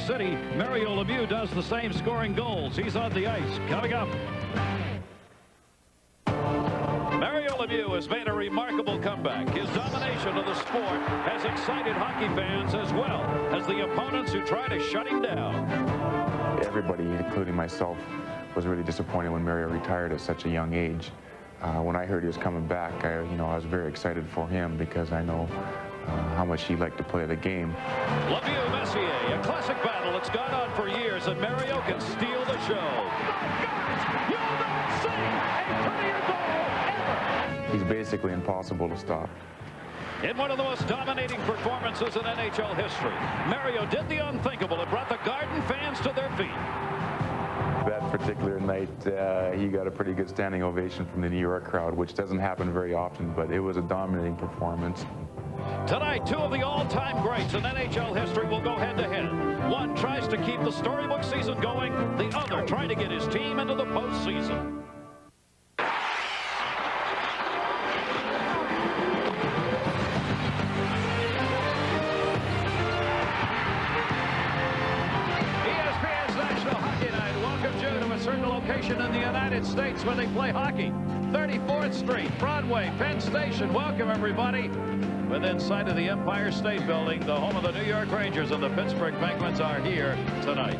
City, Mario Lemieux does the same, scoring goals. He's on the ice. Coming up, Mario Lemieux has made a remarkable comeback. His domination of the sport has excited hockey fans as well as the opponents who try to shut him down. Everybody, including myself, was really disappointed when Mario retired at such a young age. When I heard he was coming back, I was very excited for him because I know how much he liked to play the game. Lemieux Messier, a classic battle. It's gone on for years, and Mario can steal the show. You'll not see a prettier goal ever. He's basically impossible to stop. In one of the most dominating performances in NHL history, Mario did the unthinkable and brought the Garden fans to their feet. That particular night, he got a pretty good standing ovation from the New York crowd, which doesn't happen very often, but it was a dominating performance. Tonight, two of the all-time greats in NHL history will go head-to-head. One tries to keep the storybook season going, the other trying to get his team into the postseason. Certain location in the United States where they play hockey. 34th Street, Broadway, Penn Station. Welcome, everybody. Within sight of the Empire State Building, the home of the New York Rangers and the Pittsburgh Penguins are here tonight.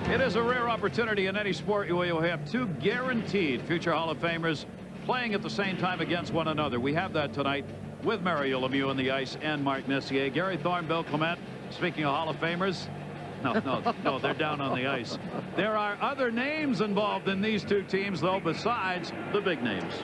It is a rare opportunity in any sport where you have two guaranteed future Hall of Famers playing at the same time against one another. We have that tonight with Mario Lemieux on the ice and Mark Messier. Gary Thorne, Bill Clement. Speaking of Hall of Famers, No, they're down on the ice. There are other names involved in these two teams, though, besides the big names.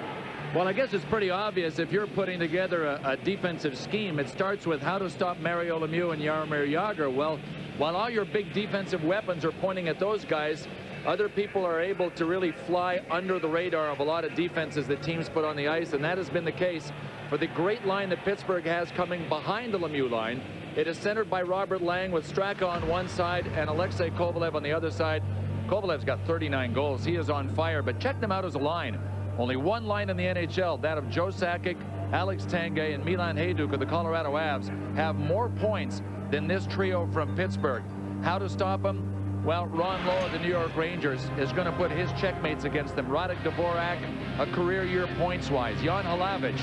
Well, I guess it's pretty obvious if you're putting together a defensive scheme, it starts with how to stop Mario Lemieux and Jaromir Jagr. Well, while all your big defensive weapons are pointing at those guys, other people are able to really fly under the radar of a lot of defenses that teams put on the ice, and that has been the case for the great line that Pittsburgh has coming behind the Lemieux line. It is centered by Robert Lang with Straka on one side and Alexei Kovalev on the other side. Kovalev's got 39 goals. He is on fire, but check them out as a line. Only one line in the NHL, that of Joe Sakic, Alex Tanguay, and Milan Hajduk of the Colorado Avs, have more points than this trio from Pittsburgh. How to stop them? Well, Ron Lowe of the New York Rangers is going to put his checkmates against them. Radek Dvorak, a career year points-wise. Jan Halavich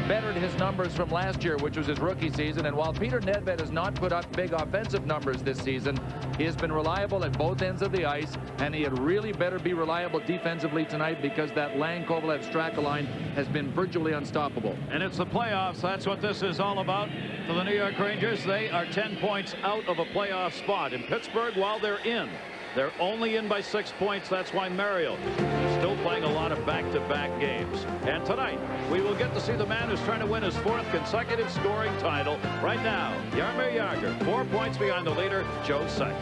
bettered his numbers from last year, which was his rookie season. And while Peter Nedved has not put up big offensive numbers this season, he has been reliable at both ends of the ice, and he had really better be reliable defensively tonight because that Lang-Kovalev-Straka line has been virtually unstoppable. And it's the playoffs. That's what this is all about for the New York Rangers. They are 10 points out of a playoff spot. In Pittsburgh, while they're in, they're only in by 6 points. That's why Mario is still playing a lot of back-to-back games. And tonight, we will get to see the man who's trying to win his 4th consecutive scoring title. Right now, Jaromir Jagr, 4 points behind the leader, Joe Sakic.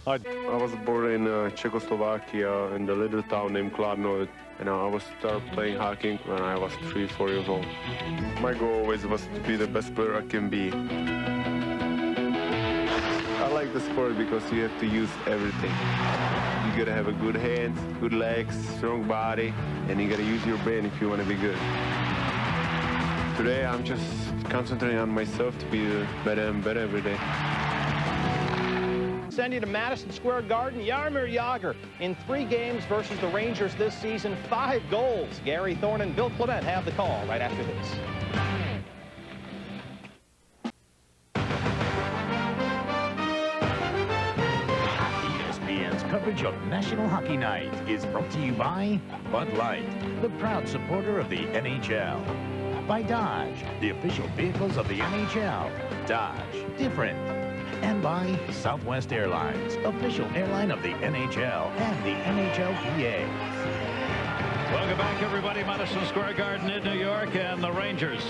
I was born in Czechoslovakia in the little town named Kladno, and I was started playing hockey when I was 3-4 years old. My goal always was to be the best player I can be. I like the sport because you have to use everything. You gotta have a good hands, good legs, strong body, and you gotta use your brain if you want to be good. Today I'm just concentrating on myself to be better and better every day. Send you to Madison Square Garden. Jaromir Jagr in 3 games versus the Rangers this season, 5 goals. Gary Thorne and Bill Clement have the call right after this. ESPN's coverage of National Hockey Night is brought to you by Bud Light, the proud supporter of the NHL. By Dodge, the official vehicles of the NHL. Dodge, different. And by Southwest Airlines, official airline of the NHL and the NHLPA. Welcome back, everybody. Madison Square Garden in New York, and the Rangers,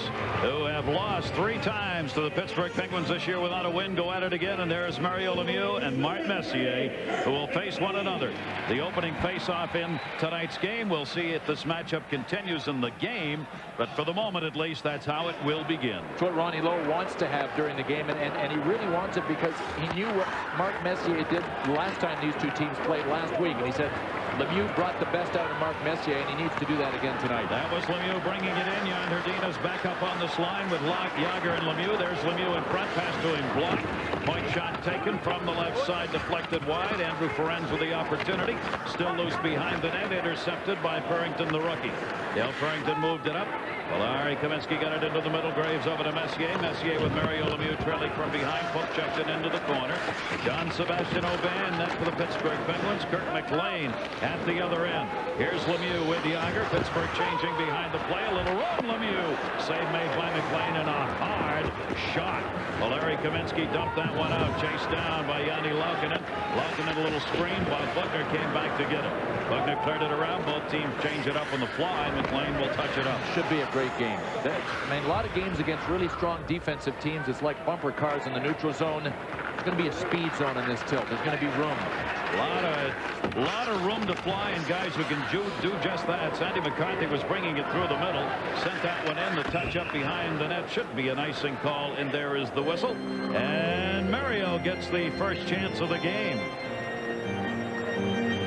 who have lost 3 times to the Pittsburgh Penguins this year without a win, go at it again. And there's Mario Lemieux and Mark Messier, who will face one another. The opening face-off in tonight's game. We'll see if this matchup continues in the game, but for the moment, at least, that's how it will begin. It's what Ronnie Lowe wants to have during the game, and he really wants it because he knew what Mark Messier did last time these two teams played last week, and he said, Lemieux brought the best out of Mark Messier, and he needs to do that again tonight. That was Lemieux bringing it in. Jan Hrdina's back up on this line with Jagr and Lemieux. There's Lemieux in front. Pass to him blocked. Point shot taken from the left side, deflected wide. Andrew Ferenz with the opportunity. Still loose behind the net. Intercepted by Purrington, the rookie. Dale Purrington moved it up. Larry Kaminsky got it into the middle. Graves over to Messier. Messier with Mario Lemieux trailing from behind. Poke checked it into the corner. John Sebastian Aubin net for the Pittsburgh Penguins. Kirk McLean at the other end. Here's Lemieux with Jagr. Pittsburgh changing behind the play. A little run. Lemieux. Save made by McLean and a hard shot. Well, Larry Kaminsky dumped that one out. Chased down by Yanni Laukkanen. Laukkanen a little screen while Buckner came back to get him. Buckner cleared it around. Both teams change it up on the fly. McLean will touch it up. Should be a great game. I mean, a lot of games against really strong defensive teams, it's like bumper cars in the neutral zone. It's going to be a speed zone in this tilt. There's going to be room. A lot of room to fly, and guys who can do just that. Sandy McCarthy was bringing it through the middle. Sent that one in. The touch up behind the net should be an icing call, and there is the whistle. And Mario gets the first chance of the game.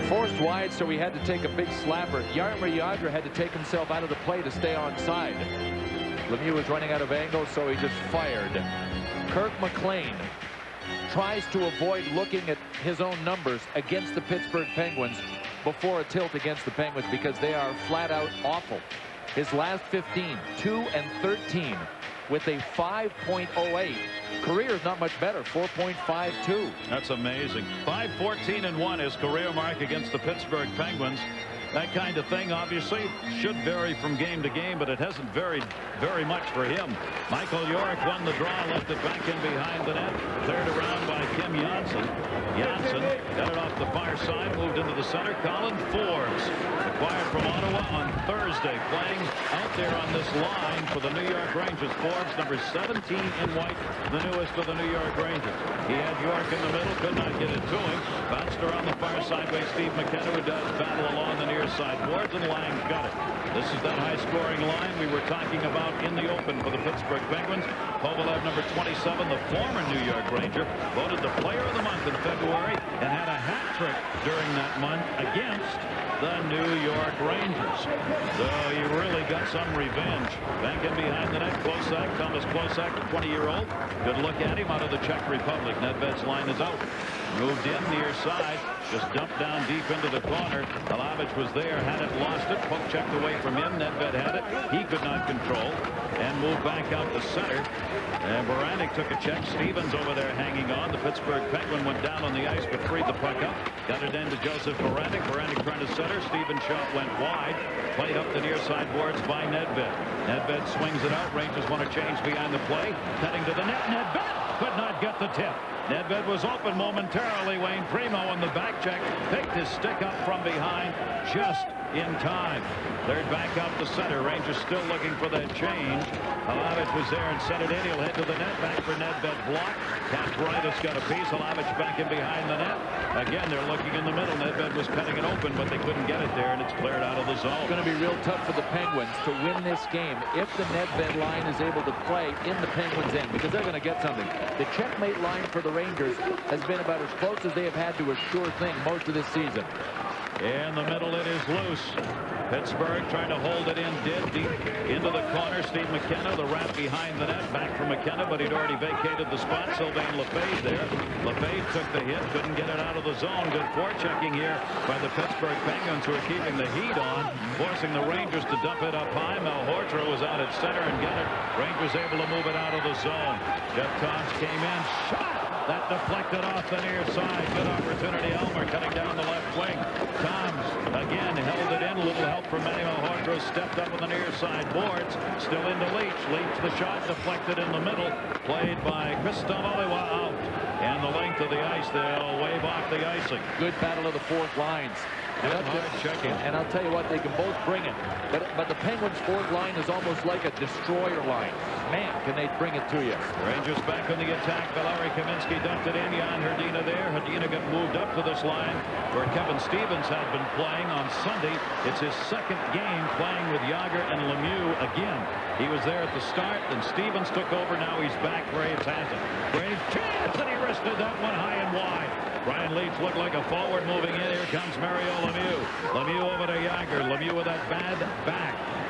Forced wide, so he had to take a big slapper. Jaromir Jagr had to take himself out of the play to stay onside. Lemieux was running out of angles, so he just fired. Kirk McLean tries to avoid looking at his own numbers against the Pittsburgh Penguins before a tilt against the Penguins because they are flat out awful. His last 15, 2 and 13 with a 5.08. Career is not much better, 4.52. That's amazing. 5-14-1 his career mark against the Pittsburgh Penguins. That kind of thing obviously should vary from game to game, but it hasn't varied very much for him. Michael Yorick won the draw, left it back in behind the net. Cleared around by Kim Janssen. Janssen got it off the far side, moved into the center. Colin Forbes, acquired from Ottawa on Thursday, playing out there on this line for the New York Rangers. Forbes, number 17 in white, the newest of the New York Rangers. He had York in the middle, could not get it to him. Bounced around the far side by Steve McKenna, who does battle along the near side boards, and Lang's got it. This is that high-scoring line we were talking about in the open for the Pittsburgh Penguins. Kovalev, number 27, the former New York Ranger, voted the Player of the Month in February and had a hat trick during that month against the New York Rangers. So he really got some revenge. Back in behind the net, Klosak, Thomas Klosak, the 20-year-old. Good look at him out of the Czech Republic. Nedved's line is out. Moved in near side, just dumped down deep into the corner. Alavich was there, had it, lost it. Puck checked away from him. Nedved had it. He could not control and moved back out to center. And Baranek took a check. Stevens over there hanging on. The Pittsburgh Penguin went down on the ice but freed the puck up. Got it into Joseph Baranek. Baranek trying to center. Stevens' shot went wide. Played up the near side boards by Nedved. Nedved swings it out. Rangers want to change behind the play. Cutting to the net. Nedved could not get the tip. Nedved was open momentarily. Wayne Primo on the back check picked his stick up from behind just in time. Cleared back out the center. Rangers still looking for that change. Alavich was there and set it in. He'll head to the net. Back for Nedved. Block. Kastraitis got a piece. Alavich back in behind the net. Again, they're looking in the middle. Nedved was cutting it open, but they couldn't get it there, and it's cleared out of the zone. It's going to be real tough for the Penguins to win this game if the Nedved line is able to play in the Penguins' end, because they're going to get something. The checkmate line for the Rangers has been about as close as they have had to a sure thing most of this season. In the middle, it is loose. Pittsburgh trying to hold it in, did deep into the corner. Steve McKenna, the wrap behind the net, back from McKenna, but he'd already vacated the spot. Sylvain Lefebvre there. Lefebvre took the hit, couldn't get it out of the zone. Good forechecking here by the Pittsburgh Penguins, who are keeping the heat on, forcing the Rangers to dump it up high. Malhotra was out at center and get it. Rangers able to move it out of the zone. Jeff Toms came in, shot! That deflected off the near side. Good opportunity. Elmer cutting down the left wing. Toms again held it in. A little help from Manny Malhotra. Stepped up on the near side boards. Still into Leach. Leach the shot deflected in the middle. Played by Christophe Oliwa out. And the length of the ice, they'll wave off the icing. Good battle of the fourth lines. And I'll tell you what, they can both bring it. But the Penguins' fourth line is almost like a destroyer line. Man, can they bring it to you. Rangers back on the attack. Valeri Kaminsky dumped it in. Jan Hrdina there. Hrdina got moved up to this line where Kevin Stevens had been playing on Sunday. It's his second game playing with Jagr and Lemieux again. He was there at the start, then Stevens took over. Now he's back. Graves has it. Graves chance, and he wristed that one high and wide. Brian Leetch looked like a forward moving in. Here comes Mario Lemieux. Lemieux over to Jagr. Lemieux with that bad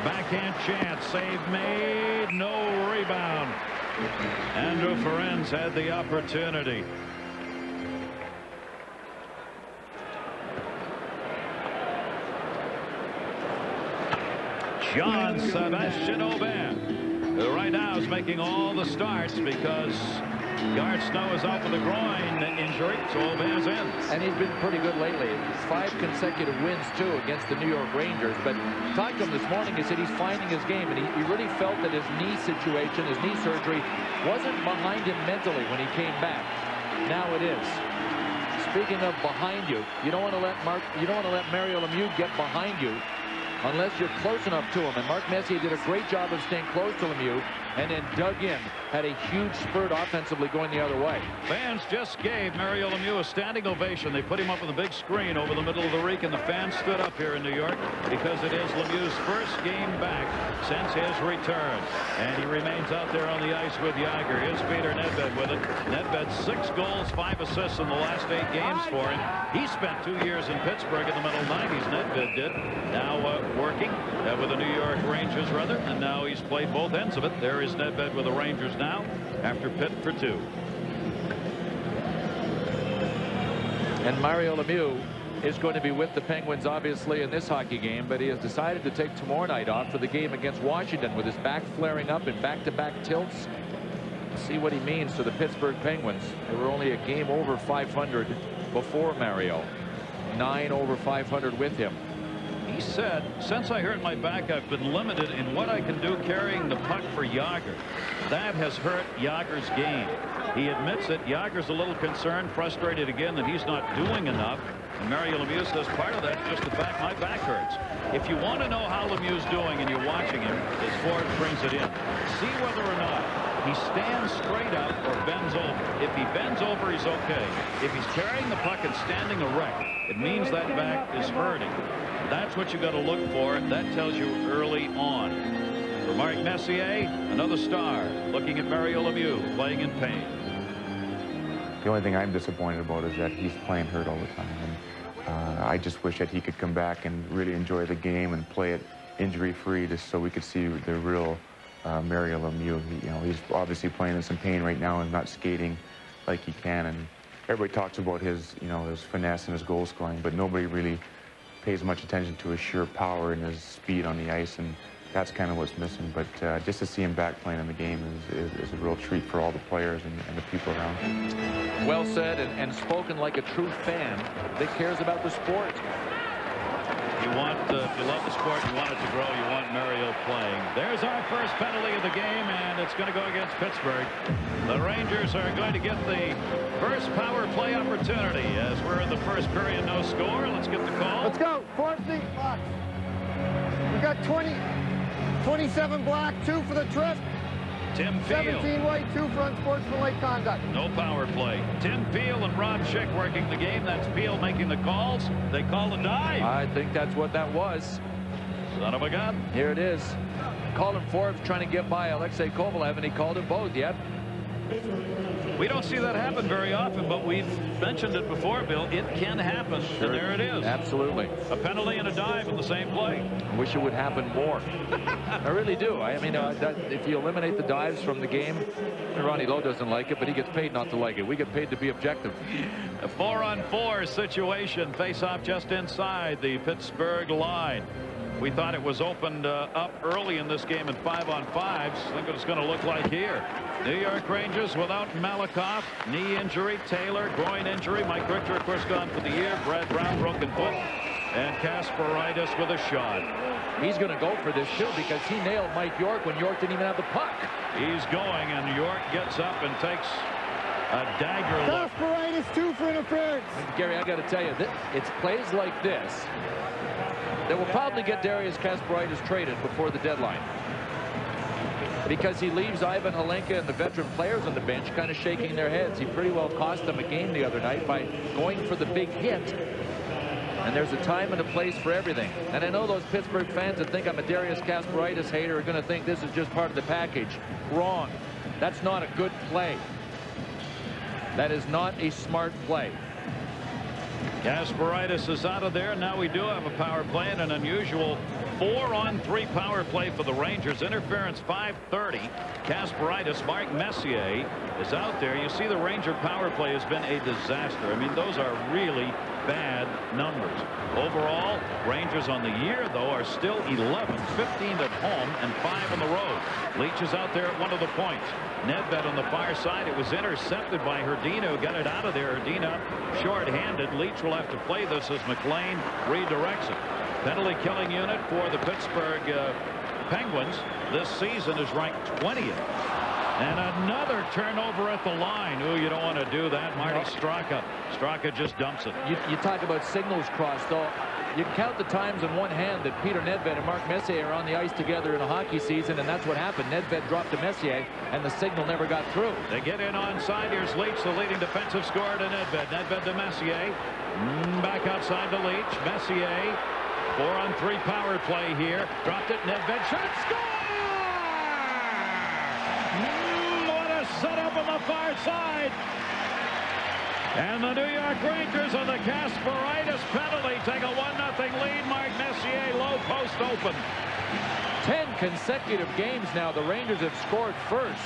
backhand chance. Save made. No rebound. Andrew Ferenc had the opportunity. John Sebastian Aubin, who right now is making all the starts because Garth Snow is out with a groin injury, so Aubin's in. And he's been pretty good lately. 5 consecutive wins, too, against the New York Rangers. But talked to him this morning, he said he's finding his game, and he really felt that his knee situation, his knee surgery, wasn't behind him mentally when he came back. Now it is. Speaking of behind you, you don't want to let Mario Lemieux get behind you unless you're close enough to him. And Mark Messier did a great job of staying close to Lemieux and then dug in. Had a huge spurt offensively going the other way. Fans just gave Mario Lemieux a standing ovation. They put him up on the big screen over the middle of the rink, and the fans stood up here in New York because it is Lemieux's first game back since his return. And he remains out there on the ice with Jagr. His Peter Nedved with it. Nedved 6 goals, 5 assists in the last 8 games for him. He spent 2 years in Pittsburgh in the middle 90s. Nedved did. Now working with the New York Rangers, rather, and now he's played both ends of it. There is Nedved with the Rangers now after Pitt for 2. And Mario Lemieux is going to be with the Penguins, obviously, in this hockey game, but he has decided to take tomorrow night off for the game against Washington with his back flaring up in back-to-back tilts. See what he means to the Pittsburgh Penguins. They were only a game over 500 before Mario. 9 over 500 with him. He said, since I hurt my back, I've been limited in what I can do carrying the puck for Jagr. That has hurt Jagr's game. He admits it. Jagr's a little concerned, frustrated again that he's not doing enough. And Mario Lemieux says part of that's just the fact my back hurts. If you want to know how Lemieux's doing and you're watching him, his forward brings it in. See whether or not he stands straight up or bends over. If he bends over, he's okay. If he's carrying the puck and standing erect, it means that back is hurting. That's what you got to look for. That tells you early on. For Mark Messier, another star, looking at Mario Lemieux playing in pain. The only thing I'm disappointed about is that he's playing hurt all the time. And I just wish that he could come back and really enjoy the game and play it injury-free, just so we could see the real Mario Lemieux. He's obviously playing in some pain right now and not skating like he can. And everybody talks about his, his finesse and his goal scoring, but nobody really pays much attention to his sheer power and his speed on the ice, and that's kind of what's missing. But just to see him back playing in the game is a real treat for all the players and the people around. Well said, and spoken like a true fan that cares about the sport. If you love the sport, you want it to grow, you want Mario playing. There's our first penalty of the game, and it's going to go against Pittsburgh. The Rangers are going to get the first power play opportunity as we're in the first period, no score. Let's get the call. Let's go. 4 feet box. We got 27 black, 2 for the trip. Tim Field. 17 white, 2 for unsportsmanlike conduct. No power play. Tim Field and Rob Schick working the game. That's Field making the calls. They call a dive. I think that's what that was. Son of a gun. Here it is. Called him Forbes trying to get by Alexei Kovalev, and he called it both. Yep. We don't see that happen very often, but we've mentioned it before, Bill. It can happen, Sure. and there it is. Absolutely. A penalty and a dive in the same play. I wish it would happen more. I really do. I mean, if you eliminate the dives from the game, Ronnie Lowe doesn't like it, but he gets paid not to like it. We get paid to be objective. A 4-on-4 situation. Face-off just inside the Pittsburgh line. We thought it was opened up early in this game in 5-on-5s. Think what it's going to look like here. New York Rangers without Malakoff. Knee injury. Taylor, groin injury. Mike Richter, of course, gone for the year. Brad Brown, broken foot. And Kasparaitis with a shot. He's going to go for this, too, because he nailed Mike York when York didn't even have the puck. He's going, and York gets up and takes a dagger look. Kasparaitis, 2 for interference. Gary, I got to tell you, it's plays like this that will probably get Darius Kasparaitis traded before the deadline, because he leaves Ivan Halenka and the veteran players on the bench kind of shaking their heads. He pretty well cost them a game the other night by going for the big hit. And there's a time and a place for everything. And I know those Pittsburgh fans that think I'm a Darius Kasparaitis hater are going to think this is just part of the package. Wrong. That's not a good play. That is not a smart play. Kasparaitis is out of there. Now we do have a power play and an unusual 4-on-3 power play for the Rangers. Interference 5:30. Kasparaitis, Mark Messier is out there. You see the Ranger power play has been a disaster. I mean, those are really bad numbers. Overall, Rangers on the year, though, are still 11, 15 at home and 5 on the road. Leach is out there at one of the points. Nedved on the far side. It was intercepted by Herdino. Got it out of there. Herdino short-handed. Leach will have to play this as McLean redirects it. Penalty killing unit for the Pittsburgh Penguins this season is ranked 20th. And another turnover at the line. Ooh, you don't want to do that. Marty Straka. Straka just dumps it. You talk about signals crossed, though. You can count the times in one hand that Peter Nedved and Mark Messier are on the ice together in a hockey season, and that's what happened. Nedved dropped to Messier, and the signal never got through. They get in onside. Here's Leach, the leading defensive scorer, to Nedved. Nedved to Messier. Back outside to Leach. Messier. 4-on-3 power play here. Dropped it. Nedved shot. Score! What a setup on the far side. And the New York Rangers on the Kasparaitis penalty take a 1-0 lead. Mark Messier, low post open. 10 consecutive games now. The Rangers have scored first.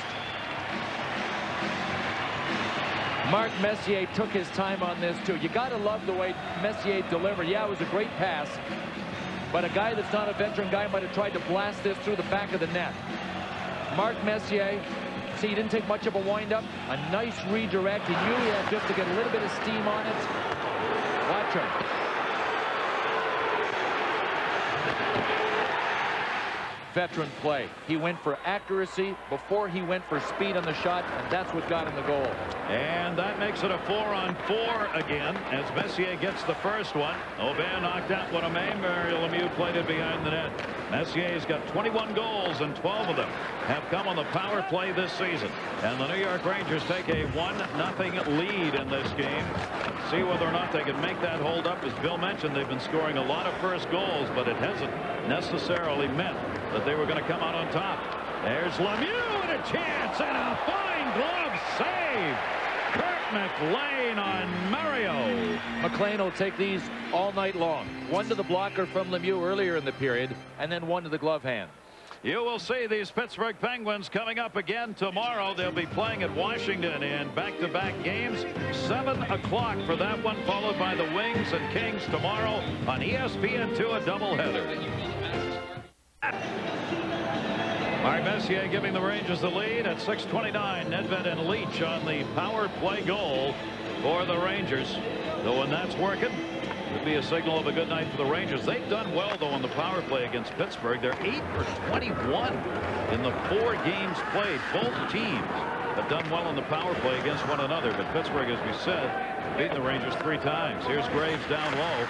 Mark Messier took his time on this, too. You got to love the way Messier delivered. Yeah, it was a great pass. But a guy that's not a veteran guy might have tried to blast this through the back of the net. Mark Messier, see, he didn't take much of a wind-up. A nice redirect. He knew he had just to get a little bit of steam on it. Watch him. Veteran play. He went for accuracy before he went for speed on the shot, and that's what got him the goal. And that makes it a 4-on-4 again as Messier gets the first one. Aubin knocked out one of Lemieux played it behind the net. Messier's got 21 goals, and 12 of them have come on the power play this season. And the New York Rangers take a 1-0 lead in this game. See whether or not they can make that hold up. As Bill mentioned, they've been scoring a lot of first goals, but it hasn't necessarily meant that they were going to come out on top. There's Lemieux and a chance and a fine glove save. Kurt McLean on Mario. McLean will take these all night long. One to the blocker from Lemieux earlier in the period, and then one to the glove hand. You will see these Pittsburgh Penguins coming up again tomorrow. They'll be playing at Washington in back-to-back games. 7 o'clock for that one, followed by the Wings and Kings tomorrow on ESPN2, a doubleheader. Mark Messier giving the Rangers the lead at 6:29. Nedved and Leach on the power play goal for the Rangers. So when that's working, it would be a signal of a good night for the Rangers. They've done well, though, on the power play against Pittsburgh. They're 8 for 21 in the 4 games played. Both teams have done well on the power play against one another. But Pittsburgh, as we said, beaten the Rangers 3 times. Here's Graves down low.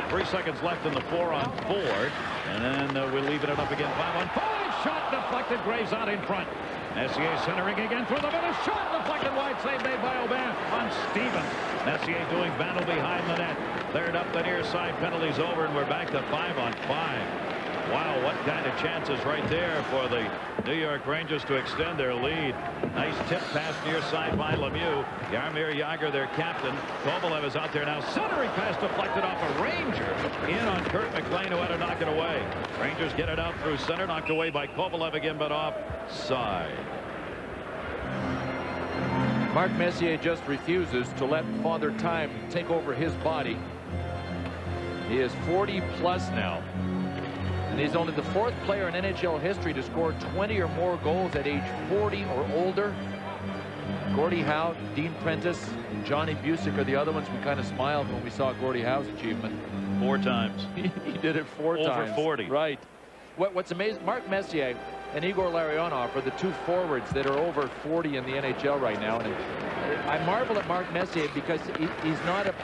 3 seconds left in the 4-on-4. And then we're leaving it up again. 5-on-5. Shot deflected. Graves out in front. Messier centering again through the middle. Shot deflected wide. Save made by Aubin on Stevens. Messier doing battle behind the net. Cleared up the near side. Penalties over, and we're back to 5-on-5. Wow, what kind of chances right there for the New York Rangers to extend their lead. Nice tip pass near side by Lemieux. Jaromir Jagr, their captain. Kovalev is out there now. Centering pass deflected off a Ranger. In on Kurt McLean, who had to knock it away. Rangers get it out through center. Knocked away by Kovalev again, but offside. Mark Messier just refuses to let Father Time take over his body. He is 40 plus now. And he's only the 4th player in NHL history to score 20 or more goals at age 40 or older. Gordie Howe, Dean Prentice, and Johnny Busick are the other ones. We kind of smiled when we saw Gordie Howe's achievement. 4 times. He did it 4 times. Over 40. Right. What's amazing, Mark Messier and Igor Larionov are the 2 forwards that are over 40 in the NHL right now. And I marvel at Mark Messier because he's not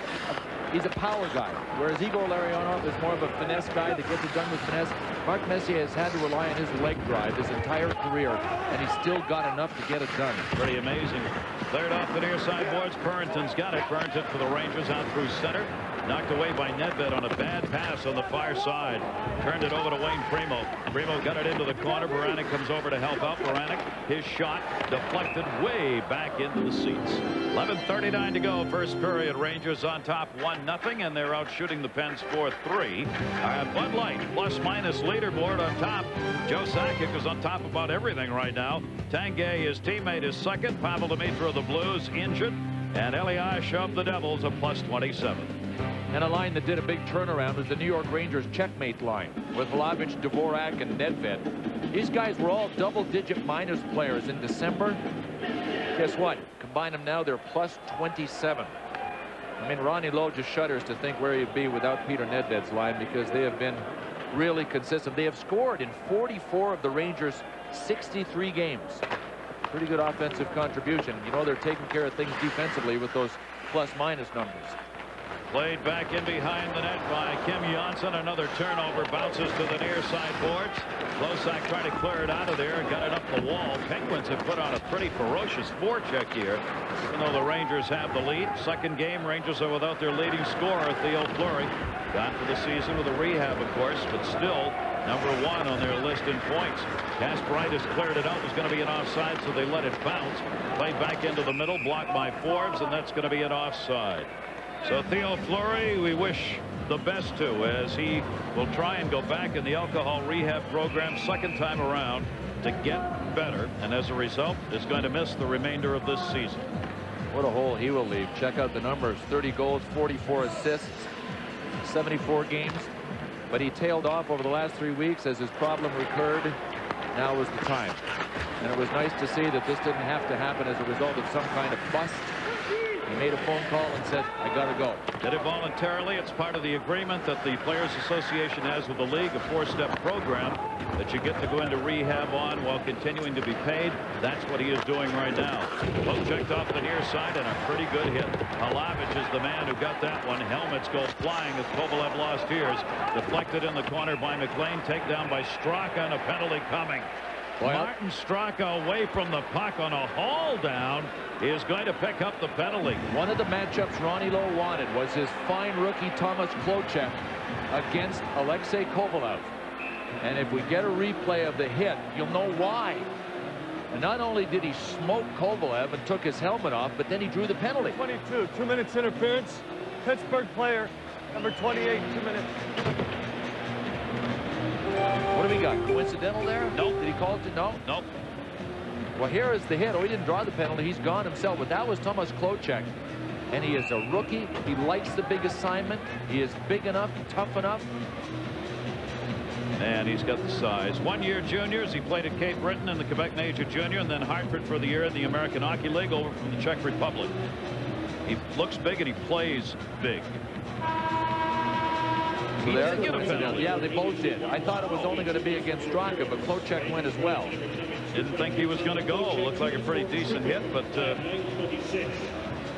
he's a power guy, whereas Igor Larionov is more of a finesse guy that gets it done with finesse. Mark Messier has had to rely on his leg drive his entire career, and he's still got enough to get it done. Pretty amazing. Cleared off the near side boards. Purrington's got it. Purrington for the Rangers out through center. Knocked away by Nedved on a bad pass on the far side. Turned it over to Wayne Primo. Primo got it into the corner. Baranek comes over to help out. Baranek, his shot deflected way back into the seats. 11:39 to go. First period. Rangers on top 1-0, and they're out shooting the Pens 4-3. Bud Light plus-minus leaderboard on top. Joe Sakic is on top about everything right now. Tanguay, his teammate, is second. Pavel Demitra of the Blues injured, and Elias of the Devils a +27. And a line that did a big turnaround was the New York Rangers checkmate line with Vlahovic, Dvorak, and Nedved. These guys were all double-digit minus players in December. Guess what? Combine them now, they're +27. I mean, Ronnie Lowe just shudders to think where he'd be without Peter Nedved's line, because they have been really consistent. They have scored in 44 of the Rangers' 63 games. Pretty good offensive contribution. You know, they're taking care of things defensively with those plus-minus numbers. Played back in behind the net by Kim Johnson. Another turnover. Bounces to the near side boards. Losak trying to clear it out of there and got it up the wall. Penguins have put on a pretty ferocious forecheck here, even though the Rangers have the lead. Second game, Rangers are without their leading scorer, Theo Fleury. Gone for the season with a rehab, of course, but still #1 on their list in points. Kasparaitis has cleared it out. It was going to be an offside, so they let it bounce. Played back into the middle, blocked by Forbes, and that's going to be an offside. So Theo Fleury, we wish the best to, as he will try and go back in the alcohol rehab program second time around to get better, and as a result is going to miss the remainder of this season. What a hole he will leave. Check out the numbers: 30 goals, 44 assists, 74 games. But he tailed off over the last 3 weeks as his problem recurred. Now was the time, and it was nice to see that this didn't have to happen as a result of some kind of bust. He made a phone call and said, I gotta go. Did it voluntarily. It's part of the agreement that the Players Association has with the league, a 4-step program that you get to go into rehab on while continuing to be paid. That's what he is doing right now. Poke checked off the near side, and a pretty good hit. Alavic is the man who got that one. Helmets go flying as Kovalev lost ears. Deflected in the corner by McLean. Takedown by Straka, and a penalty coming. Martin Straka away from the puck on a haul down is going to pick up the penalty. One of the matchups Ronnie Lowe wanted was his fine rookie Thomas Klocek against Alexei Kovalev. And if we get a replay of the hit, you'll know why. And not only did he smoke Kovalev and took his helmet off, but then he drew the penalty. 22, 2 minutes interference. Pittsburgh player, number 28, 2 minutes. What do we got? Coincidental there? Nope. Did he call it? No? Nope. Well, here is the hit. Oh, he didn't draw the penalty. He's gone himself. But that was Thomas Klocek. And he is a rookie. He likes the big assignment. He is big enough, tough enough. And he's got the size. 1-year juniors. He played at Cape Breton in the Quebec Major Junior, and then Hartford for the year in the American Hockey League over from the Czech Republic. He looks big and he plays big. He didn't get a penalty. Yeah, they both did. I thought it was only going to be against Straka, but Klocek went as well. Didn't think he was going to go. Looked like a pretty decent hit, but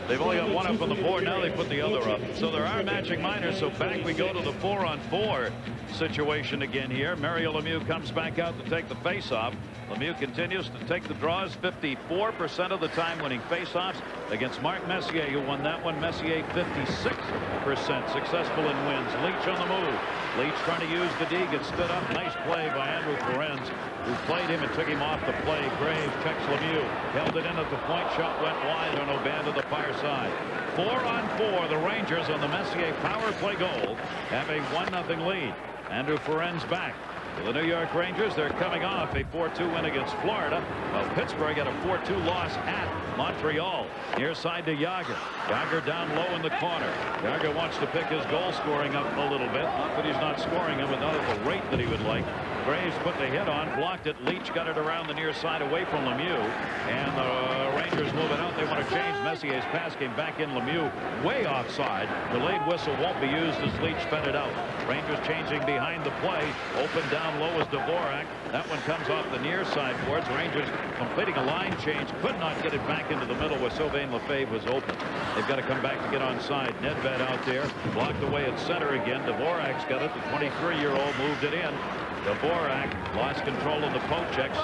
they've only got one up on the board. Now they put the other up. So there are matching minors. So back we go to the 4-on-4 situation again here. Mario Lemieux comes back out to take the face-off. Lemieux continues to take the draws 54% of the time, winning face-offs against Mark Messier, who won that one. Messier 56% successful in wins. Leach on the move. Leach trying to use the D, gets stood up. Nice play by Andrew Ferenz, who played him and took him off the play. Graves checks Lemieux, held it in at the point. Shot went wide on Oban to the far side. 4-on-4, the Rangers on the Messier power play goal have a 1-0 lead. Andrew Ferenz back. For the New York Rangers, they're coming off a 4-2 win against Florida, while Pittsburgh had a 4-2 loss at Montreal. Near side to Jagr. Jagr down low in the corner. Jagr wants to pick his goal scoring up a little bit. Not that he's not scoring them, but not at the rate that he would like. Graves put the hit on, blocked it. Leach got it around the near side away from Lemieux. And the Rangers move it out. They want to change. Messier's pass came back in. Lemieux way offside. Delayed whistle won't be used as Leach fed it out. Rangers changing behind the play. Open down low is Dvorak. That one comes off the near side boards. Rangers completing a line change. Could not get it back into the the middle where Sylvain Lefebvre was open. They've got to come back to get onside. Nedved out there, blocked away at center again. Dvorak's got it. The 23-year-old moved it in. Dvorak lost control of the poke checks,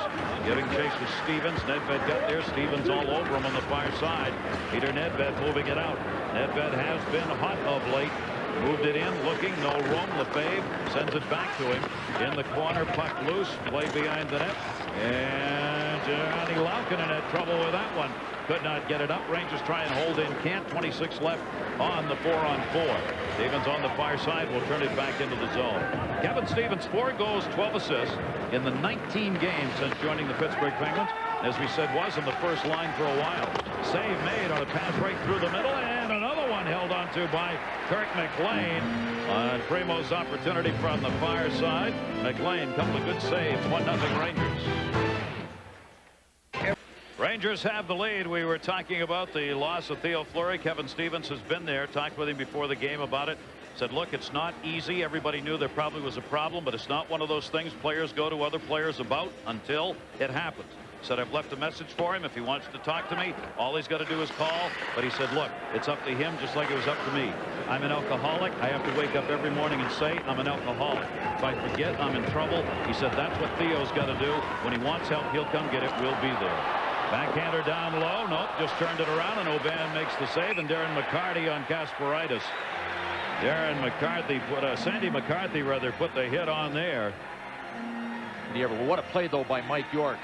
giving chase to Stevens. Nedved got there. Stevens all over him on the far side. Peter Nedved moving it out. Nedved has been hot of late. Moved it in, looking, no room. Lefebvre sends it back to him. In the corner, puck loose, play behind the net. And Johnny Laukkanen had trouble with that one. Could not get it up. Rangers try and hold in. Can't. 26 left on the 4-on-4. Stevens on the far side will turn it back into the zone. Kevin Stevens, 4 goals, 12 assists in the 19 games since joining the Pittsburgh Penguins. As we said, was in the first line for a while. Save made on a pass right through the middle, and another one held onto by Kirk McLean on Primo's opportunity from the far side. McLean, couple of good saves. 1-0 Rangers. Rangers have the lead. We were talking about the loss of Theo Fleury. Kevin Stevens has been there. Talked with him before the game about it. Said, look, it's not easy. Everybody knew there probably was a problem, but it's not one of those things players go to other players about until it happens. Said, I've left a message for him. If he wants to talk to me, all he's got to do is call. But he said, look, it's up to him just like it was up to me. I'm an alcoholic. I have to wake up every morning and say I'm an alcoholic. If I forget, I'm in trouble. He said, that's what Theo's got to do. When he wants help, he'll come get it. We'll be there. Backhander down low. Nope, just turned it around, and Aubin makes the save. And Darren McCarty on Kasparaitis. Sandy McCarthy rather put the hit on there. What a play though by Mike York.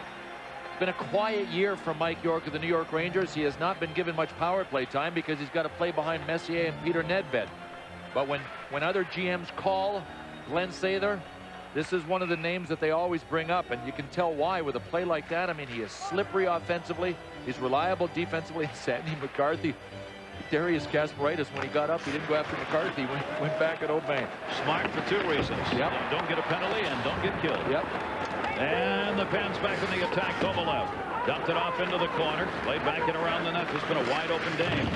It's been a quiet year for Mike York of the New York Rangers. He has not been given much power play time because he's got to play behind Messier and Peter Nedved. But when other GMs call Glenn Sather, this is one of the names that they always bring up, and you can tell why with a play like that. I mean, he is slippery offensively. He's reliable defensively. Sandy McCarthy, Darius Kasparaitis, when he got up, he didn't go after McCarthy. He went back at Aubin. Smart for 2 reasons. Yep. Don't get a penalty and don't get killed. Yep. And the Pens back in the attack. Kovalev dumped it off into the corner. Played back in around the net. It's been a wide open game.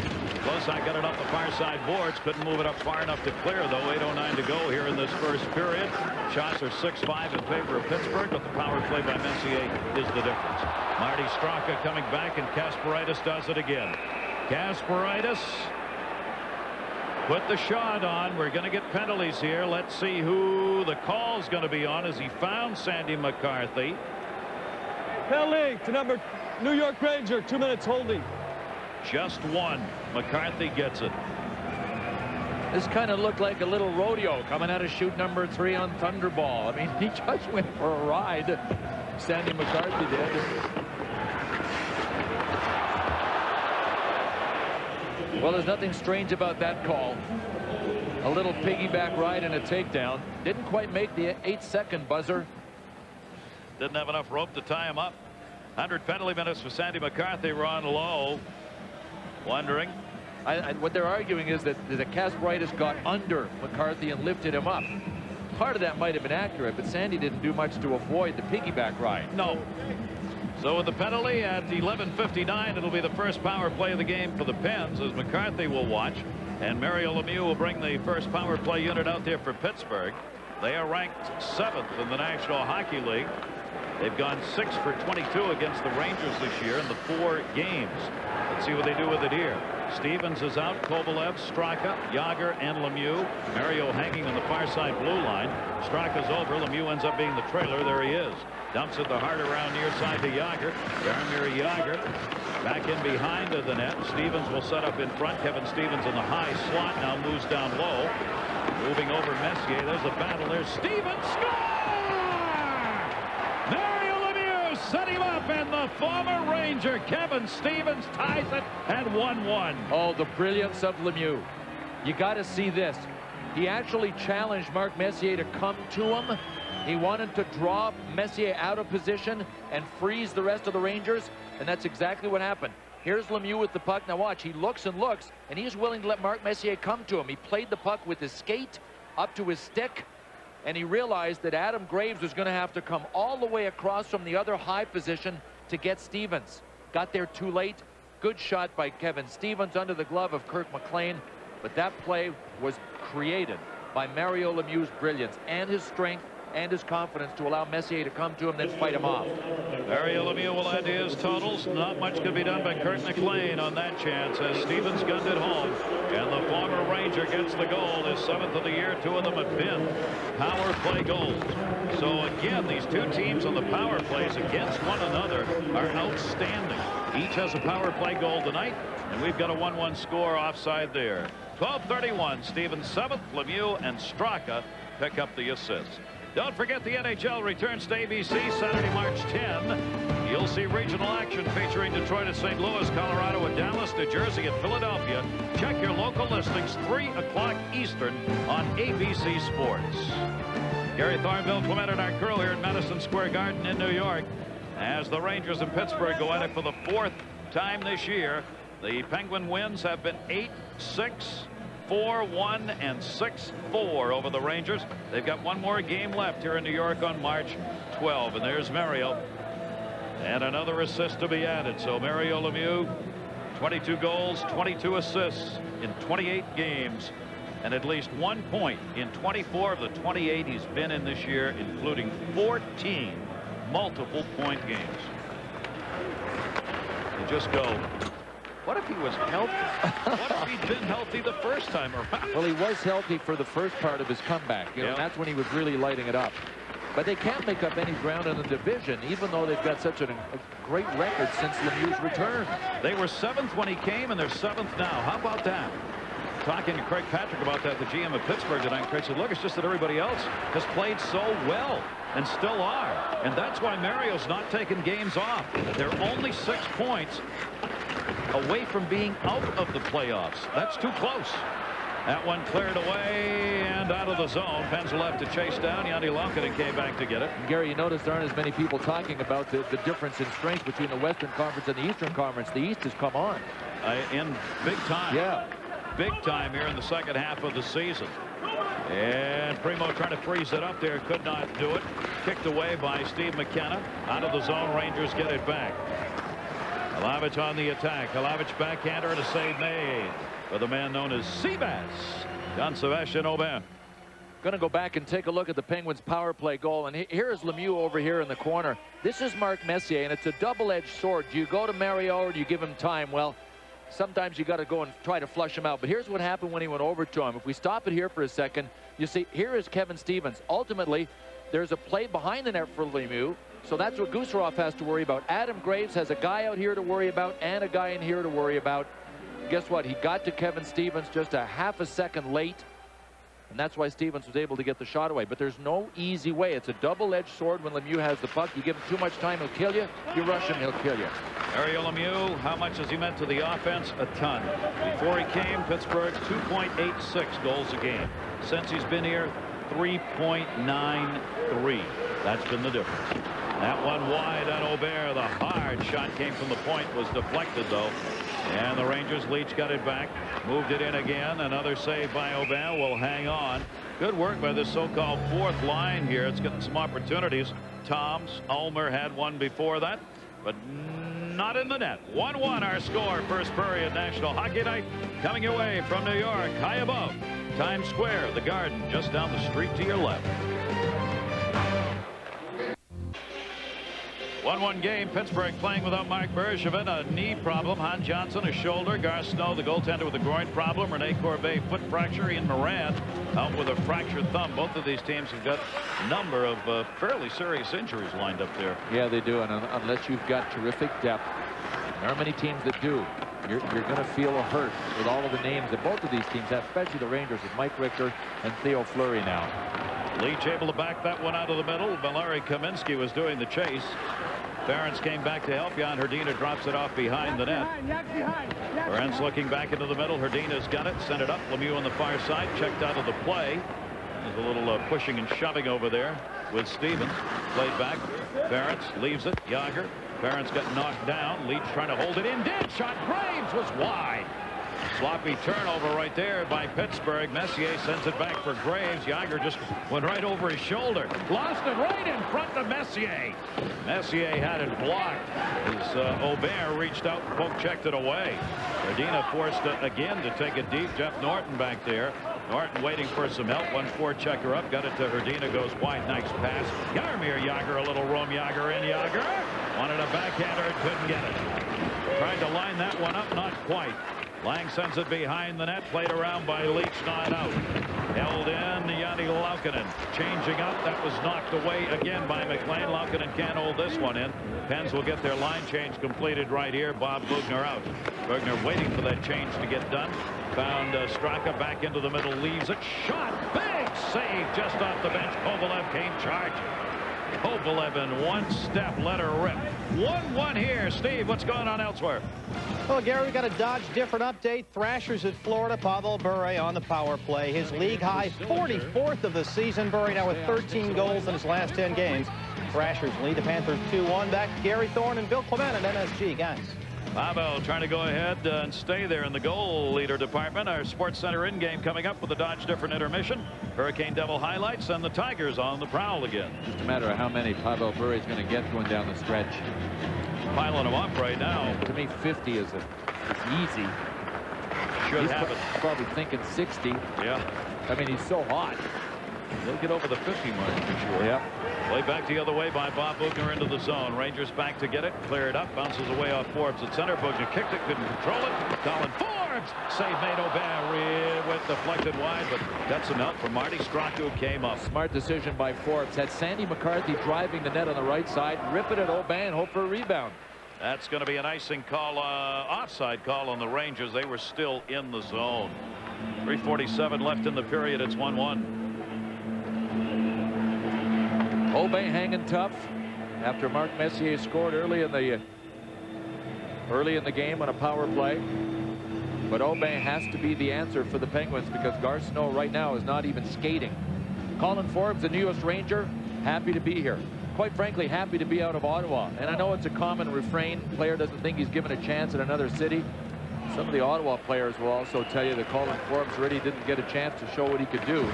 Closeye got it off the far side boards. Couldn't move it up far enough to clear, though. 8:09 to go here in this first period. Shots are 6-5 in favor of Pittsburgh, but the power play by Messier is the difference. Marty Straka coming back, and Kasparaitis does it again. Kasparaitis put the shot on. We're going to get penalties here. Let's see who the call's going to be on as he found Sandy McCarthy. Penalty to number New York Ranger. 2 minutes holding. Just one. McCarthy gets it. This kind of looked like a little rodeo coming out of shoot number 3 on Thunderball. I mean, he just went for a ride. Sandy McCarthy did. Well, there's nothing strange about that call. A little piggyback ride and a takedown. Didn't quite make the 8-second buzzer. Didn't have enough rope to tie him up. 100 penalty minutes for Sandy McCarthy. Ron Lowe wondering. What they're arguing is that Kasparaitis got under McCarthy and lifted him up. Part of that might have been accurate, but Sandy didn't do much to avoid the piggyback ride. No. So with the penalty at 11:59, it'll be the first power play of the game for the Pens, as McCarthy will watch, and Mario Lemieux will bring the first power play unit out there for Pittsburgh. They are ranked 7th in the National Hockey League. They've gone 6 for 22 against the Rangers this year in the 4 games. Let's see what they do with it here. Stevens is out. Kovalev, Straka, Jagr, and Lemieux. Mario hanging on the far side blue line. Straka's over. Lemieux ends up being the trailer. There he is. Dumps it the heart around near side to Jagr. Jaromir Jagr back in behind of the net. Stevens will set up in front. Kevin Stevens in the high slot now moves down low. Moving over Messier. There's a battle. There's Stevens. Score! Mario Lemieux set him up, and the former Ranger Kevin Stevens ties it at 1-1. Oh, the brilliance of Lemieux. You got to see this. He actually challenged Mark Messier to come to him. He wanted to draw Messier out of position and freeze the rest of the Rangers, and that's exactly what happened. Here's Lemieux with the puck. Now watch, he looks and looks, and he's willing to let Mark Messier come to him. He played the puck with his skate up to his stick, and he realized that Adam Graves was going to have to come all the way across from the other high position to get Stevens. Got there too late. Good shot by Kevin Stevens under the glove of Kirk McLean, but that play was created by Mario Lemieux's brilliance and his strength and his confidence to allow Messier to come to him, then fight him off. Mario Lemieux will add to his totals. Not much could be done by Kurt McLean on that chance as Stevens gunned it home. And the former Ranger gets the goal, his 7th of the year. 2 of them have been power play goals. So again, these two teams on the power plays against one another are outstanding. Each has a power play goal tonight, and we've got a 1-1 score offside there. 12:31, Stevens 7th, Lemieux and Straka pick up the assists. Don't forget the NHL returns to ABC Saturday, March 10. You'll see regional action featuring Detroit at St. Louis, Colorado at Dallas, New Jersey at Philadelphia. Check your local listings 3 o'clock Eastern on ABC Sports. Gary Thornville, Clement, and our crew here at Madison Square Garden in New York as the Rangers in Pittsburgh go at it for the 4th time this year. The Penguin wins have been 8-6. 4-1 and 6-4 over the Rangers. They've got one more game left here in New York on March 12. And there's Mario. And another assist to be added. So Mario Lemieux, 22 goals, 22 assists in 28 games. And at least 1 point in 24 of the 28 he's been in this year, including 14 multiple point games. You just go, what if he was healthy? What if he'd been healthy the first time around? Well, he was healthy for the first part of his comeback. You know, that's when he was really lighting it up. But they can't make up any ground in the division, even though they've got such a great record since Lemieux's return. They were 7th when he came, and they're 7th now. How about that? Talking to Craig Patrick about that, the GM of Pittsburgh tonight, Craig said, look, it's just that everybody else has played so well and still are. And that's why Mario's not taking games off. They're only 6 points away from being out of the playoffs. That's too close. That one cleared away and out of the zone. Penn's left to chase down. Yanni Lankinen came back to get it. And Gary, you notice there aren't as many people talking about the difference in strength between the Western Conference and the Eastern Conference. The East has come on. In big time. Yeah. Big time here in the second half of the season. And Primo trying to freeze it up there. Could not do it. Kicked away by Steve McKenna. Out of the zone. Rangers get it back. Halavich on the attack. Halavich backhander and a save made for the man known as Seabass, Jean-Sébastien Aubin. Going to go back and take a look at the Penguins' power play goal. And here's Lemieux over here in the corner. This is Mark Messier, and it's a double-edged sword. Do you go to Mario or do you give him time? Well, sometimes you got to go and try to flush him out. But here's what happened when he went over to him. If we stop it here for a second, you see, here is Kevin Stevens. Ultimately, there's a play behind the net for Lemieux. So that's what Gusarov has to worry about. Adam Graves has a guy out here to worry about and a guy in here to worry about. Guess what? He got to Kevin Stevens just a half a second late. And that's why Stevens was able to get the shot away. But there's no easy way. It's a double-edged sword when Lemieux has the puck. You give him too much time, he'll kill you. You rush him, he'll kill you. Mario Lemieux, how much has he meant to the offense? A ton. Before he came, Pittsburgh 2.86 goals a game. Since he's been here, 3.93. That's been the difference. That one wide on Aubert. The hard shot came from the point, was deflected though. And the Rangers, Leach got it back, moved it in again. Another save by Aubin will hang on. Good work by this so-called fourth line here. It's getting some opportunities. Toms, Ulmer had one before that, but not in the net. 1-1 our score. First period National Hockey Night coming your way from New York, high above Times Square, the Garden, just down the street to your left. 1-1 game. Pittsburgh playing without Mark Bergevin, a knee problem. Han Johnson, a shoulder. Gar Snow, the goaltender, with a groin problem. Rene Corbeil, foot fracture. Ian Moran out with a fractured thumb. Both of these teams have got a number of fairly serious injuries lined up there. Yeah, they do. And unless you've got terrific depth, there are many teams that do. You're going to feel a hurt with all of the names that both of these teams have, especially the Rangers with Mike Richter and Theo Fleury now. Leach able to back that one out of the middle. Valeri Kaminsky was doing the chase. Ferentz came back to help. Jan Hrdina drops it off behind the net. Ferentz looking back into the middle. Hrdina's got it. Sent it up. Lemieux on the far side. Checked out of the play. There's a little pushing and shoving over there with Stevens. Played back. Ferentz leaves it. Jagr. Ferentz got knocked down. Leach trying to hold it in. Dead shot. Graves was wide. Sloppy turnover right there by Pittsburgh. Messier sends it back for Graves. Jagr just went right over his shoulder. Lost it right in front of Messier. Messier had it blocked as Aubert reached out and poke-checked it away. Erdina forced again to take it deep. Jeff Norton back there. Norton waiting for some help. 1-4-checker up. Got it to Erdina. Goes wide. Nice pass. Jaromir Jagr. A little room. Jagr in. Jagr wanted a backhander and couldn't get it. Tried to line that one up. Not quite. Lang sends it behind the net. Played around by Leach. Not out. Held in. Jani Laukkanen changing up. That was knocked away again by McLean. Laukkanen can't hold this one in. Pens will get their line change completed right here. Bob Bugner out. Bugner waiting for that change to get done. Found Straka back into the middle. Leaves it. Shot. Big save just off the bench. Kovalev came charging. Kovalev in one step let her rip. 1-1 here. Steve, what's going on elsewhere? Well, Gary, we got a Dodge different update. Thrashers at Florida. Pavel Bure on the power play. His league high 44th of the season. Bure now with 13 goals in his last 10 games. Thrashers lead the Panthers 2-1. Back to Gary Thorne and Bill Clement at MSG, guys. Pavel trying to go ahead and stay there in the goal leader department. Our Sports Center in-game coming up with the Dodge different intermission. Hurricane Devil highlights and the Tigers on the prowl again. Just a matter of how many Pavel Bure is going to get going down the stretch. Piling them up right now. To me, 50 is it's easy. Should have it. Probably thinking 60. Yeah. I mean, he's so hot. He'll get over the 50 mark for sure. Yeah. Play back the other way by Bob Bugner into the zone. Rangers back to get it. Clear it up. Bounces away off Forbes at center. Bugner kicked it. Couldn't control it. Colin Forbes. Save made. Aubert went deflected wide, but got some help from Marty Straka, who came up. Smart decision by Forbes. Had Sandy McCarthy driving the net on the right side. Rip it at Aubert and hope for a rebound. That's going to be an icing call, offside call on the Rangers. They were still in the zone. 3:47 left in the period. It's 1-1. Aubert hanging tough after Mark Messier scored early in the game on a power play. But Aubert has to be the answer for the Penguins because Gar Snow right now is not even skating. Colin Forbes, the newest Ranger, happy to be here. Quite frankly, happy to be out of Ottawa. And I know it's a common refrain. Player doesn't think he's given a chance in another city. Some of the Ottawa players will also tell you that Colin Forbes really didn't get a chance to show what he could do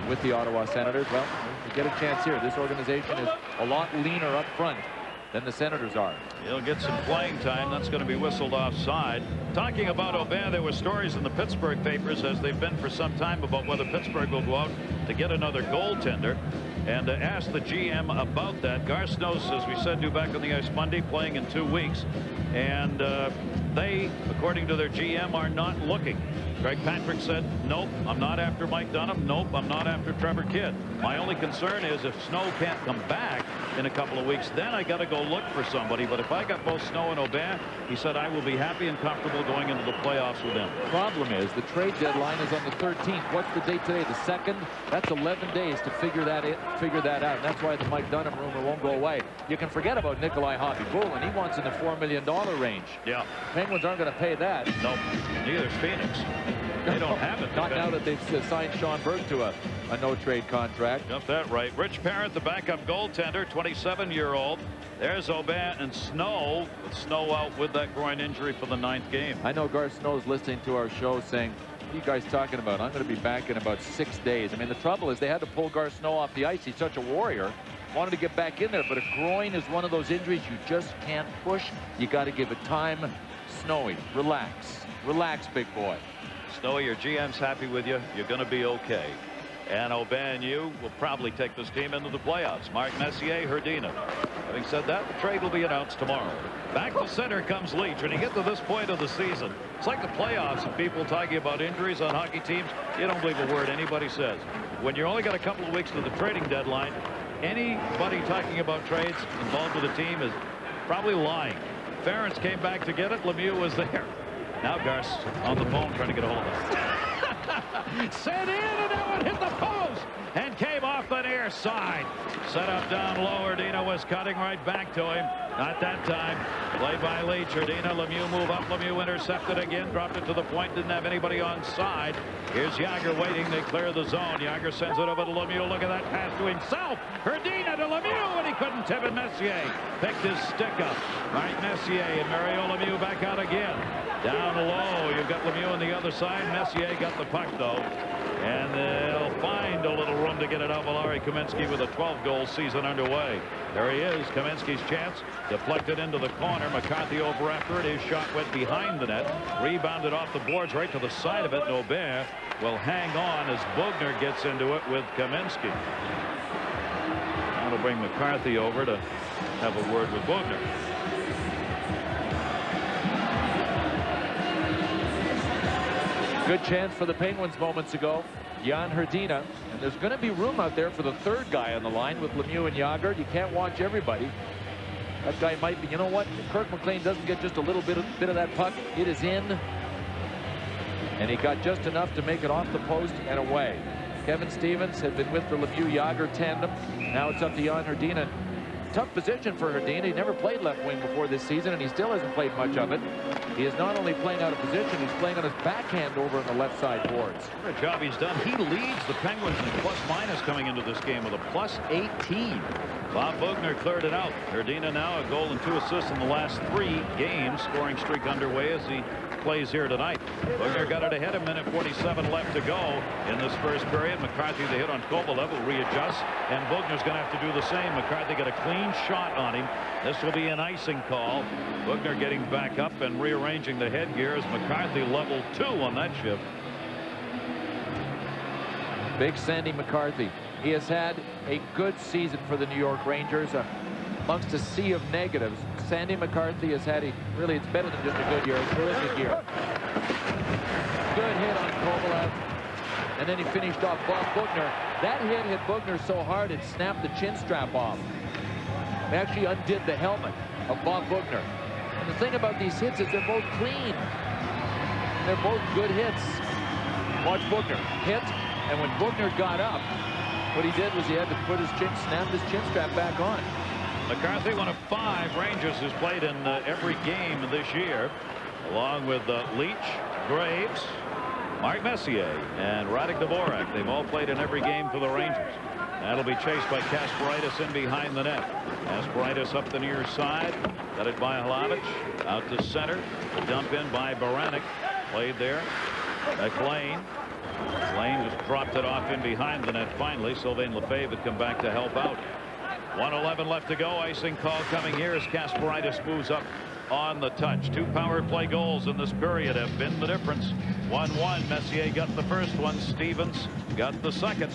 with the Ottawa Senators. Well, you get a chance here. This organization is a lot leaner up front than the Senators are. He'll get some playing time. That's going to be whistled offside. Talking about Aubert, there were stories in the Pittsburgh papers, as they've been for some time, about whether Pittsburgh will go out to get another goaltender. And asked the GM about that. Gar Snow, as we said, due back on the ice Monday, playing in 2 weeks. And they, according to their GM, are not looking. Greg Patrick said, nope, I'm not after Mike Dunham. Nope, I'm not after Trevor Kidd. My only concern is if Snow can't come back in a couple of weeks, then I got to go look for somebody. But if I got both Snow and Aubert, he said I will be happy and comfortable going into the playoffs with them. Problem is the trade deadline is on the 13th. What's the date today? The 2nd? That's 11 days to figure that out. And that's why the Mike Dunham rumor won't go away. You can forget about Nikolai Hobby-Bulin. He wants in the $4 million range. Yeah. Penguins aren't going to pay that. Nope. Neither's Phoenix. They don't have it. Not now that they've signed Sean Burke to a no-trade contract. Got that right. Rich Parent, the backup goaltender, 27-year-old. There's Aubert and Snow, with Snow out with that groin injury for the 9th game. I know Gar Snow's listening to our show saying, what are you guys talking about? I'm going to be back in about 6 days. I mean, the trouble is they had to pull Gar Snow off the ice. He's such a warrior. Wanted to get back in there, but a groin is one of those injuries you just can't push. You got to give it time. Snowy, relax. Relax, big boy. Snowy, your GM's happy with you. You're going to be okay. And Aubert and you will probably take this team into the playoffs. Mark Messier, Erdina. Having said that, the trade will be announced tomorrow. Back to center comes Leach. When you get to this point of the season, it's like the playoffs and people talking about injuries on hockey teams. You don't believe a word anybody says. When you're only got a couple of weeks to the trading deadline, anybody talking about trades involved with the team is probably lying. Ferentz came back to get it. Lemieux was there. Now Gar's on the phone trying to get a hold of it. Sent in, and that one hit the post and came off the near side. Set up down low. Erdina was cutting right back to him. Not that time. Played by Leach. Erdina, Lemieux move up. Lemieux intercepted again. Dropped it to the point. Didn't have anybody on side. Here's Jagr waiting. They clear the zone. Jagr sends it over to Lemieux. Look at that pass to himself. Erdina to Lemieux, and he couldn't tip it. Messier picked his stick up. Right, Messier and Mario Lemieux back out again. Down low, you've got Lemieux on the other side. Messier got the puck, though. And they'll find a little room to get it out. Valeri Kaminsky with a 12-goal season underway. There he is. Kaminsky's chance. Deflected into the corner. McCarthy over after it. His shot went behind the net. Rebounded off the boards right to the side of it. Aubert will hang on as Bugner gets into it with Kaminsky. That'll bring McCarthy over to have a word with Bugner. Good chance for the Penguins moments ago. Jan Hrdina. And there's going to be room out there for the third guy on the line with Lemieux and Jagr. You can't watch everybody. That guy might be, you know what? If Kirk McLean doesn't get just a little bit of that puck, it is in. And he got just enough to make it off the post and away. Kevin Stevens had been with the Lemieux-Jagr tandem. Now it's up to Jan Hrdina. Tough position for Hrdina. He never played left wing before this season, and he still hasn't played much of it. He is not only playing out of position, he's playing on his backhand over on the left side boards. What a job he's done. He leads the Penguins in plus-minus coming into this game with a +18. Bob Bugner cleared it out. Hrdina now a goal and 2 assists in the last 3 games. Scoring streak underway as he plays here tonight. Bugner got it ahead, 1:47 left to go in this first period. McCarthy, the hit on Kovalev, will readjust, and Bugner's going to have to do the same. McCarthy got a clean shot on him. This will be an icing call. Bugner getting back up and rearranging the headgear as McCarthy level 2 on that shift. Big Sandy McCarthy. He has had a good season for the New York Rangers. Amongst a sea of negatives, Sandy McCarthy has had really, it's better than just a good year, a terrific year. Good hit on Kovalev, and then he finished off Bob Bugner. That hit Bugner so hard it snapped the chin strap off. It actually undid the helmet of Bob Bugner. And the thing about these hits is they're both clean. They're both good hits. Watch Bugner hit, and when Bugner got up, what he did was he had to put his chin, snap his chin strap back on. McCarthy, one of 5 Rangers who's played in every game this year, along with Leach, Graves, Mark Messier, and Radek Dvorak. They've all played in every game for the Rangers. That'll be chased by Kasparaitis in behind the net. Kasparaitis up the near side. Got it by Hlavich. Out to center. The dump in by Baranek. Played there. McLean. Lane just dropped it off in behind the net finally. Sylvain Lefebvre had come back to help out. 1:11 left to go. Icing call coming here as Kasparaitis moves up on the touch. 2 power play goals in this period have been the difference. 1-1. Messier got the first one. Stevens got the second.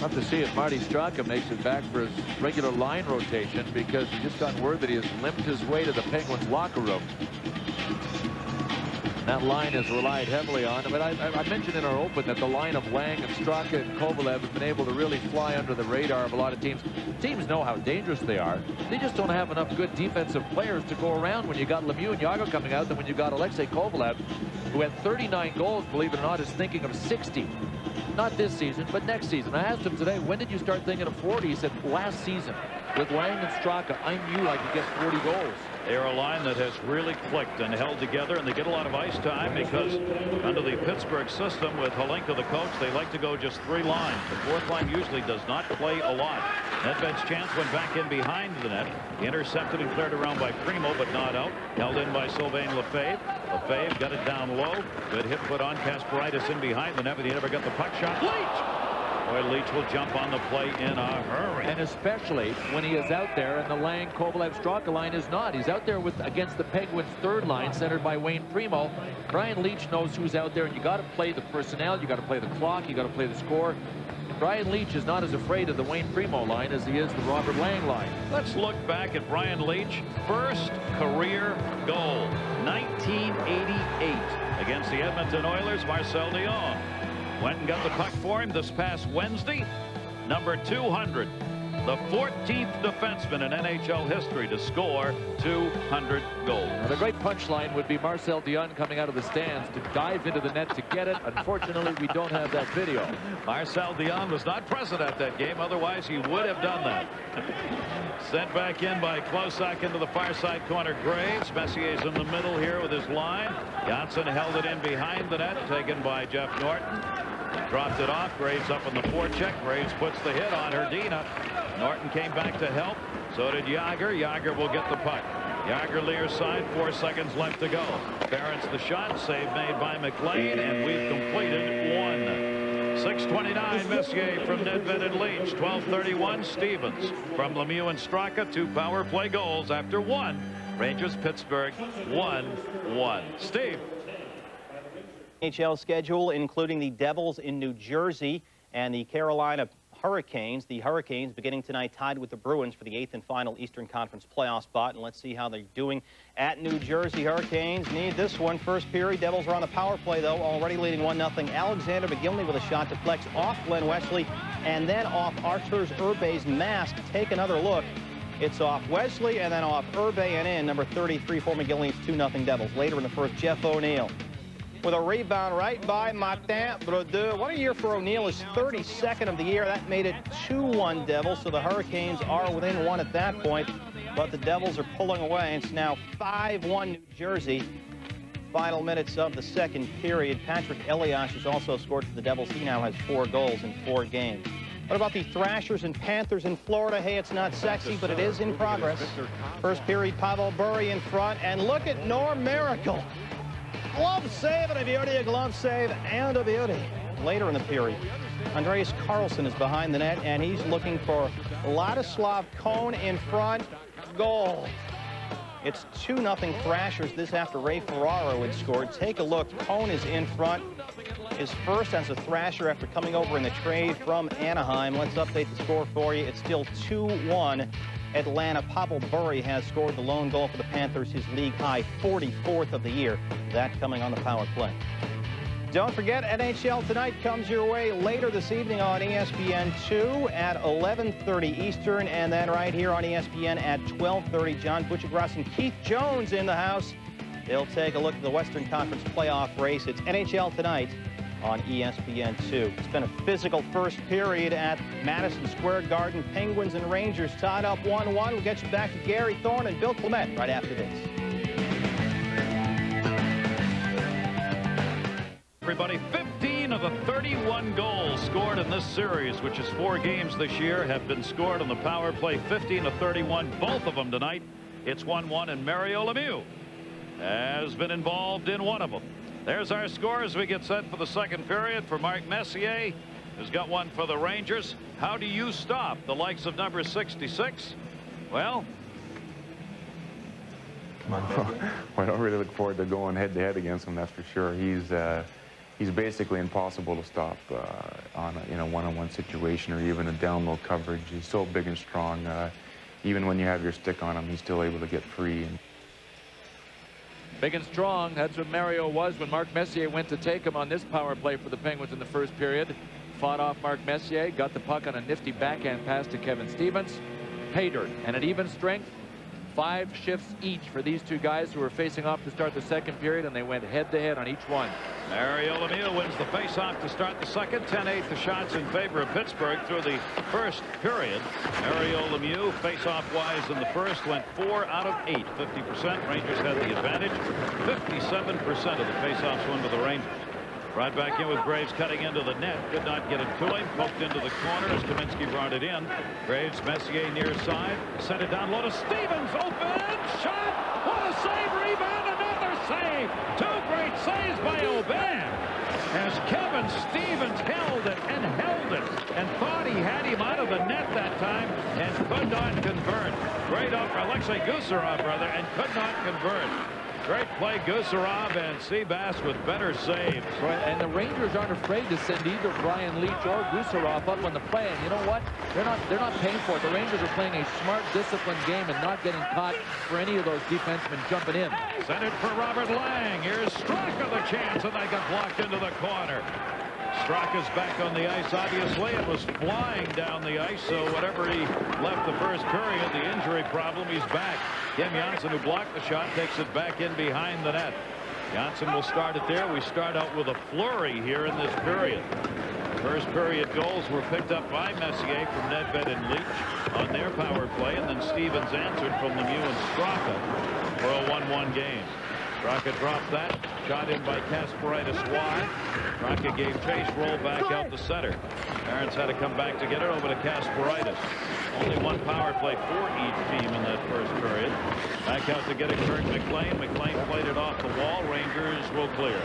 Love to see if Marty Straka makes it back for his regular line rotation, because he just got word that he has limped his way to the Penguins locker room. That line has relied heavily on him. But I mentioned in our open that the line of Lang and Straka and Kovalev have been able to really fly under the radar of a lot of teams. Teams know how dangerous they are. They just don't have enough good defensive players to go around when you got Lemieux and Jagr coming out, and when you got Alexei Kovalev, who had 39 goals, believe it or not, is thinking of 60. Not this season, but next season. I asked him today, when did you start thinking of 40? He said, last season. With Lang and Straka, I knew I could get 40 goals. They're a line that has really clicked and held together, and they get a lot of ice time because under the Pittsburgh system with Holinka the coach, they like to go just 3 lines. The 4th line usually does not play a lot. Nedved's chance went back in behind the net. Intercepted and cleared around by Primo, but not out. Held in by Sylvain Lefebvre. Lefebvre got it down low. Good hit put on Kasparaitis in behind the net, but he never got the puck shot. Leach! Boy, Leach will jump on the play in a hurry. And especially when he is out there and the Lang, Kovalev, Straka line is not. He's out there against the Penguins' 3rd line centered by Wayne Primo. Brian Leach knows who's out there, and you got to play the personnel, you got to play the clock, you got to play the score. Brian Leach is not as afraid of the Wayne Primo line as he is the Robert Lang line. Let's look back at Brian Leach. First career goal, 1988 against the Edmonton Oilers. Marcel Dion went and got the puck for him this past Wednesday. Number 200, the 14th defenseman in NHL history to score 200 goals. Now, the great punchline would be Marcel Dion coming out of the stands to dive into the net to get it. Unfortunately, we don't have that video. Marcel Dion was not present at that game. Otherwise, he would have done that. Sent back in by Klosak into the far side corner. Graves. Messier's in the middle here with his line. Johnson held it in behind the net. Taken by Jeff Norton. Dropped it off. Graves up on the forecheck. Graves puts the hit on Hrdina. Norton came back to help. So did Jagr. Jagr will get the puck. Jagr near side, 4 seconds left to go. Barrett's the shot, save made by McLean, and we've completed one. 6:29 Messier from Nedved and Leach. 12:31 Stevens from Lemieux and Straka. 2 power play goals after 1. Rangers Pittsburgh 1-1. Steve. NHL schedule including the Devils in New Jersey and the Carolina Hurricanes. The Hurricanes beginning tonight tied with the Bruins for the 8th and final Eastern Conference playoff spot. And let's see how they're doing at New Jersey. Hurricanes need this one. First period. Devils are on the power play, though, already leading 1-0. Alexander McGillney with a shot deflects off Glenn Wesley and then off Arthurs Urbe's mask. Take another look. It's off Wesley and then off Urbe and in. Number 33 for McGillney. It's 2-0 Devils. Later in the first, Jeff O'Neill with a rebound right by Martin Brodeur. What a year for O'Neill. His 32nd of the year. That made it 2-1 Devils. So the Hurricanes are within 1 at that point. But the Devils are pulling away. It's now 5-1 New Jersey. Final minutes of the second period. Patrick Elias has also scored for the Devils. He now has 4 goals in 4 games. What about the Thrashers and Panthers in Florida? Hey, it's not sexy, but it is in progress. First period, Pavel Bure in front. And look at Norm Miracle. Glove save and a beauty, a glove save and a beauty. Later in the period, Andreas Karlsson is behind the net, and he's looking for Ladislav Cohn in front. Goal. It's 2-0 Thrashers. This after Ray Ferraro had scored. Take a look. Cohn is in front. His first as a Thrasher after coming over in the trade from Anaheim. Let's update the score for you. It's still 2-1. Atlanta. Pavel Bure has scored the lone goal for the Panthers, his league high 44th of the year. That coming on the power play. Don't forget, NHL Tonight comes your way later this evening on ESPN2 at 11:30 Eastern, and then right here on ESPN at 12:30. John Butchergross and Keith Jones in the house. They'll take a look at the Western Conference playoff race. It's NHL Tonight on ESPN2. It's been a physical first period at Madison Square Garden. Penguins and Rangers tied up 1-1. We'll get you back to Gary Thorne and Bill Clement right after this. Everybody, 15 of the 31 goals scored in this series, which is 4 games this year, have been scored on the power play. 15 of 31, both of them tonight. It's 1-1, and Mario Lemieux has been involved in one of them. There's our score as we get set for the second period. For Mark Messier, who's got one for the Rangers. How do you stop the likes of number 66? Well, I don't really look forward to going head-to-head against him, that's for sure. He's basically impossible to stop on a one-on-one situation or even a down-low coverage. He's so big and strong. Even when you have your stick on him, he's still able to get free. Big and strong. That's what Mario was when Mark Messier went to take him on this power play for the Penguins in the first period. Fought off Mark Messier, got the puck on a nifty backhand pass to Kevin Stevens. Pay dirt and at even strength. 5 shifts each for these 2 guys who were facing off to start the second period, and they went head-to-head on each one. Mario Lemieux wins the face-off to start the second. 10-8 the shots in favor of Pittsburgh through the first period. Mario Lemieux, face-off-wise in the first, went 4 out of 8, 50%. Rangers had the advantage. 57% of the face-offs went to the Rangers. Right back in with Graves cutting into the net. Could not get it to him. Poked into the corner as Kaminsky brought it in. Graves, Messier near side. Sent it down low to Stevens. Open shot. What a save. Rebound. Another save. 2 great saves by Aubin. As Kevin Stevens held it and thought he had him out of the net that time and could not convert. Great up for Alexei Gusarov, brother, and could not convert. Great play, Gusarov, and Seabass with better saves. Right, and the Rangers aren't afraid to send either Brian Leach or Gusarov up on the play. And you know what? They're not paying for it. The Rangers are playing a smart, disciplined game and not getting caught for any of those defensemen jumping in. Sent it for Robert Lang. Here's Straka the chance, and they got blocked into the corner. Straka's back on the ice, obviously. It was flying down the ice, so whatever he left the first period, the injury problem, he's back. Kim Janssen, who blocked the shot, takes it back in behind the net. Janssen will start it there. We start out with a flurry here in this period. First period goals were picked up by Messier from Nedved and Leach on their power play, and then Stevens answered from Lemieux and Straka for a 1-1 game. Straka dropped that. Shot in by Kasparaitis wide. Straka gave chase, roll back out the center. Barons had to come back to get it over to Kasparaitis. Only one power play for each team in that first period. Back out to get it, Kirk McLean. McLean played it off the wall. Rangers will clear.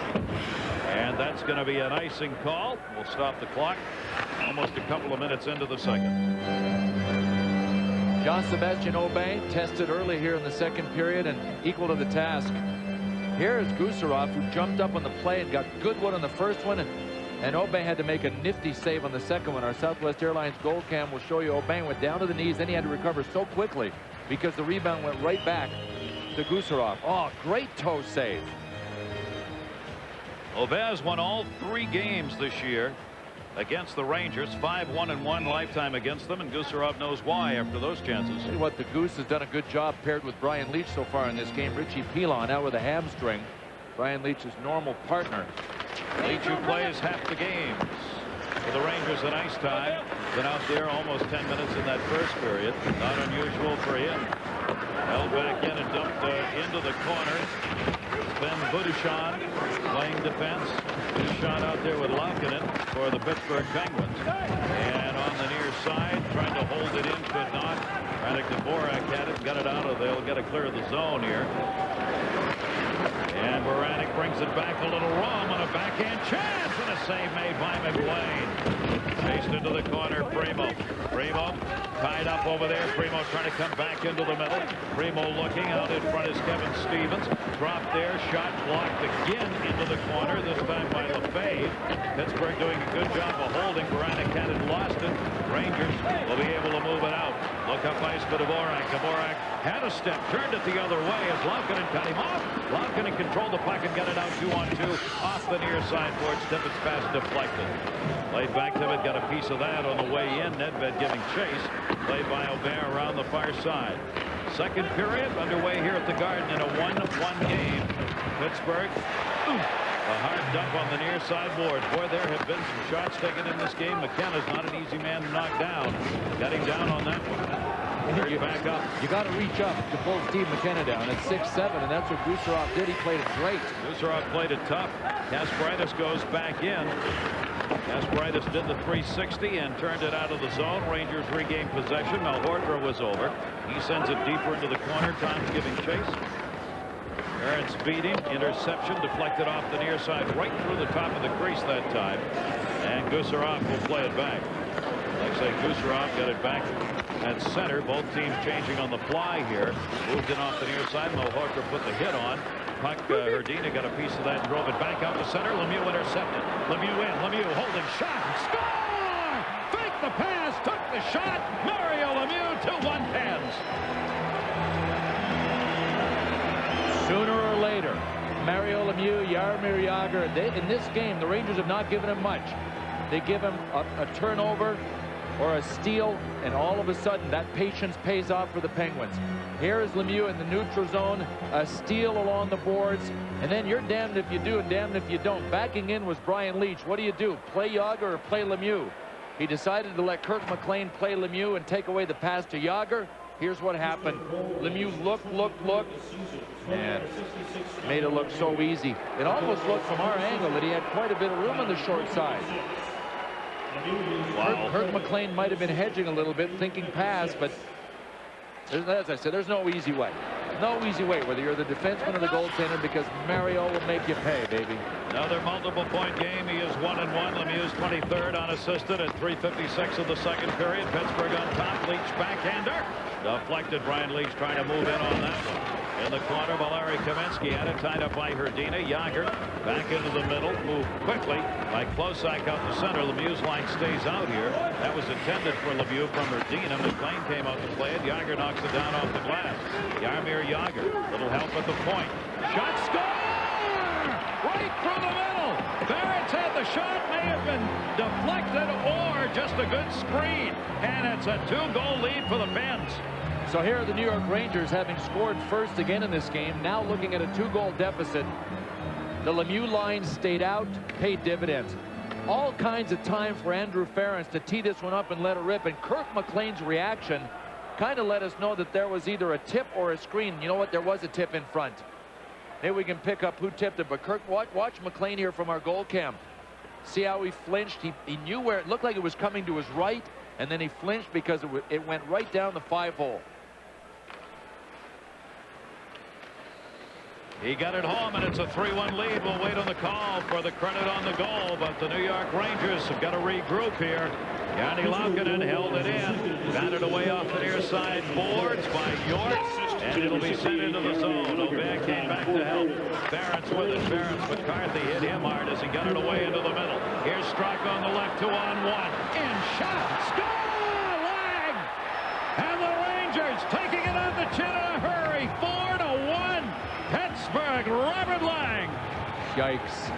And that's going to be an icing call. We'll stop the clock. Almost a couple of minutes into the second. Jean-Sébastien Aubin tested early here in the second period and equal to the task. Here is Gusarov, who jumped up on the play and got good one on the first one, and Aubin had to make a nifty save on the second one. Our Southwest Airlines goal cam will show you Aubin went down to the knees, then he had to recover so quickly because the rebound went right back to Gusarov. Oh, great toe save. Aubin has won all 3 games this year against the Rangers. 5-1-1 lifetime against them, and Gusarov knows why after those chances. Tell you what, the Goose has done a good job paired with Brian Leetch so far in this game. Richie Pilon out with a hamstring. Brian Leetch's normal partner. Leetch, who plays half the games for the Rangers in ice time, been out there almost 10 minutes in that first period. Not unusual for him. Held back in and dumped into the corner. Ben Budushan playing defense. Budushan out there with Laukkanen for the Pittsburgh Penguins. And on the near side, trying to hold it in, could not. Radek Dvorak had it, got it out of there. They'll get to clear the zone here. And Baranek brings it back a little wrong on a backhand chance, and a save made by McLean. Chased into the corner, Primo. Primo tied up over there. Primo trying to come back into the middle. Primo looking out in front is Kevin Stevens. Dropped there, shot blocked again into the corner, this time by Lefebvre. Pittsburgh doing a good job of holding. Baranek had it, lost it. Rangers will be able to move it out. Look up ice for Dvorak. Dvorak had a step, turned it the other way as Laukkanen cut him off. Laukkanen controlled the puck and got it out 2-on-2 off the near side boards. Tippett's pass deflected. Played back to it, got a piece of that on the way in. Nedved giving chase. Played by Aubin around the far side. Second period underway here at the Garden in a 1-1 game. Pittsburgh. A hard dump on the near side board. Boy, there have been some shots taken in this game. McKenna's not an easy man to knock down. Got him down on that one. Back up. You got to reach up to pull Steve McKenna down at 6'7", and that's what Gusarov did. He played it great. Gusarov played it tough. Kasparaitis goes back in. Kasparaitis did the 360 and turned it out of the zone. Rangers regained possession. Malhotra was over. He sends it deeper into the corner. Tom's giving chase. Aaron speeding. Interception deflected off the near side right through the top of the crease that time. And Gusarov will play it back. Like I say, Gusarov got it back at center. Both teams changing on the fly here. Moved in off the near side. Malhotra put the hit on. Puck, Herdina got a piece of that and drove it back out to center. Lemieux intercepted. Lemieux in. Lemieux holding shot. Score! Fake the pass. Took the shot. Mario Lemieux 2-1 Pens. Sooner or later, Mario Lemieux, Jaromir Jagr, in this game, the Rangers have not given him much. They give him a turnover or a steal, and all of a sudden that patience pays off for the Penguins. Here is Lemieux in the neutral zone, a steal along the boards, and then you're damned if you do and damned if you don't. Backing in was Brian Leetch. What do? Play Jagr or play Lemieux? He decided to let Kirk McLean play Lemieux and take away the pass to Jagr. Here's what happened. Lemieux looked, and made it look so easy. It almost looked from our angle that he had quite a bit of room on the short side. Wow. Kirk McLean might have been hedging a little bit, thinking pass, but as I said, there's no easy way. No easy way, whether you're the defenseman or the goaltender, because Mario will make you pay, baby. Another multiple-point game. He is 1-1. Lemieux's 23rd unassisted at 3:56 of the second period. Pittsburgh on top. Leetch backhander. Deflected. Brian Leetch trying to move in on that one. In the corner, Valeri Kaminsky had it tied up by Herdina. Jagr back into the middle. Moved quickly by Klosak out the center. Lemieux's line stays out here. That was intended for Lemieux from Herdina. McLean came out to play it. Jagr knocks it down off the glass. Jaromir Jagr. Little help at the point. Shot, score! Right through the middle. Barrett's had the shot. May have been deflected or just a good screen. And it's a 2-goal lead for the Pens. So here are the New York Rangers, having scored first again in this game, now looking at a 2-goal deficit. The Lemieux line stayed out, paid dividends. All kinds of time for Andrew Ference to tee this one up and let it rip. And Kirk McLean's reaction kind of let us know that there was either a tip or a screen. You know what? There was a tip in front. Maybe we can pick up who tipped it. But Kirk, watch McLean here from our goal cam. See how he flinched? He knew where it looked like it was coming to his right. and then he flinched because it went right down the 5-hole. He got it home, and it's a 3-1 lead. We'll wait on the call for the credit on the goal, but the New York Rangers have got to regroup here. Yanni Laukkanen held it in, batted away off the near side boards by York, and it'll be sent into the zone. Aubin came back to help. Barrett's with it. Barrett's McCarthy hit him hard as he got it away into the middle. Here's Straka on the left, 2-on-1. In shot, score! Lang! And the Rangers taking it on the chin in a hurry. 4-1. Pittsburgh, Robert Lang. Yikes.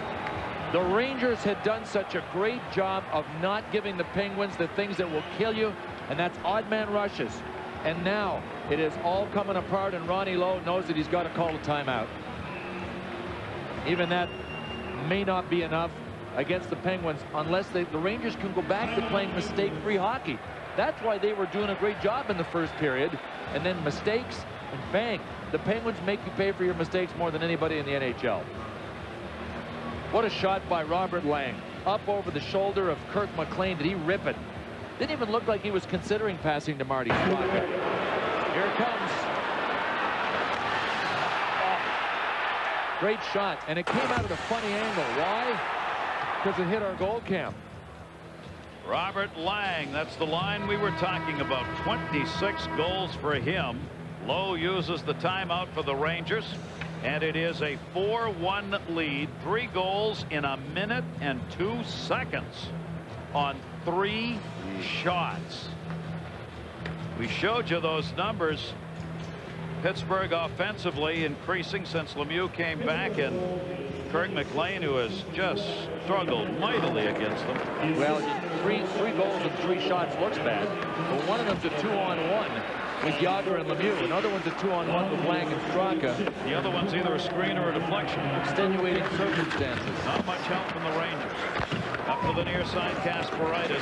The Rangers had done such a great job of not giving the Penguins the things that will kill you, and that's odd man rushes. And now it is all coming apart, and Ronnie Lowe knows that he's got to call a timeout. Even that may not be enough against the Penguins unless the Rangers can go back to playing mistake-free hockey. That's why they were doing a great job in the first period, and then mistakes, and bang. The Penguins make you pay for your mistakes more than anybody in the NHL. What a shot by Robert Lang. Up over the shoulder of Kirk McLean. Did he rip it? Didn't even look like he was considering passing to Marty Straka. Here it comes. Oh. Great shot. And it came out at a funny angle. Why? Because it hit our goal cam. Robert Lang, that's the line we were talking about. 26 goals for him. Lowe uses the timeout for the Rangers, and it is a 4-1 lead. 3 goals in a minute and 2 seconds on 3 shots. We showed you those numbers. Pittsburgh offensively increasing since Lemieux came back, and Kirk McLean, who has just struggled mightily against them. Well, three goals and 3 shots looks bad, but one of them's a 2-on-1 with Jagr and Lemieux. Another one's a 2-on-1 with Lang and Straka. The other one's either a screen or a deflection. Extenuating circumstances. Not much help from the Rangers. Up to the near side, Kasparaitis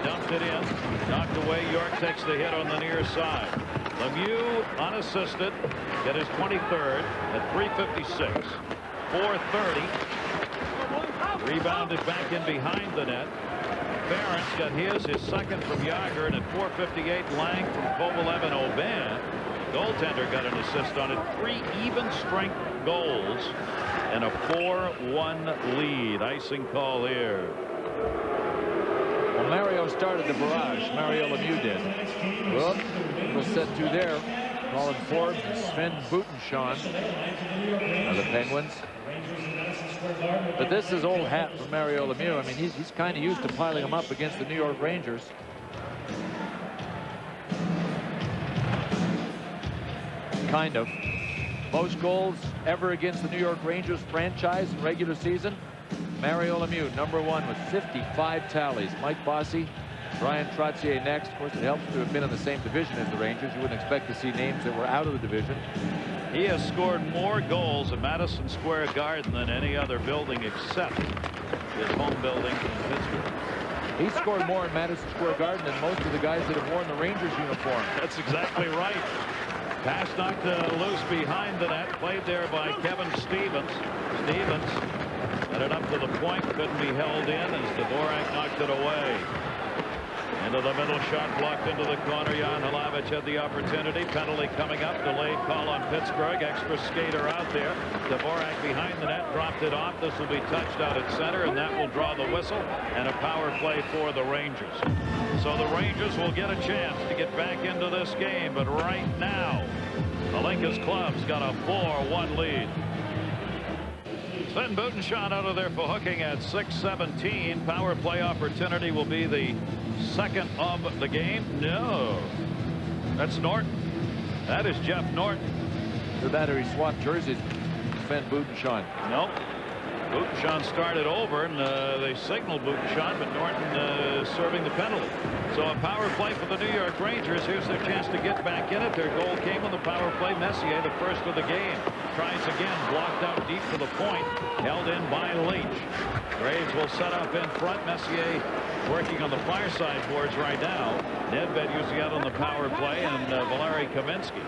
dumped it in, knocked away. York takes the hit on the near side. Lemieux unassisted, get his 23rd at 3:56. 4:30. Rebounded back in behind the net. Barrett's got his second from Jagr, and at 4:58 Lang from Kovalev and Aubin. Goaltender got an assist on it. 3 even strength goals and a 4-1 lead. Icing call here. Well, Mario started the barrage. Mario Lemieux did. Well, was set to there. Colin Forbes and Sven Butenschon of the Penguins. But this is old hat for Mario Lemieux. I mean, he's kind of used to piling them up against the New York Rangers. Kind of. Most goals ever against the New York Rangers franchise in regular season. Mario Lemieux, #1 with 55 tallies. Mike Bossy, Brian Trottier next. Of course, it helps to have been in the same division as the Rangers. You wouldn't expect to see names that were out of the division. He has scored more goals at Madison Square Garden than any other building except his home building in Pittsburgh. He scored more in Madison Square Garden than most of the guys that have worn the Rangers uniform. That's exactly right. Pass knocked loose behind the net, played there by Kevin Stevens. Stevens got it up to the point, couldn't be held in as Dvorak knocked it away. Into the middle, shot blocked into the corner. Jan Hlavich had the opportunity. Penalty coming up. Delayed call on Pittsburgh. Extra skater out there. Dvorak behind the net, dropped it off. This will be touched out at center, and that will draw the whistle and a power play for the Rangers. So the Rangers will get a chance to get back into this game, but right now the Lincoln Club's got a 4-1 lead. Sven Butenschon out of there for hooking at 6:17. Power play opportunity will be the second of the game. No, that's Norton. That is Jeff Norton. Either that or he swapped jerseys. Sven Butenschon. No, Butenschon started over, and they signaled Butenschon, but Norton serving the penalty. So a power play for the New York Rangers. Here's their chance to get back in it. Their goal came on the power play. Messier, the first of the game, tries again, blocked out deep to the point, held in by Leach. Graves will set up in front. Messier working on the far side boards right now. Nedved usually out on the power play, and Valeri Kaminsky.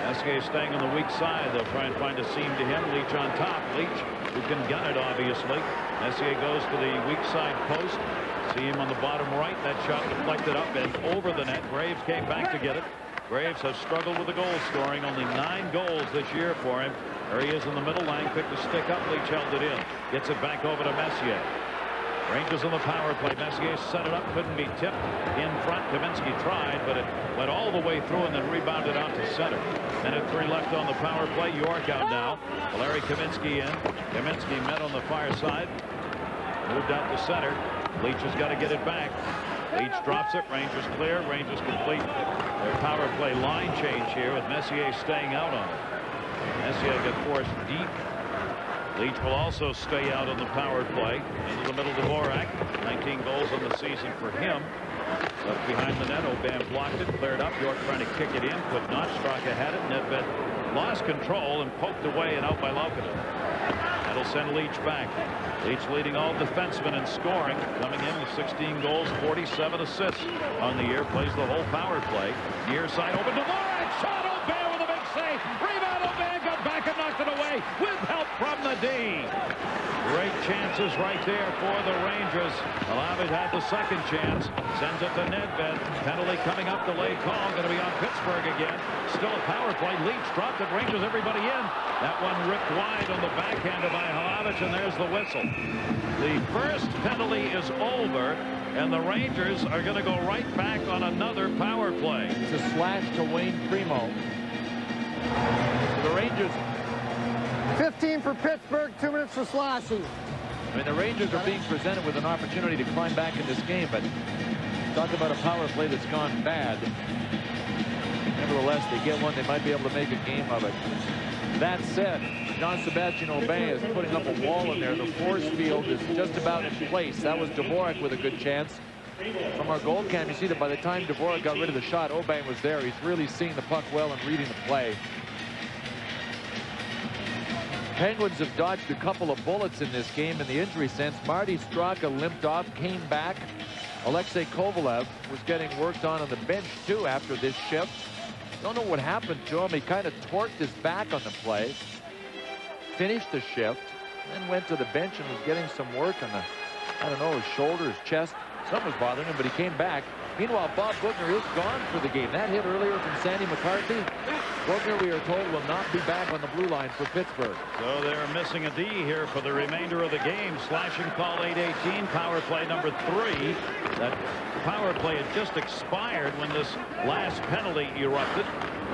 Messier staying on the weak side. They'll try and find a seam to him. Leach on top. Leach who can gun it, obviously. Messier goes to the weak side post. See him on the bottom right. That shot deflected up and over the net. Graves came back to get it. Graves has struggled with the goal scoring. Only 9 goals this year for him. There he is in the middle. Lang picked the stick up. Leach held it in. Gets it back over to Messier. Rangers on the power play. Messier set it up. Couldn't be tipped in front. Kaminski tried, but it went all the way through and then rebounded out to center. Minute 3 left on the power play. York out now. Larry Kaminski in. Kaminski met on the far side. Moved out to center. Leach has got to get it back. Leach drops it. Rangers clear. Rangers complete their power play line change here with Messier staying out on it. Messier got forced deep. Leach will also stay out on the power play. Into the middle, Dvorak. 19 goals on the season for him. Left behind the net. Aubin blocked it. Cleared up. York trying to kick it in. Could not. Straka had it. Nedved lost control and poked away and out by Laukkonen. That'll send Leach back. Leach leading all defensemen in scoring. Coming in with 16 goals, 47 assists on the year. Plays the whole power play. Near side open. Dvorak shot. Aubin with a big save. Rebound. Aubin got back and knocked it away with help from the D. Great chances right there for the Rangers. Alavid had the second chance. Sends it to Nedved. Penalty coming up. Delayed call. Going to be on Pittsburgh again. Still a power play. Leach dropped it. Rangers everybody in. That one ripped wide on the backhand by Hlavich, and there's the whistle. The first penalty is over, and the Rangers are going to go right back on another power play. It's a slash to Wayne Primo. The Rangers. 15 for Pittsburgh, 2 minutes for slashing. I mean, the Rangers are being presented with an opportunity to climb back in this game, but talk about a power play that's gone bad. Nevertheless, they get one, they might be able to make a game of it. That said, Jean-Sébastien Aubin is putting up a wall in there. The force field is just about in place. That was Dvorak with a good chance. From our goal cam, you see that by the time Dvorak got rid of the shot, Aubin was there. He's really seeing the puck well and reading the play. Penguins have dodged a couple of bullets in this game in the injury sense. Marty Straka limped off, came back. Alexei Kovalev was getting worked on the bench too after this shift. Don't know what happened to him. He kind of torqued his back on the play, finished the shift, then went to the bench and was getting some work on the, I don't know, his shoulder, his chest. Something was bothering him, but he came back. Meanwhile, Bob Boughner is gone for the game. That hit earlier from Sandy McCarthy. Boughner, we are told, will not be back on the blue line for Pittsburgh. So they're missing a D here for the remainder of the game. Slashing call 8:18. Power play number 3. That power play had just expired when this last penalty erupted.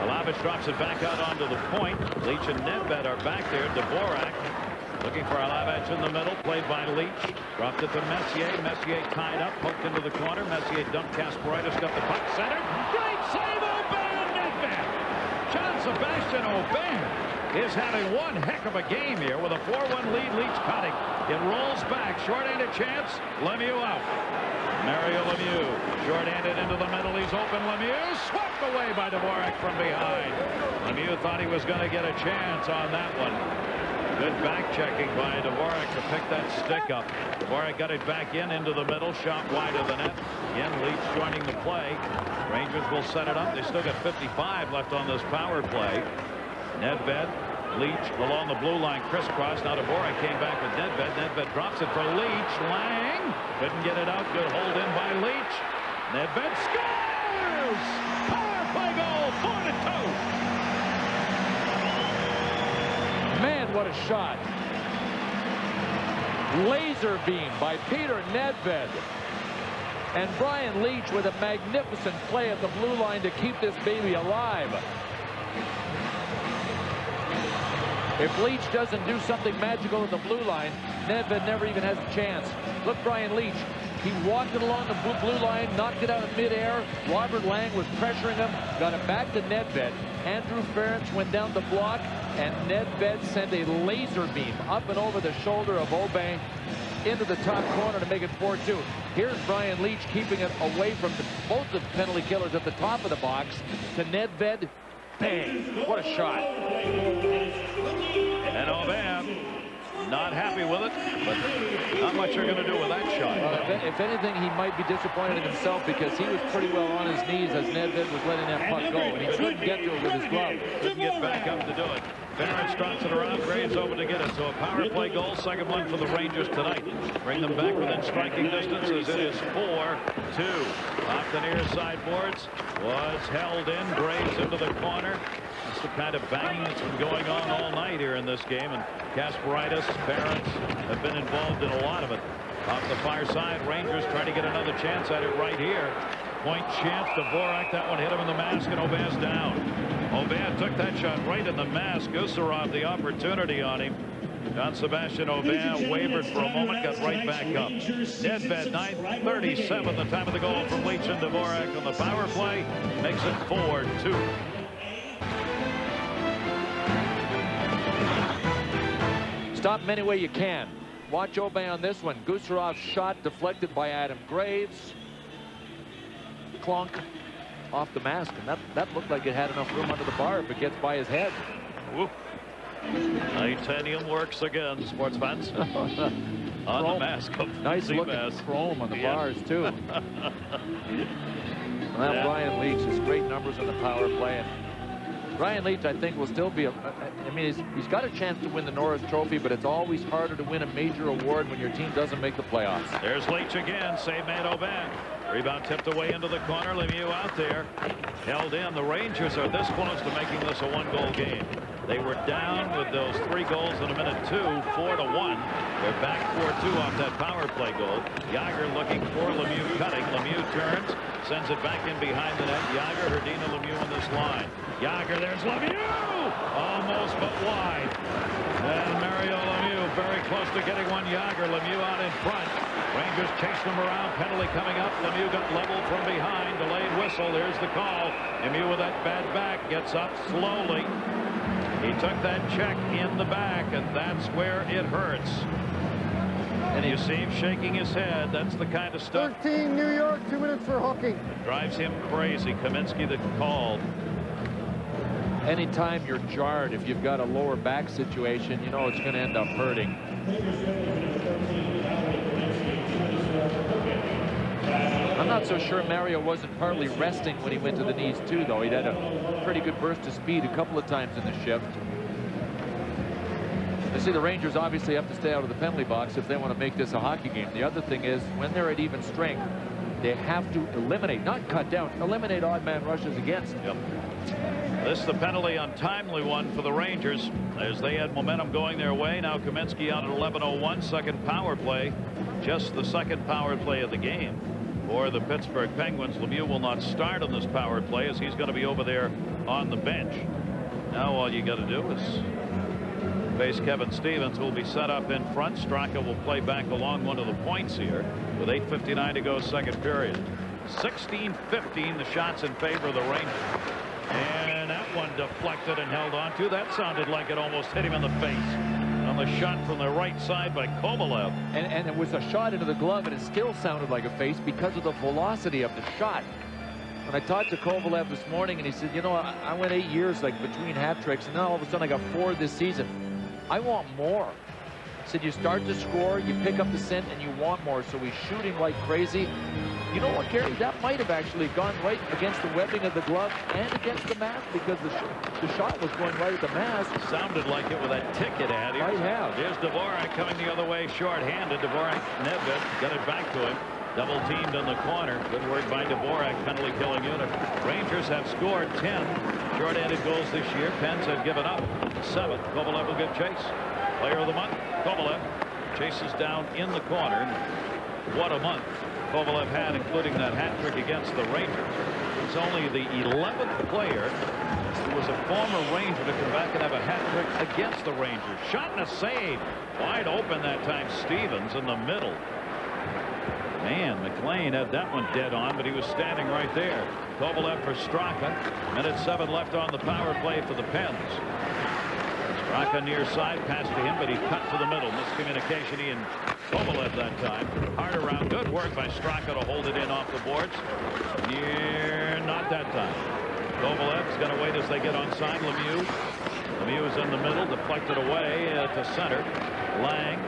Hlavich drops it back out onto the point. Leach and Nedved are back there. Dvorak looking for Hlavich in the middle. Played by Leach. Dropped it to Messier. Messier tied up. Poked into the corner. Messier dumped. Kasparaitis got the puck centered. Great save. Aubin. Nedved. Jean-Sébastien Aubin is having one heck of a game here with a 4-1 lead. Leach cutting. It rolls back. Short-handed chance. Lemieux out. Mario Lemieux. Short-handed into the middle. He's open. Lemieux swept away by Dvorak from behind. Lemieux thought he was going to get a chance on that one. Good back checking by Dvorak to pick that stick up. Dvorak got it back into the middle. Shot wide of the net. Again, Leach joining the play. Rangers will set it up. They still got 55 left on this power play. Nedved, Leach along the blue line, crisscross. Now Dvorak came back with Nedved. Nedved drops it for Leach. Lang couldn't get it out. Good hold in by Leach. Nedved scores! Power play goal, 4-2. Man, what a shot. Laser beam by Peter Nedved. And Brian Leach with a magnificent play at the blue line to keep this baby alive. If Leach doesn't do something magical at the blue line, Nedved never even has a chance. Look, Brian Leach. He walked it along the blue line, knocked it out in midair. Robert Lang was pressuring him, got it back to Nedved. Andrew Ferentz went down the block, and Nedved sent a laser beam up and over the shoulder of Aubin into the top corner to make it 4-2. Here's Brian Leach keeping it away from both the penalty killers at the top of the box to Nedved. Bang! What a shot. And Aubin Not happy with it, but not much you're going to do with that shot. If anything, he might be disappointed in himself because he was pretty well on his knees as Nedved was letting that puck go, and he couldn't get to it with his glove. Couldn't get back up to do it. Barrett drops it around. Graves over to get it. So a power play goal, second one for the Rangers tonight. Bring them back within striking distance as it is 4-2. Off the near side boards. Was held in. Graves into the corner. That's the kind of banging that's been going on all night here in this game. And Kasparaitis, Barrett have been involved in a lot of it. Off the far side, Rangers trying to get another chance at it right here. Point chance to Dvorak. That one hit him in the mask, and Aubin's down. Aubin took that shot right in the mask. Gusarov the opportunity on him. John-Sebastian Aubin wavered for a moment, got right back up. Nedved, 9:37, the time of the goal from Leach and Dvorak on the power play. Makes it 4-2. Stop him any way you can. Watch Aubin on this one. Gusarov's shot deflected by Adam Graves. Clunk off the mask, and that looked like it had enough room under the bar if it gets by his head. Whoop. Titanium works again, sports fans. On the mask of nice looking chrome on the bars too. Well, Brian Leach has great numbers on the power play, and Brian Leach, I think, will still be I mean, he's got a chance to win the Norris Trophy, but it's always harder to win a major award when your team doesn't make the playoffs. There's Leach again. Save made Aubin. Rebound tipped away into the corner. Lemieux out there. Held in. The Rangers are this close to making this a one-goal game. They were down with those 3 goals in a minute 2, 4-1. They're back 4-2 off that power play goal. Jagr looking for Lemieux cutting. Lemieux turns, sends it back in behind the net. Jagr, Hrdina, Lemieux on this line. Jagr, there's Lemieux! Almost but wide. And Mario Lemieux very close to getting one. Jagr, Lemieux out in front. Rangers chased them around. Penalty coming up. Lemieux got leveled from behind. Delayed whistle. There's the call. Lemieux with that bad back gets up slowly. He took that check in the back, and that's where it hurts. And you see him shaking his head. That's the kind of stuff. 13 New York, 2 minutes for hockey. It drives him crazy. Kaminsky the call. Anytime you're jarred, if you've got a lower back situation, you know it's going to end up hurting. I'm not so sure Mario wasn't partly resting when he went to the knees too, though. He'd had a pretty good burst of speed a couple of times in the shift. You see, the Rangers obviously have to stay out of the penalty box if they want to make this a hockey game. The other thing is, when they're at even strength, they have to eliminate, not cut down, eliminate odd man rushes against. Yep. This is the penalty untimely one for the Rangers as they had momentum going their way. Now Kaminsky out at 11:01, second power play, just the second power play of the game for the Pittsburgh Penguins. Lemieux will not start on this power play as he's going to be over there on the bench. Now all you got to do is face Kevin Stevens, who will be set up in front. Straka will play back along one of the points here with 8:59 to go, second period. 16-15 the shots in favor of the Rangers. And that one deflected and held on to. That sounded like it almost hit him in the face on the shot from the right side by Kovalev. And it was a shot into the glove, and it still sounded like a face because of the velocity of the shot. When I talked to Kovalev this morning, and he said, you know, I went 8 years like between hat tricks, and then all of a sudden I got 4 this season. I want more. He said you start to score, you pick up the scent, and you want more. So he's shooting like crazy. You know what, Gary? That might have actually gone right against the webbing of the glove and against the mask because the shot was going right at the mask. Sounded like it with that tick it had. Here's Dvorak coming the other way, short-handed. Dvorak, Nedved got it back to him. Double teamed in the corner. Good work by Dvorak, penalty killing unit. Rangers have scored 10 short-handed goals this year. Pens have given up 7. Kovalev will give chase. Player of the month, Kovalev chases down in the corner. What a month Kovalev had, including that hat trick against the Rangers. He's only the 11th player who was a former Ranger to come back and have a hat trick against the Rangers. Shot and a save. Wide open that time. Stevens in the middle. Man, McLean had that one dead on, but he was standing right there. Kovalev for Straka. Minute 7 left on the power play for the Pens. Straka near side, pass to him, but he cut to the middle. Miscommunication, he and Kovalev that time. Hard around. Good work by Straka to hold it in off the boards. Not that time. Kovalev's going to wait as they get onside. Lemieux is in the middle, deflected away to center. Lang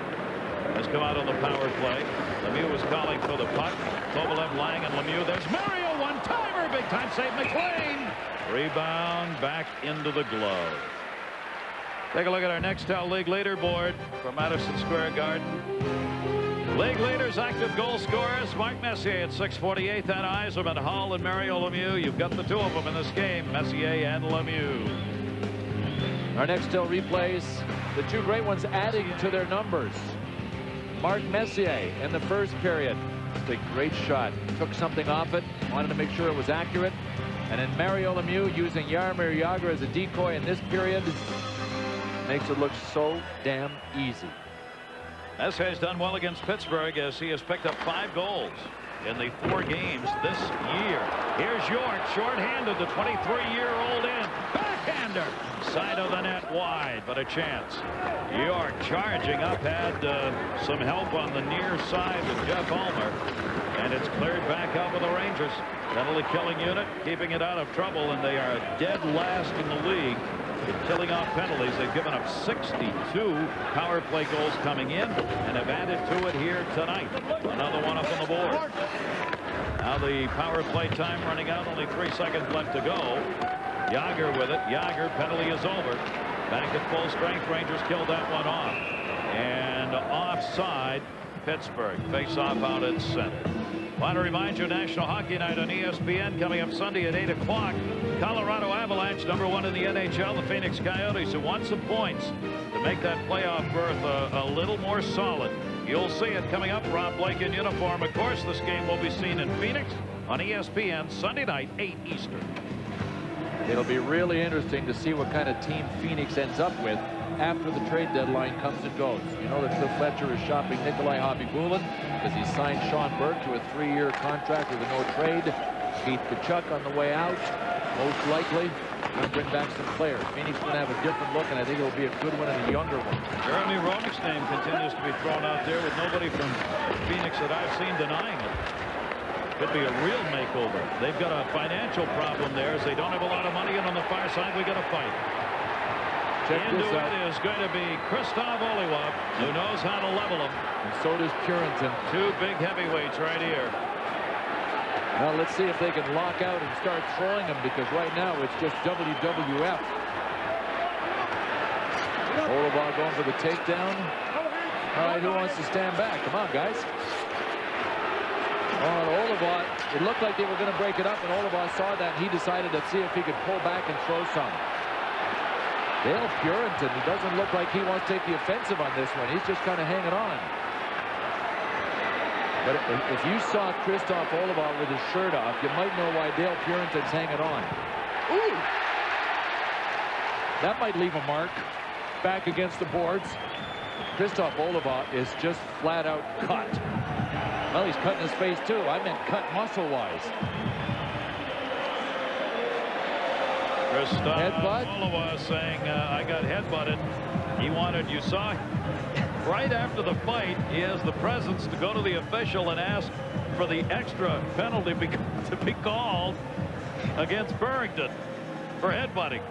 has come out on the power play. Lemieux was calling for the puck. Kovalev, Lang, and Lemieux. There's Mario, one-timer, big time save, McLean. Rebound back into the glove. Take a look at our Nextel League leaderboard for Madison Square Garden. League leaders, active goal scorers, Mark Messier at 648. Then Yzerman, Hall, and Mario Lemieux. You've got the two of them in this game, Messier and Lemieux. Our Nextel replays, the two great ones adding to their numbers. Mark Messier in the first period. It's a great shot. Took something off it, wanted to make sure it was accurate. And then Mario Lemieux using Jaromir Jagr as a decoy in this period makes it look so damn easy. Messier has done well against Pittsburgh as he has picked up 5 goals in the 4 games this year. Here's York, short-handed, the 23-year-old in. Backhander, side of the net wide, but a chance. York charging up, had some help on the near side with Jeff Ulmer, and it's cleared back out with the Rangers. Penalty killing unit keeping it out of trouble, and they are dead last in the league in killing off penalties. They've given up 62 power play goals coming in and have added to it here tonight. Another one up on the board. Now the power play time running out, only 3 seconds left to go. Jagr with it. Jagr, penalty is over. Back at full strength. Rangers killed that one off. And offside, Pittsburgh. Face off out at center. Want to remind you, National Hockey Night on ESPN coming up Sunday at 8 o'clock. Colorado Avalanche, #1 in the NHL. The Phoenix Coyotes, who want some points to make that playoff berth a little more solid. You'll see it coming up. Rob Blake in uniform. Of course, this game will be seen in Phoenix on ESPN Sunday night, 8 Eastern. It'll be really interesting to see what kind of team Phoenix ends up with after the trade deadline comes and goes. You know that Cliff Fletcher is shopping Nikolai Hovey-Bulin because he signed Sean Burke to a 3-year contract with a no trade. Keith Tkachuk on the way out, most likely going to bring back some players. Phoenix going to have a different look, and I think it'll be a good one and a younger one. Jeremy Roenick's name continues to be thrown out there with nobody from Phoenix that I've seen denying it. Could be a real makeover. They've got a financial problem there as they don't have a lot of money, and on the far side we got a fight. Into it is going to be Christoph Oliwa, who knows how to level them. And so does Purinton. 2 big heavyweights right here. Well, let's see if they can lock out and start throwing them, because right now it's just WWF. Oliwa going for the takedown. All right, who wants to stand back? Come on, guys. On Oliva, it looked like they were going to break it up, and Oliva saw that, and he decided to see if he could pull back and throw some. Dale Purinton, he doesn't look like he wants to take the offensive on this one. He's just kind of hanging on. But if you saw Christoph Oliva with his shirt off, you might know why Dale Purinton's hanging on. Ooh! That might leave a mark back against the boards. Christoph Oliva is just flat out cut. Well, he's cutting his face too. I meant cut muscle-wise. Christoph Oliva saying, I got headbutted. He wanted, you saw right after the fight, he has the presence to go to the official and ask for the extra penalty to be called against Barrington for headbutting.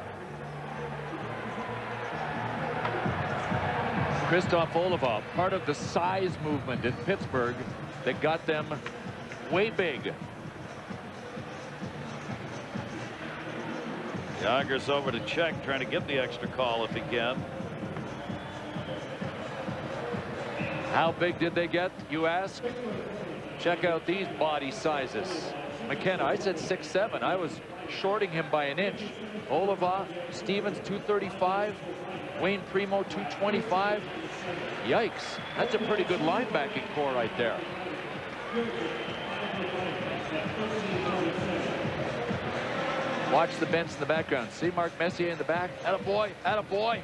Christoph Oliva, part of the size movement in Pittsburgh that got them way big. Jagr's over to check, trying to get the extra call if he can. How big did they get, you ask? Check out these body sizes. McKenna, I said 6'7". I was shorting him by an inch. Oliva, Stevens, 235. Wayne Primo, 225. Yikes. That's a pretty good linebacking core right there. Watch the bench in the background. See Mark Messier in the back. Attaboy, attaboy.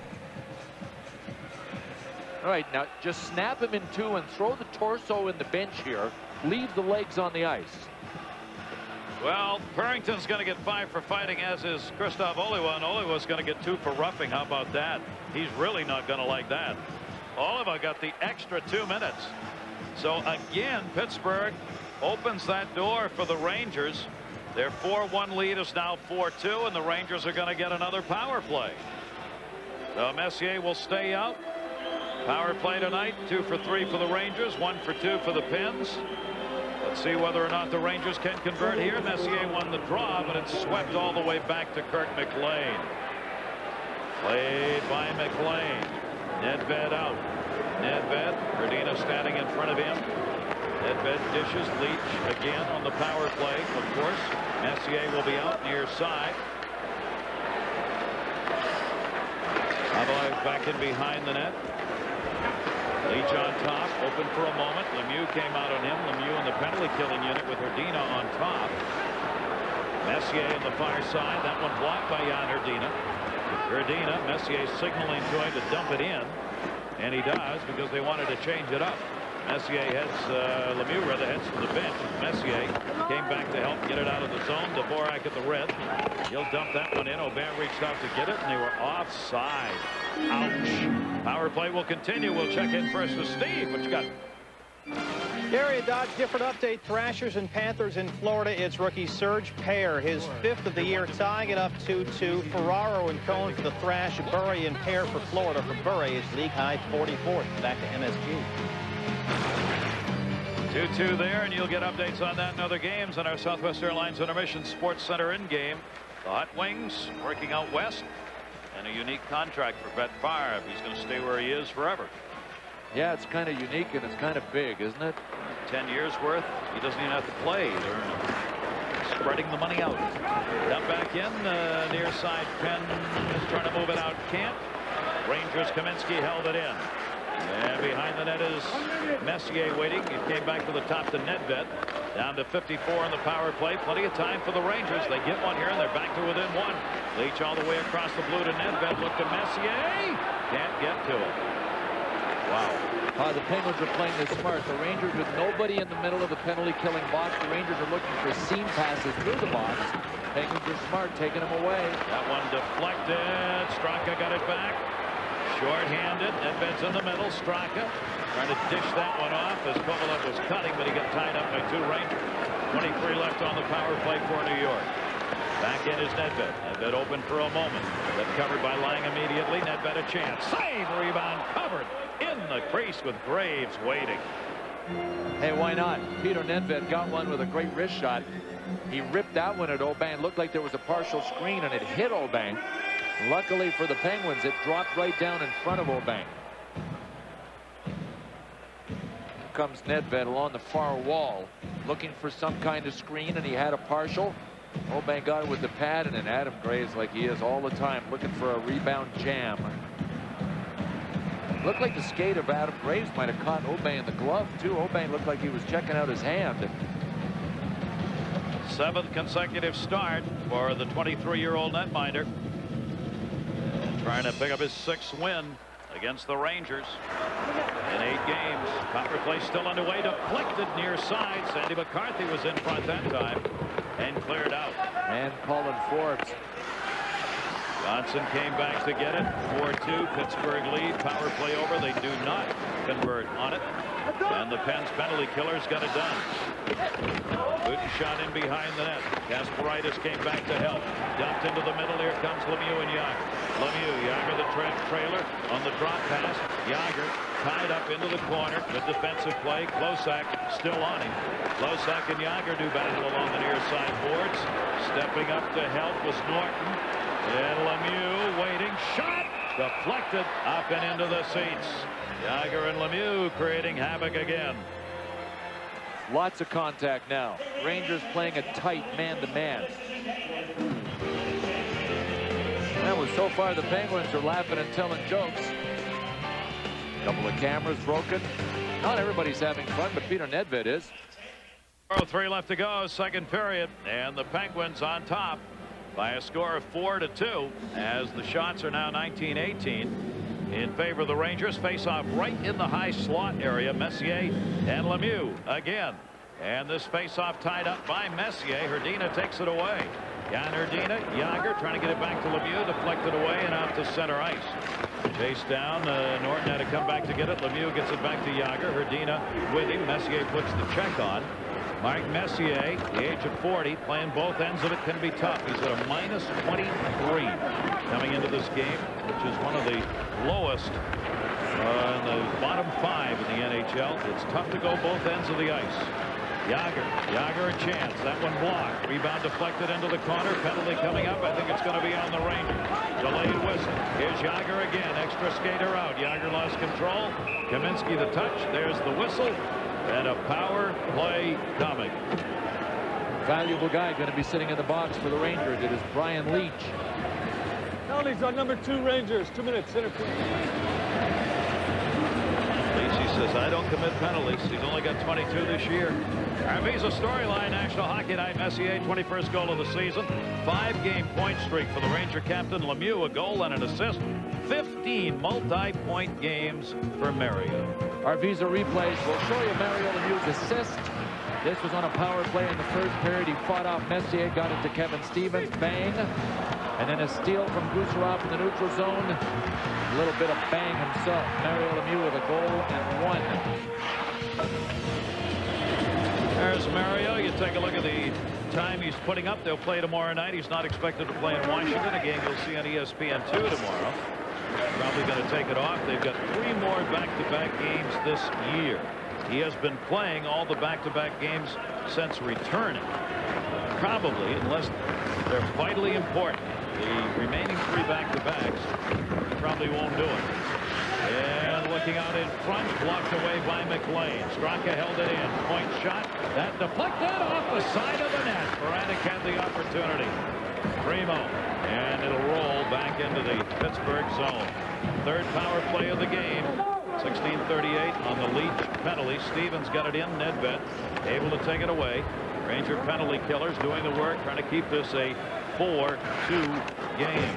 All right, now just snap him in two and throw the torso in the bench here. Leave the legs on the ice. Well, Purrington's going to get 5 for fighting, as is Christoph Oliva, and Oliva's going to get 2 for roughing. How about that? He's really not going to like that. Oliva got the extra 2 minutes. So again, Pittsburgh opens that door for the Rangers. Their 4-1 lead is now 4-2, and the Rangers are going to get another power play. So Messier will stay out. Power play tonight, 2 for 3 for the Rangers, 1 for 2 for the Pens. Let's see whether or not the Rangers can convert here. Messier won the draw, but it's swept all the way back to Kirk McLean. Played by McLean. Nedved out. Nedved, Hrdina standing in front of him. Nedved dishes, Leach again on the power play, of course. Messier will be out near side. Otherwise back in behind the net. Leach on top, open for a moment. Lemieux came out on him. Lemieux in the penalty killing unit with Hrdina on top. Messier in the far side. That one blocked by Jan Hrdina. Hrdina, Messier signaling to him to dump it in. And he does, because they wanted to change it up. Messier heads, Lemieux rather heads to the bench. Messier came back to help get it out of the zone. Dvorak at the red. He'll dump that one in. Aubin reached out to get it, and they were offside. Ouch. Power play will continue. We'll check in first with Steve. What you got? Gary, a Dodge different update. Thrashers and Panthers in Florida. It's rookie Serge Payer, his 5th of the year, tying it up 2-2. Ferraro and Cohen for the Thrash. Burry and Payer for Florida. For Burry, his league high 44th. Back to MSG. 2-2 there, and you'll get updates on that and other games on our Southwest Airlines Intermission Sports Center in game. The Hot Wings working out west, and a unique contract for Brett Favre. He's going to stay where he is forever. Yeah, it's kind of unique and it's kind of big, isn't it? 10 years worth. He doesn't even have to play. They're spreading the money out. Dump back in, near side. Penn is trying to move it out. Can't. Rangers, Kaminsky held it in. And behind the net is Messier waiting. It came back to the top to Nedved. Down to 54 on the power play. Plenty of time for the Rangers. They get one here, and they're back to within 1. Leach all the way across the blue to Nedved. Look to Messier. Can't get to it. Wow. The Penguins are playing this smart. The Rangers with nobody in the middle of the penalty-killing box. The Rangers are looking for seam passes through the box. Penguins are smart, taking them away. That one deflected. Straka got it back. Short-handed. Nedved's in the middle. Straka trying to dish that one off as Kovalev was cutting, but he got tied up by 2 Rangers. 23 left on the power play for New York. Back in is Nedved. Nedved open for a moment. That covered by Lang immediately. Nedved a chance. Save! Rebound covered in the crease with Graves waiting. Hey, why not? Peter Nedved got one with a great wrist shot. He ripped that one at Aubin. Looked like there was a partial screen, and it hit Aubin. Luckily for the Penguins, it dropped right down in front of Aubin. Here comes Nedved along the far wall, looking for some kind of screen, and he had a partial. Aubin got it with the pad, and then Adam Graves, like he is all the time, looking for a rebound jam. Looked like the skate of Adam Graves might have caught Aubin in the glove, too. Aubin looked like he was checking out his hand. 7th consecutive start for the 23-year-old netminder. Trying to pick up his 6th win against the Rangers in 8 games. Power play still underway. Deflected near side. Sandy McCarthy was in front that time and cleared out. And Colin Forbes. Johnson came back to get it. 4-2. Pittsburgh lead. Power play over. They do not convert on it. And the Pens penalty killers got it done. Putin shot in behind the net. Kasparaitis came back to help. Dumped into the middle. Here comes Lemieux and Jagr. Lemieux, Jagr the trailer on the drop pass. Jagr tied up into the corner. Good defensive play. Klosak still on him. Klosak and Jagr do battle along the near side boards. Stepping up to help was Norton. And Lemieux waiting. Shot! Deflected up and into the seats. Jagr and Lemieux creating havoc again. Lots of contact now. Rangers playing a tight man-to-man. That was so far the Penguins are laughing and telling jokes. Couple of cameras broken. Not everybody's having fun, but Peter Nedved is. 3 left to go, 2nd period, and the Penguins on top by a score of 4-2 as the shots are now 19-18 in favor of the Rangers. Face off right in the high slot area. Messier and Lemieux again, and this face off tied up by Messier. Hrdina takes it away. Jan Hrdina, Jagr trying to get it back to Lemieux, deflected away and out to center ice. Chase down. Norton had to come back to get it. Lemieux gets it back to Jagr. Hrdina with him. Messier puts the check on. Mark Messier, the age of 40, playing both ends of it can be tough. He's at a -23 coming into this game, which is one of the lowest In the bottom 5 in the NHL, it's tough to go both ends of the ice. Jagr a chance. That one blocked. Rebound deflected into the corner. Penalty coming up. I think it's going to be on the Rangers. Delayed whistle. Here's Jagr again. Extra skater out. Jagr lost control. Kaminsky the touch. There's the whistle. And a power play coming. Valuable guy going to be sitting in the box for the Rangers. It is Brian Leach. Penalties on number 2 Rangers. 2 minutes. Center field. He says, I don't commit penalties. He's only got 22 this year. Our Visa storyline, National Hockey Night. Messier, 21st goal of the season. 5-game point streak for the Ranger captain Lemieux, a goal and an assist. 15 multi-point games for Mario. Our Visa replays will show you Mario Lemieux's assist. This was on a power play in the first period. He fought off Messier, got it to Kevin Stevens. Bang. And then a steal from Gusarov in the neutral zone. A little bit of bang himself. Mario Lemieux with a goal and 1. There's Mario. You take a look at the time he's putting up. They'll play tomorrow night. He's not expected to play in Washington, a game you'll see on ESPN2 tomorrow. Probably going to take it off. They've got 3 more back-to-back games this year. He has been playing all the back-to-back games since returning. Probably, unless they're vitally important, the remaining 3 back-to-backs probably won't do it. And looking out in front, blocked away by McLean. Straka held it in. Point shot. That deflected off the side of the net. Baranek had the opportunity. Primo. And it'll roll back into the Pittsburgh zone. 3rd power play of the game. 16:38 on the Leach penalty. Stevens got it in. Nedved able to take it away. Ranger penalty killers doing the work, trying to keep this a 4-2 game.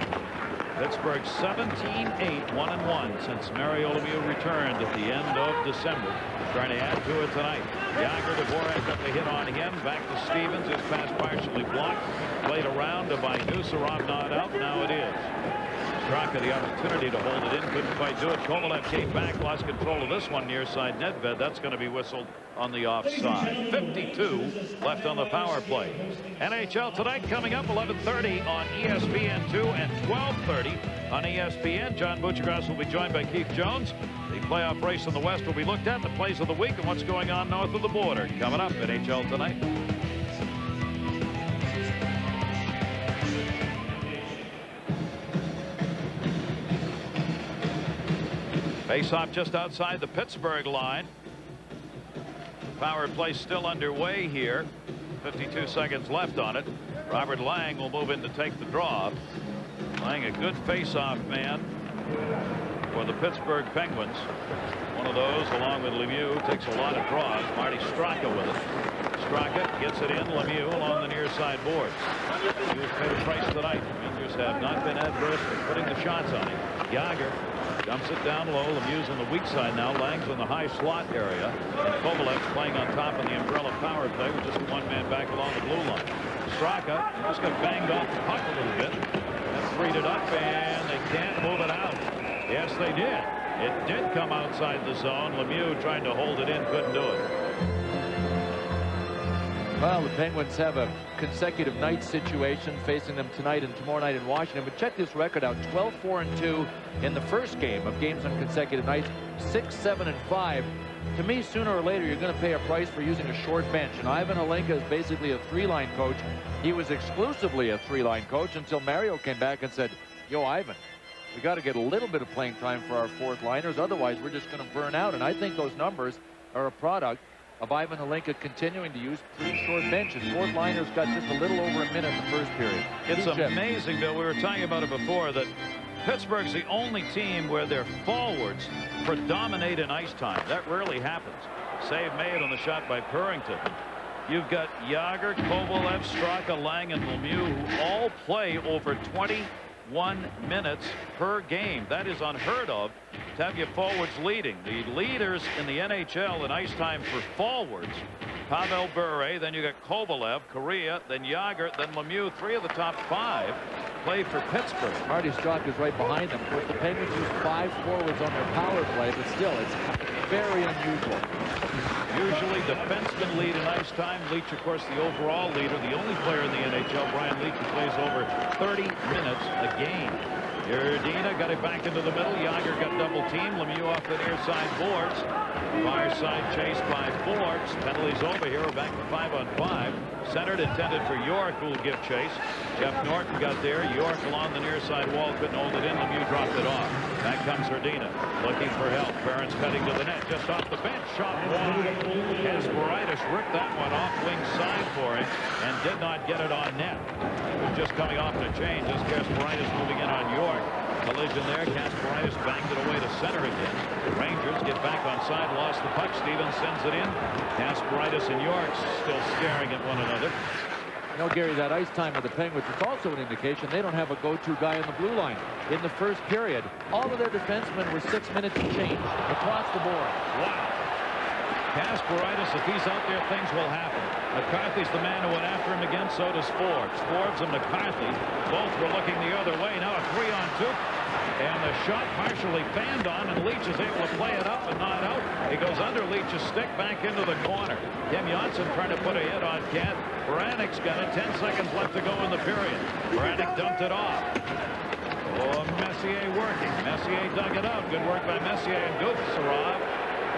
Pittsburgh 17-8, 1-1 since Mario Lemieux returned at the end of December. Trying to add to it tonight. Jagr, Dvorak got the hit on him. Back to Stevens. His pass partially blocked. Played around by Gusarov, not out. Now it is. Straka the opportunity to hold it in. Couldn't quite do it. Kovalev came back. Lost control of this one near side Nedved. That's going to be whistled on the offside. 52 left on the power play. NHL tonight coming up 11:30 on ESPN2 and 12:30 on ESPN. John Buccigross will be joined by Keith Jones. The playoff race in the West will be looked at. The plays of the week and what's going on north of the border. Coming up NHL tonight. Face-off just outside the Pittsburgh line. Power play still underway here. 52 seconds left on it. Robert Lang will move in to take the draw. Lang, a good face-off man for the Pittsburgh Penguins. One of those, along with Lemieux, takes a lot of draws. Marty Straka with it. Straka gets it in. Lemieux along the near side boards. He was paid a price tonight. Rangers have not been adverse in putting the shots on him. Jagr dumps it down low. Lemieux's on the weak side now. Lang's on the high slot area. And Kovalev's playing on top of the umbrella power play with just 1 man back along the blue line. Straka just got banged off the puck a little bit. And freed it up, and they can't move it out. Yes, they did. It did come outside the zone. Lemieux trying to hold it in, couldn't do it. Well, the Penguins have a consecutive night situation facing them tonight and tomorrow night in Washington. But check this record out. 12-4-2 in the first game of games on consecutive nights. 6-7-5. To me, sooner or later, you're going to pay a price for using a short bench. And Ivan Hlinka is basically a 3-line coach. He was exclusively a 3-line coach until Mario came back and said, yo, Ivan, we got to get a little bit of playing time for our 4th liners. Otherwise, we're just going to burn out. And I think those numbers are a product of Ivan Hlinka continuing to use 3 short benches. 4th liners got just a little over a minute in the first period. It's amazing, Bill. We were talking about it before that Pittsburgh's the only team where their forwards predominate in ice time. That rarely happens. Save made on the shot by Purrington. You've got Jagr, Kovalev, Straka, Lang, and Lemieux who all play over 21 minutes per game. That is unheard of to have your forwards leading. The leaders in the NHL in ice time for forwards, Pavel Bure, then you got Kovalev, Korea, then Jagr, then Lemieux. 3 of the top 5 play for Pittsburgh. Marty Straka is right behind them. Of course, the Penguins use 5 forwards on their power play, but still, it's very unusual. Usually defensemen lead in ice time. Leach, of course, the overall leader, the only player in the NHL, Brian Leach, who plays over 30 minutes a game. Urdina got it back into the middle. Jagr got double teamed. Lemieux off the near side boards. Far side chased by Forbes. Penalties over here. We're back to 5-on-5. Centered, intended for York, who will give chase. Jeff Norton got there. York along the near side wall, couldn't hold it in. Lemieux dropped it off. Back comes Urdina, looking for help. Barron's cutting to the net, just off the bench. Shot wide. Kasparaitis ripped that one off wing side for him and did not get it on net. It was just coming off the change as Kasparaitis moving in on York. Collision there. Kasparaitis banged it away to center again. Rangers get back on side, lost the puck. Stevens sends it in. Kasparaitis and York still staring at one another. You know, Gary, that ice time of the Penguins is also an indication they don't have a go-to guy in the blue line. In the first period, all of their defensemen were 6 minutes to change across the board. Wow. Kasparaitis, if he's out there, things will happen. McCarthy's the man who went after him again, so does Forbes. Forbes and McCarthy both were looking the other way. Now a 3-on-2. And the shot partially fanned on, and Leach is able to play it up and not out. He goes under Leach's stick back into the corner. Kim Janssen trying to put a hit on Kent. Branic's got it. 10 seconds left to go in the period. Branic dumped it off. Oh, Messier working. Messier dug it out. Good work by Messier and Gupsarov.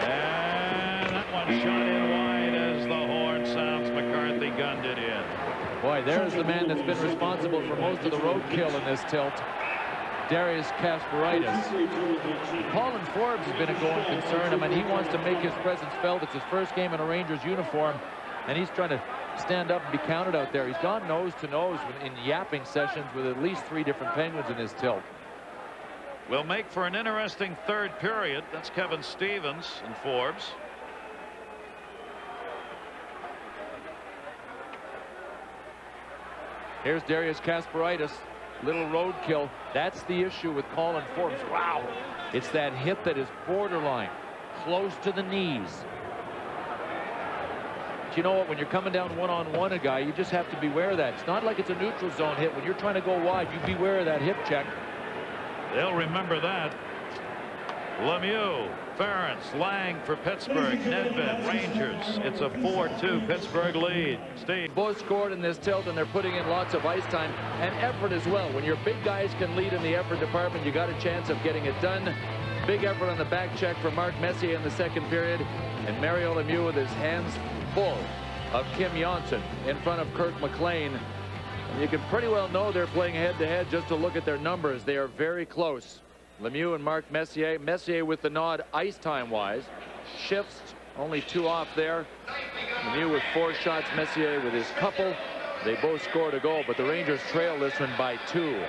And that one shot in wide as the horn sounds. McCarthy gunned it in. Boy, there's the man that's been responsible for most of the roadkill in this tilt. Darius Kasparaitis. Colin Forbes has been a going concern. I mean, he wants to make his presence felt. It's his first game in a Rangers uniform, and he's trying to stand up and be counted out there. He's gone nose to nose in yapping sessions with at least 3 different Penguins in his tilt. Will make for an interesting third period. That's Kevin Stevens and Forbes. Here's Darius Kasparaitis. Little roadkill. That's the issue with Colin Forbes. Wow. It's that hit that is borderline, close to the knees. But you know what? When you're coming down one-on-one a guy, you just have to beware of that. It's not like it's a neutral zone hit. When you're trying to go wide, you beware of that hip check. They'll remember that. Lemieux, Ference, Lang for Pittsburgh, Nedved, Rangers. It's a 4-2 Pittsburgh lead. Steve. Both scored in this tilt, and they're putting in lots of ice time and effort as well. When your big guys can lead in the effort department, you got a chance of getting it done. Big effort on the back check for Mark Messier in the second period, and Mario Lemieux with his hands full of Kim Janssen in front of Kirk McLean. And you can pretty well know they're playing head-to-head just to look at their numbers. They are very close. Lemieux and Mark Messier. Messier with the nod ice time-wise. Shifts, only 2 off there. Lemieux with 4 shots. Messier with his couple. They both scored a goal, but the Rangers trail this one by 2.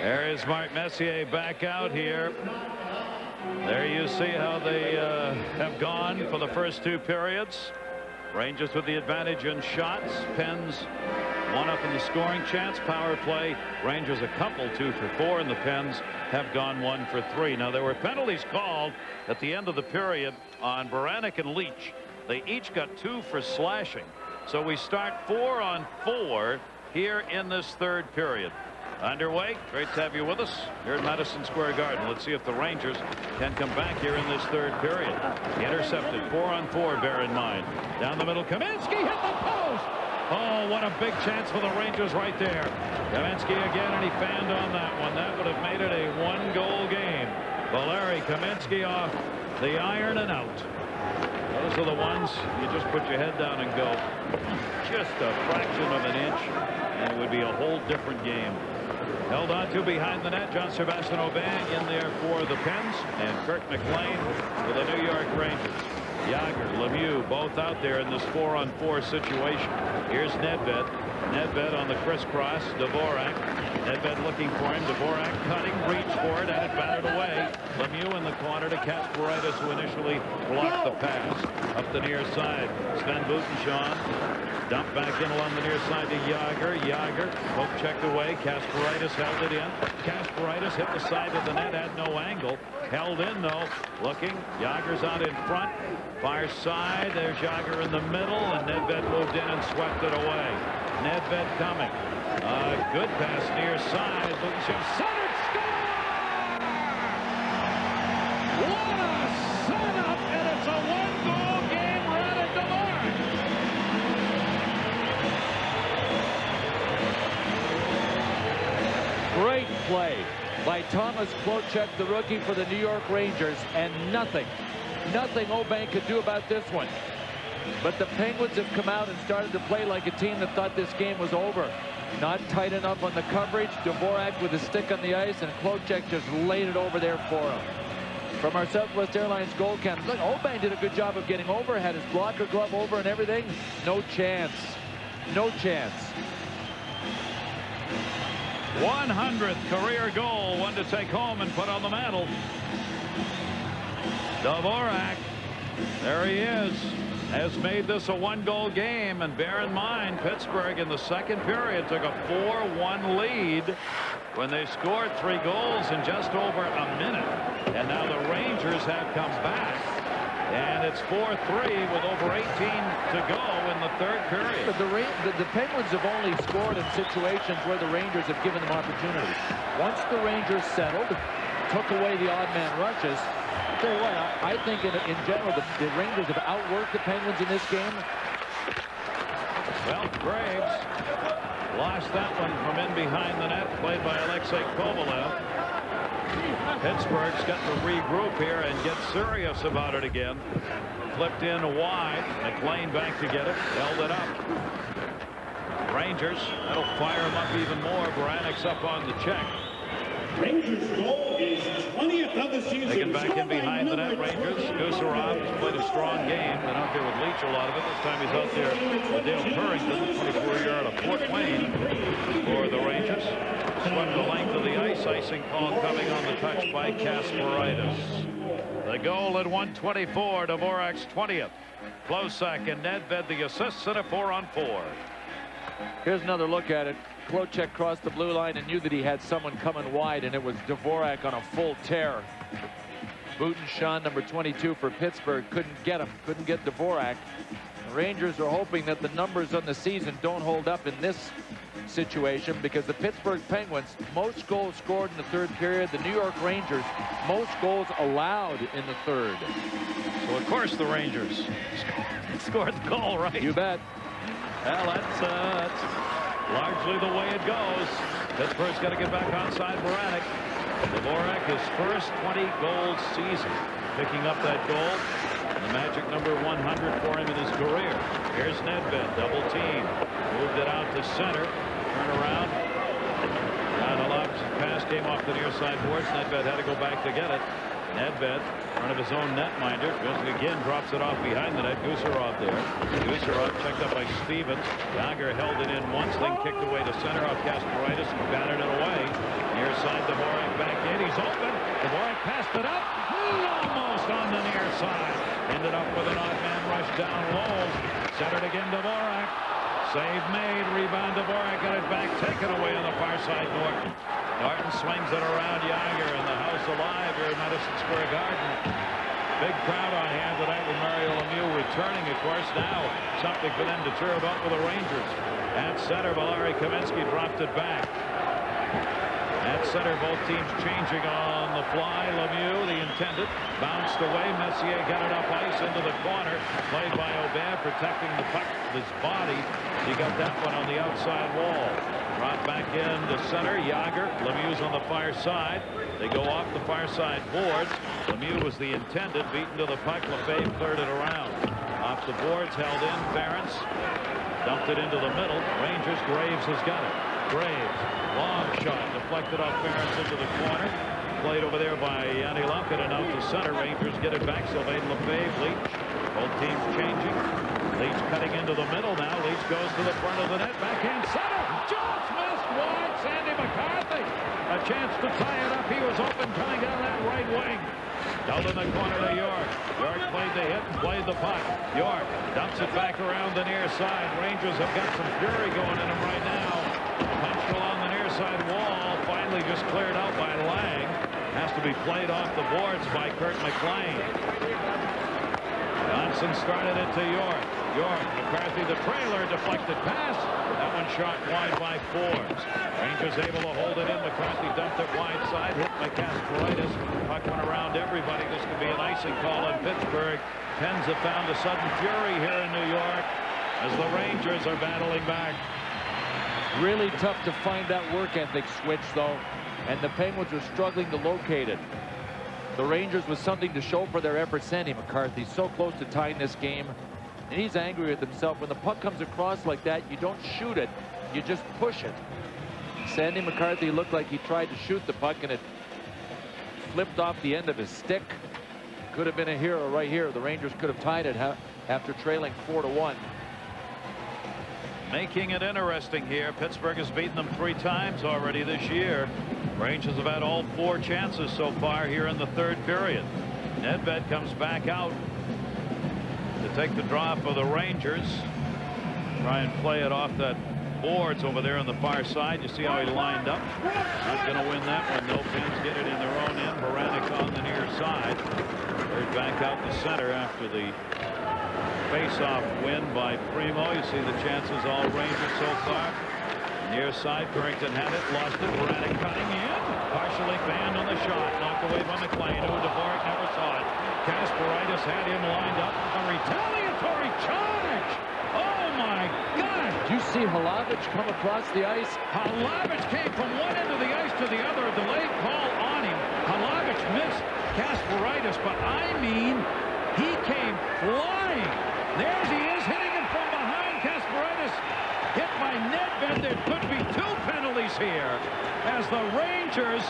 There is Mark Messier back out here. There you see how they have gone for the first 2 periods. Rangers with the advantage in shots. Pens 1 up in the scoring chance. Power play. Rangers a couple 2 for 4, and the Pens have gone 1 for 3. Now there were penalties called at the end of the period on Baranek and Leach. They each got 2 for slashing. So we start 4-on-4 here in this third period. Underway. Great to have you with us here at Madison Square Garden. Let's see if the Rangers can come back here in this third period. Intercepted. 4-on-4, bear in mind. Down the middle, Kaminsky hit the post. Oh, what a big chance for the Rangers right there. Kaminsky again, and he fanned on that one. That would have made it a 1-goal game. Valeri Kaminsky off the iron and out. Those are the ones you just put your head down and go. Just a fraction of an inch, and it would be a whole different game. Held on to behind the net. John Sebastian Aubin in there for the Pens, and Kirk McLean for the New York Rangers. Jagr, Lemieux, both out there in this 4-on-4 situation. Here's Nedved. Nedved on the crisscross. Dvorak. Nedved looking for him. Dvorak cutting, reach for it, and it batted away. Lemieux in the corner to Kasparaitis, who initially blocked the pass. Up the near side. Sven Butenschon. Dumped back in along the near side to Jagr. Jagr, poke checked away. Kasparaitis held it in. Kasparaitis hit the side of the net, had no angle. Held in though. Looking. Jagr's out in front. Far side. There's Jagr in the middle, and Nedved moved in and swept it away. Nedved coming. Good pass near side. Butenschon centered. Score! What a setup, and it's a 1-goal game right at the mark. Great play. by Thomas Klocek, the rookie for the New York Rangers, and nothing Obank could do about this one. But the Penguins have come out and started to play like a team that thought this game was over. Not tight enough on the coverage. Dvorak with a stick on the ice, and Klocek just laid it over there for him. From our Southwest Airlines goal cam, look, Obank did a good job of getting over, had his blocker glove over and everything. No chance. No chance. 100th career goal, one to take home and put on the mantle. Dvorak, there he is, has made this a one-goal game. And bear in mind, Pittsburgh in the second period took a 4-1 lead when they scored 3 goals in just over a minute. And now the Rangers have come back. And it's 4-3 with over 18 to go in the third period. But the Penguins have only scored in situations where the Rangers have given them opportunities. Once the Rangers settled, took away the odd man rushes, I'll tell you what, I think in general the Rangers have outworked the Penguins in this game. Well, Graves lost that one from in behind the net, played by Alexei Kovalev. Pittsburgh's got to regroup here and get serious about it again. Flipped in wide. McLean back to get it. Held it up. Rangers, that'll fire him up even more. Branic's up on the check. Rangers' goal is 20th of the season. Taken back in behind the net, Rangers. Gusarov has played a strong game. Been out there with Leach a lot of it. This time he's out there with Dale Purrington, 24-yard of Fort Wayne for the Rangers. Swept the length of the ice. Icing call coming on the touch by Kasparaitis. The goal at 1:24, Dvorak's 20th. Klocek and Nedved the assists and a 4-on-4. Here's another look at it. Klocek crossed the blue line and knew that he had someone coming wide, and it was Dvorak on a full tear. Boutenshon, number 22 for Pittsburgh, couldn't get him, couldn't get Dvorak. The Rangers are hoping that the numbers on the season don't hold up in this situation, because the Pittsburgh Penguins, most goals scored in the third period. The New York Rangers, most goals allowed in the third. So of course the Rangers scored the goal, right? You bet. Well, that's largely the way it goes. Pittsburgh's got to get back onside Branik. Dvorak, his first 20-goal season, picking up that goal. The magic number 100 for him in his career. Here's Nedved, double team. Moved it out to center. Turn around. Radalov's pass came off the near side boards. Nedved had to go back to get it. Nedved, in front of his own netminder, goes again, drops it off behind the net. Gusarov there. Gusarov checked up by Stevens. Jagr held it in once, then kicked away to center off Kasparaitis and batted it away. Near side, Dvorak back in. He's open. Dvorak passed it up. Almost on the near side. Ended up with an odd man rush down low. Centered again, Dvorak. Save made. Rebound, Dvorak got it back. Taken away on the far side, Norton. Norton swings it around Jagr, and the house alive here at Madison Square Garden. Big crowd on hand tonight with Mario Lemieux returning, of course. Now something for them to cheer about with the Rangers. At center, Valeri Kaminsky dropped it back. At center, both teams changing on the fly. Lemieux, the intended, bounced away. Messier got it up ice into the corner. Played by Aubin, protecting the puck with his body. He got that one on the outside wall. Brought back in to center. Jagr. Lemieux's on the far side. They go off the far side boards. Lemieux was the intended. Beaten to the puck. Lefebvre cleared it around. Off the boards, held in. Ferentz dumped it into the middle. Rangers. Graves has got it. Graves. Long shot. Deflected off Ferentz into the corner. Played over there by Yanni Lumpkin and out to center. Rangers get it back. Sylvain Lefebvre. Leach. Both teams changing. Leach cutting into the middle now. Leach goes to the front of the net. Backhand center. Just missed wide. Sandy McCarthy. A chance to tie it up. He was open coming down that right wing. Out in the corner to York. York played the hit and played the puck. York dumps it back around the near side. Rangers have got some fury going in them right now. Punched along the near side wall. Finally just cleared out by Lang. Has to be played off the boards by Kurt McLean. Johnson started it to York. York, McCarthy, the trailer, deflected pass. That one shot wide by Forbes. Rangers able to hold it in. McCarthy dumped it wide side. Hit by Kasparaitis. Puck went around everybody. This could be an icing call in Pittsburgh. Pens have found a sudden fury here in New York as the Rangers are battling back. Really tough to find that work ethic switch, though. and the Penguins were struggling to locate it. The Rangers with something to show for their effort. Sandy McCarthy so close to tying this game, and he's angry with himself. When the puck comes across like that, you don't shoot it, you just push it. Sandy McCarthy looked like he tried to shoot the puck, and it flipped off the end of his stick. Could have been a hero right here. The Rangers could have tied it after trailing 4-1. Making it interesting here. Pittsburgh has beaten them 3 times already this year. Rangers have had all 4 chances so far here in the 3rd period. Nedved comes back out to take the draw for the Rangers. Try and play it off that boards over there on the far side. You see how he lined up. Not going to win that one. No. Pins get it in their own end. Baranek on the near side. They're back out the center after the face-off win by Primo. You see the chances all Rangers so far. Near side, Barrington had it, lost it. Baranek cutting in. Partially banned on the shot. Knocked away by McLean, who Dvorak never saw it. Kasparaitis had him lined up. A retaliatory charge. Oh my God! Did you see Hlavich come across the ice? Hlavich came from one end of the ice to the other. A delayed call on him. Hlavich missed Kasparaitis, but I mean, he came flying. There he is, hitting him from behind. Kasparaitis hit by Nedved. There could be 2 penalties here, as the Rangers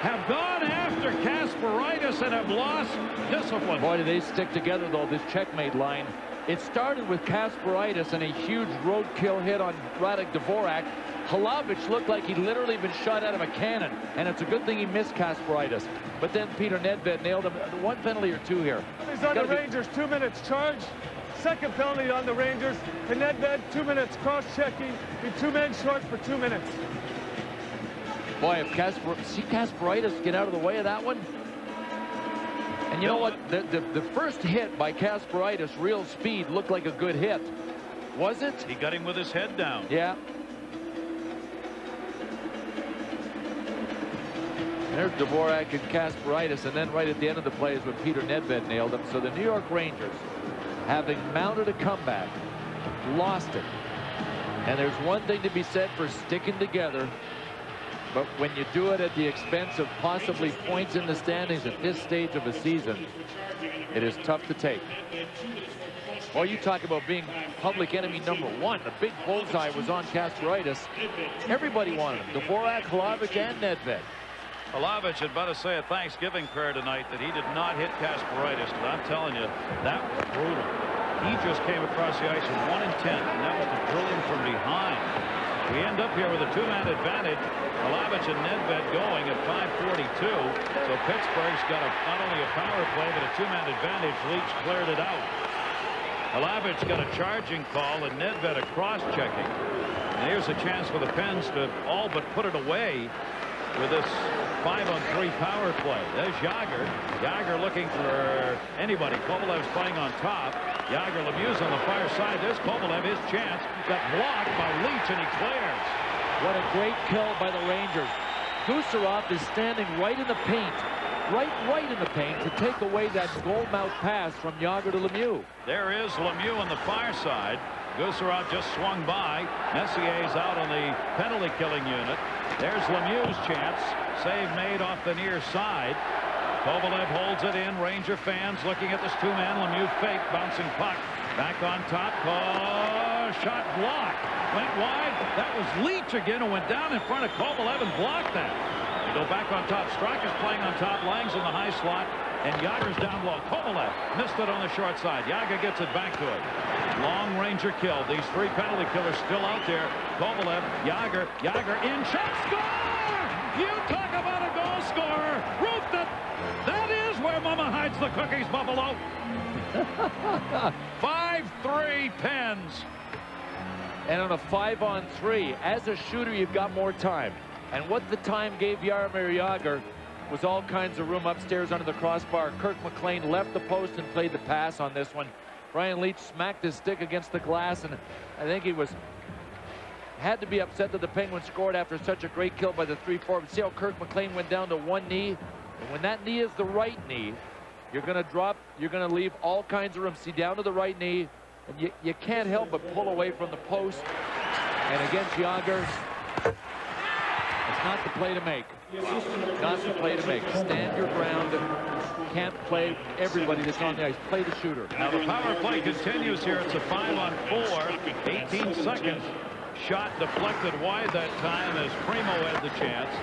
have gone after Kasparaitis and have lost discipline. Boy, do they stick together, though, this checkmate line. It started with Kasparaitis and a huge roadkill hit on Radek Dvorak. Hlavich looked like he'd literally been shot out of a cannon, and it's a good thing he missed Kasparaitis. But then Peter Nedved nailed him. 1 penalty or 2 here. He's on the Rangers, 2 minutes charge. 2nd penalty on the Rangers. To Nedved, 2 minutes cross-checking. Be 2 men short for 2 minutes. Boy, if Kasparaitis get out of the way of that one. And you know what? The first hit by Kasparaitis, real speed, looked like a good hit. Was it? He got him with his head down. Yeah. There's Dvorak and Kasparaitis, and then right at the end of the play is when Peter Nedved nailed him. So the New York Rangers, having mounted a comeback, lost it. And there's one thing to be said for sticking together, but when you do it at the expense of possibly points in the standings at this stage of a season, it is tough to take. Well, you talk about being public enemy #1. The big bullseye was on Kasparaitis. Everybody wanted him. Dvorak, Hlavich, and Nedved. Hlavich had better say a Thanksgiving prayer tonight that he did not hit Kasparaitis, because I'm telling you, that was brutal. He just came across the ice with 1 intent, and that was to drill him from behind. We end up here with a 2-man advantage. Hlavich and Nedved going at 5:42. So Pittsburgh's got not only a power play, but a 2-man advantage. Leach cleared it out. Hlavich got a charging call, and Nedved a cross-checking. And here's a chance for the Pens to all but put it away with this 5-on-3 power play. There's Jagr. Jagr looking for anybody. Kovalev's playing on top. Jagr, Lemieux on the far side. There's Kovalev, his chance. Got blocked by Leach, and he clears. What a great kill by the Rangers. Gusarov is standing right in the paint. Right in the paint to take away that goal mouth pass from Jagr to Lemieux. There is Lemieux on the far side. Gusarov just swung by. Messier's out on the penalty killing unit. There's Lemieux's chance. Save made off the near side. Kovalev holds it in. Ranger fans looking at this 2-man. Lemieux fake, bouncing puck. Back on top. Shot blocked. Went wide. That was Leach again, who went down in front of Kovalev and blocked that. They go back on top. Straka's playing on top. Lang's in the high slot. And Jagr's down low. Kovalev missed it on the short side. Jagr gets it back to it. Long Ranger kill. These 3 penalty killers still out there. Kovalev, Jagr in, shot, score! You talk about a goal scorer. Roofed it. That is where Mama hides the cookies, Buffalo. 5-3 Pens. And on a 5-on-3, as a shooter, you've got more time. And what the time gave Jaromir Jagr was all kinds of room upstairs under the crossbar. Kirk McLean left the post and played the pass on this one. Brian Leach smacked his stick against the glass, and I think he had to be upset that the Penguins scored after such a great kill by the 3-4. See how Kirk McLean went down to 1 knee? And when that knee is the right knee, you're going to drop, you're going to leave all kinds of room. See, down to the right knee, and you can't help but pull away from the post. And against Jagr, it's not the play to make. Not the play to make. Stand your ground. Can't play everybody that's on the ice. Play the shooter. Now the power play continues here. It's a 5-on-4. 18 seconds. Shot deflected wide that time as Primo had the chance.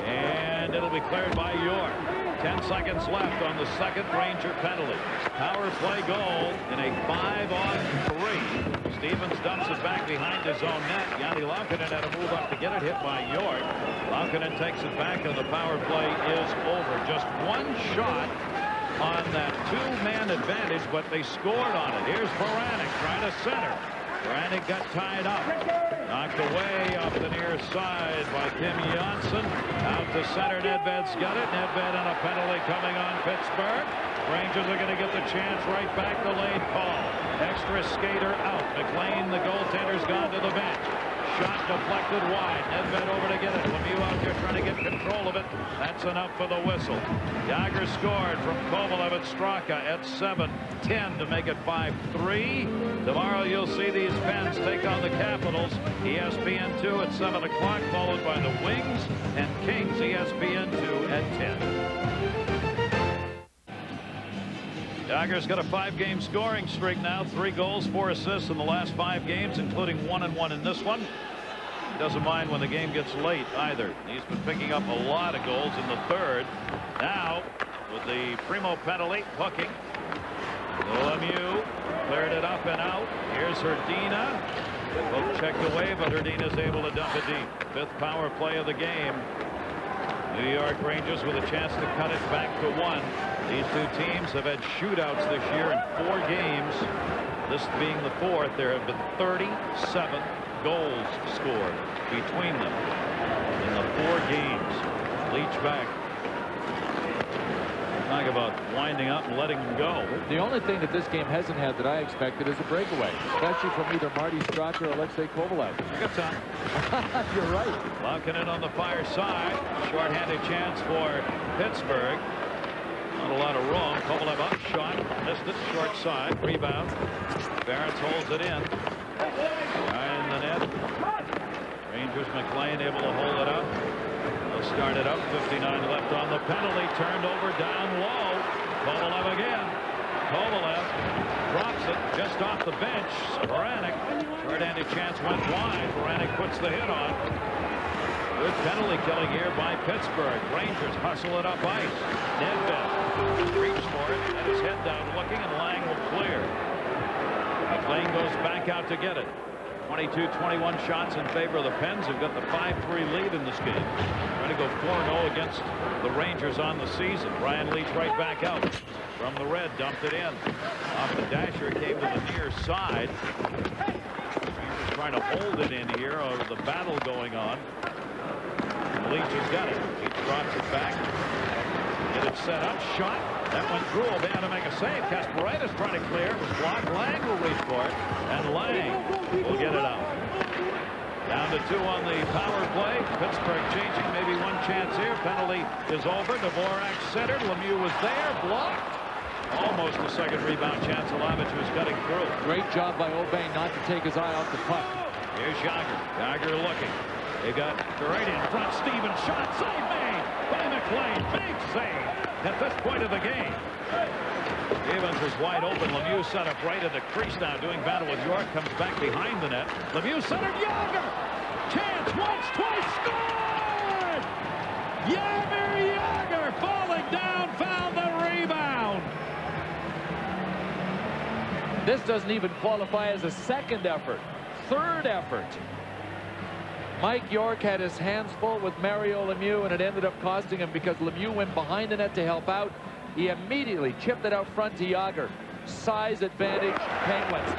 And it'll be cleared by York. 10 seconds left on the second Ranger penalty. Power play goal in a 5-on-3. Stevens dumps it back behind his own net. Jani Laukkanen had to move up to get it, hit by York. Laukkanen takes it back, and the power play is over. Just one shot on that two-man advantage, but they scored on it. Here's Baranek trying to center. Baranek got tied up. Knocked away off the near side by Kim Johnson. Out to center. Nedved's got it. Nedved on a penalty coming on Pittsburgh. Rangers are going to get the chance right back. The late call. Extra skater out. McLean, the goaltender's gone to the bench. Shot deflected wide. Nedved over to get it. Lemieux out there trying to get control of it. That's enough for the whistle. Jagr scored from Kovalev at Straka at 7-10 to make it 5-3. Tomorrow you'll see these Pens take on the Capitals. ESPN2 at 7 o'clock, followed by the Wings and Kings. ESPN2 at 10. Jagr's got a 5-game scoring streak now. 3 goals, 4 assists in the last 5 games, including 1-1 in this one. He doesn't mind when the game gets late either. He's been picking up a lot of goals in the third. Now, with the Primo penalty, hooking. Lemieux cleared it up and out. Here's Hrdina. Both checked away, but Hrdina's able to dump it deep. 5th power play of the game. New York Rangers with a chance to cut it back to 1. These two teams have had shootouts this year in 4 games. This being the 4th, there have been 37 goals scored between them in the 4 games. Leach back. Talk about winding up and letting them go. The only thing that this game hasn't had that I expected is a breakaway, especially from either Marty Straka or Alexei Kovalev. Good time. You're right. Laukkanen on the far side. Short-handed chance for Pittsburgh. Not a lot of room. Kovalev up shot. Missed it. Short side. Rebound. Barents holds it in. Behind the net. Rangers McLean able to hold it up. They'll start it up. 59 left on the penalty. Turned over down low. Kovalev again. Kovalev drops it just off the bench. Baranek. Short-handed chance went wide. Baranek puts the hit on. Good penalty killing here by Pittsburgh. Rangers hustle it up ice. Nedved reached for it, and his head down looking, and Lang will clear. McLean goes back out to get it. 22-21 shots in favor of the Pens, who've got the 5-3 lead in this game. Trying to go 4-0 against the Rangers on the season. Brian Leetch right back out from the red, dumped it in. Off the dasher, came to the near side. Rangers trying to hold it in here over the battle going on. Leach has got it. He drops it back. Get it set up. Shot. That went through. Oban to make a save. Kasparaitis trying to clear. It was blocked. Lang will reach for it. And Lang will get it out. Down to 2 on the power play. Pittsburgh changing. Maybe one chance here. Penalty is over. Dvorak centered. Lemieux was there. Blocked. Almost a second rebound chance. Alavich was cutting through. Great job by Oban not to take his eye off the puck. Here's Jagr. Jagr looking. They got right in front. Stevens shot. Save made by McLean. Big save at this point of the game. Stevens is wide open. Lemieux set up right at the crease now, doing battle with York. Comes back behind the net. Lemieux centered. Jagr. Chance once, twice. Scored! Jaromir Jagr falling down, found the rebound. This doesn't even qualify as a second effort. Third effort. Mike York had his hands full with Mario Lemieux, and it ended up costing him because Lemieux went behind the net to help out. He immediately chipped it out front to Jagr. Size advantage, Penguins.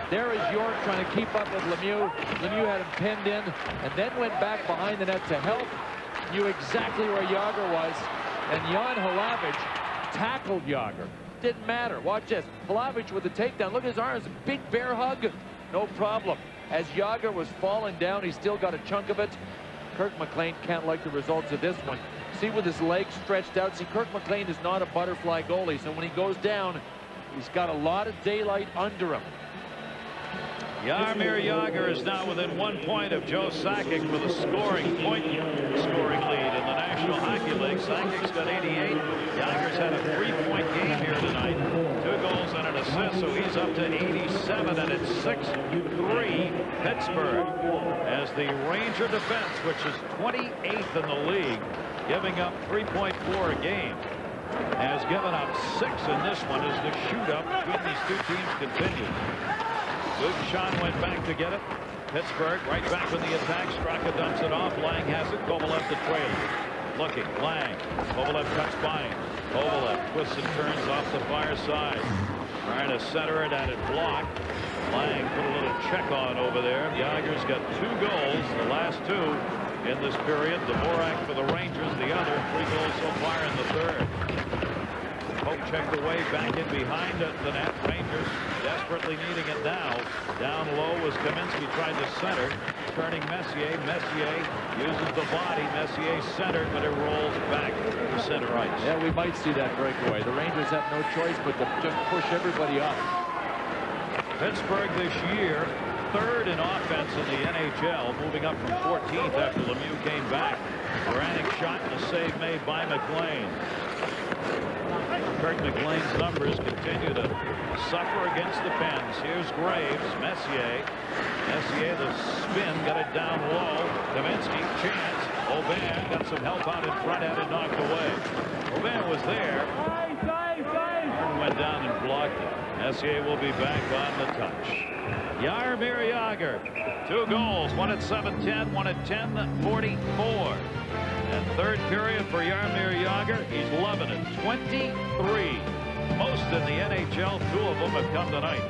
There is York trying to keep up with Lemieux. Lemieux had him pinned in and then went back behind the net to help. Knew exactly where Jagr was, and Jan Hlavich tackled Jagr. Didn't matter. Watch this. Hlavich with the takedown. Look at his arms. Big bear hug. No problem. As Jagr was falling down, he still got a chunk of it. Kirk McLean can't like the results of this one. See, with his legs stretched out. See, Kirk McLean is not a butterfly goalie, so when he goes down, he's got a lot of daylight under him. Jaromir Jagr is now within 1 point of Joe Sakic with a scoring lead in the National Hockey League. Sakic's got 88. Jagr's had a 3-point game here tonight. 2 goals and an assist, so he's up to 87, and it's 6-3 Pittsburgh. As the Ranger defense, which is 28th in the league, giving up 3.4 a game, has given up 6 in this one as the shootout between these two teams continues. Sean went back to get it. Pittsburgh right back with the attack. Straka dumps it off. Lang has it. Kovalev the trailer. Looking. Lang. Kovalev cuts by him. Kovalev twists and turns off the far side. Trying to center it, and it blocked. Lang put a little check on over there. Jagr's got 2 goals, the last 2 in this period. Dvorak for the Rangers, the other. 3 goals so far in the third. Pope checked away back in behind the net. Rangers desperately needing it now. Down low was Kaminsky, tried to center. Turning Messier. Messier uses the body. Messier centered, but it rolls back to center ice. Yeah, we might see that breakaway. The Rangers have no choice but to just push everybody up. Pittsburgh this year, 3rd in offense in the NHL, moving up from 14th after Lemieux came back. Brannick shot and a save made by McLean. Kirk McLean's numbers continue to suffer against the Pens. Here's Graves. Messier. Messier, the spin, got it down low. Kaminsky, chance. Aubin got some help out in front, had it knocked away. Aubin was there. Went down and blocked it. Messier will be back on the touch. Jaromir Jagr, 2 goals, one at 7:10, one at 10:44. And third period for Jaromir Jagr, he's loving it. 23, most in the NHL. 2 of them have come tonight.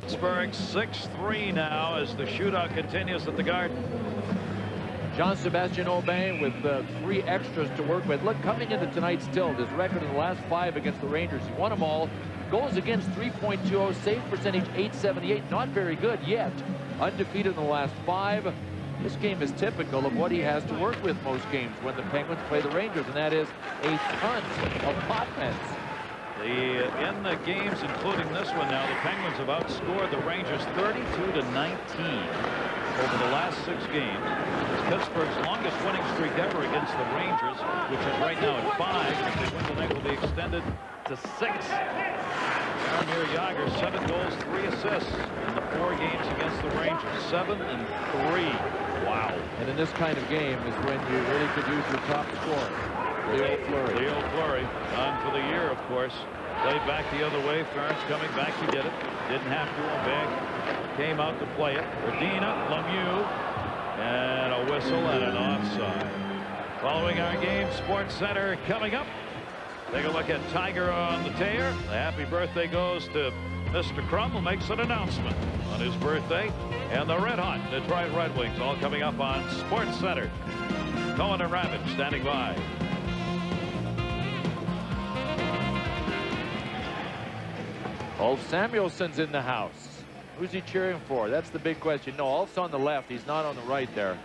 Pittsburgh 6-3 now as the shootout continues at the Garden. Jean-Sébastien Aubin with 3 extras to work with. Look, coming into tonight's tilt, his record in the last 5 against the Rangers, he won them all. Goals against 3.20, save percentage 878, not very good yet. Undefeated in the last 5. This game is typical of what he has to work with most games when the Penguins play the Rangers, and that is a ton of pot pens. In the games, including this one now, the Penguins have outscored the Rangers 32-19 over the last 6 games. It's Pittsburgh's longest winning streak ever against the Rangers, which is right now at 5. If they win tonight, will be extended to 6. Jaromir Jagr, 7 goals, 3 assists in the 4 games against the Rangers. 7 and 3. Wow. And in this kind of game is when you really could use your top scorer, Leo Fleury. Leo Fleury, on for the year, of course. Played back the other way. Ference coming back to get it. Didn't have to. Aubin came out to play it. Verdina, Lemieux, and a whistle and an offside. Following our game, Sports Center coming up. Take a look at Tiger on the tear. The happy birthday goes to Mr. Crum, who makes an announcement on his birthday. And the red hot Detroit Red Wings, all coming up on Sports Center. Cohen and Ravage standing by. Ulf Samuelson's in the house. Who's he cheering for? That's the big question. No, Ulf's on the left. He's not on the right there.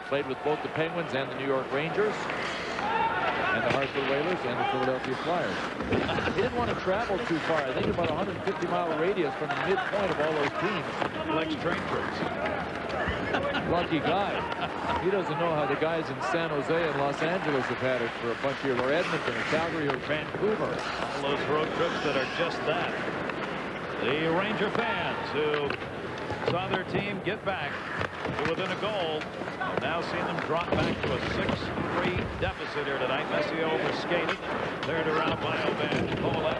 Played with both the Penguins and the New York Rangers, and the Hartford Whalers, and the Philadelphia Flyers. He didn't want to travel too far. I think about a 150-mile radius from the midpoint of all those teams. He likes train trips. Lucky guy. He doesn't know how the guys in San Jose and Los Angeles have had it for a bunch of years, or Edmonton, or Calgary, or Vancouver. All those road trips that are just that. The Ranger fans who saw their team get back to within a goal have now seen them drop back to a 6-3 deficit here tonight. Messier overskated, cleared around by Aubin. Kovalev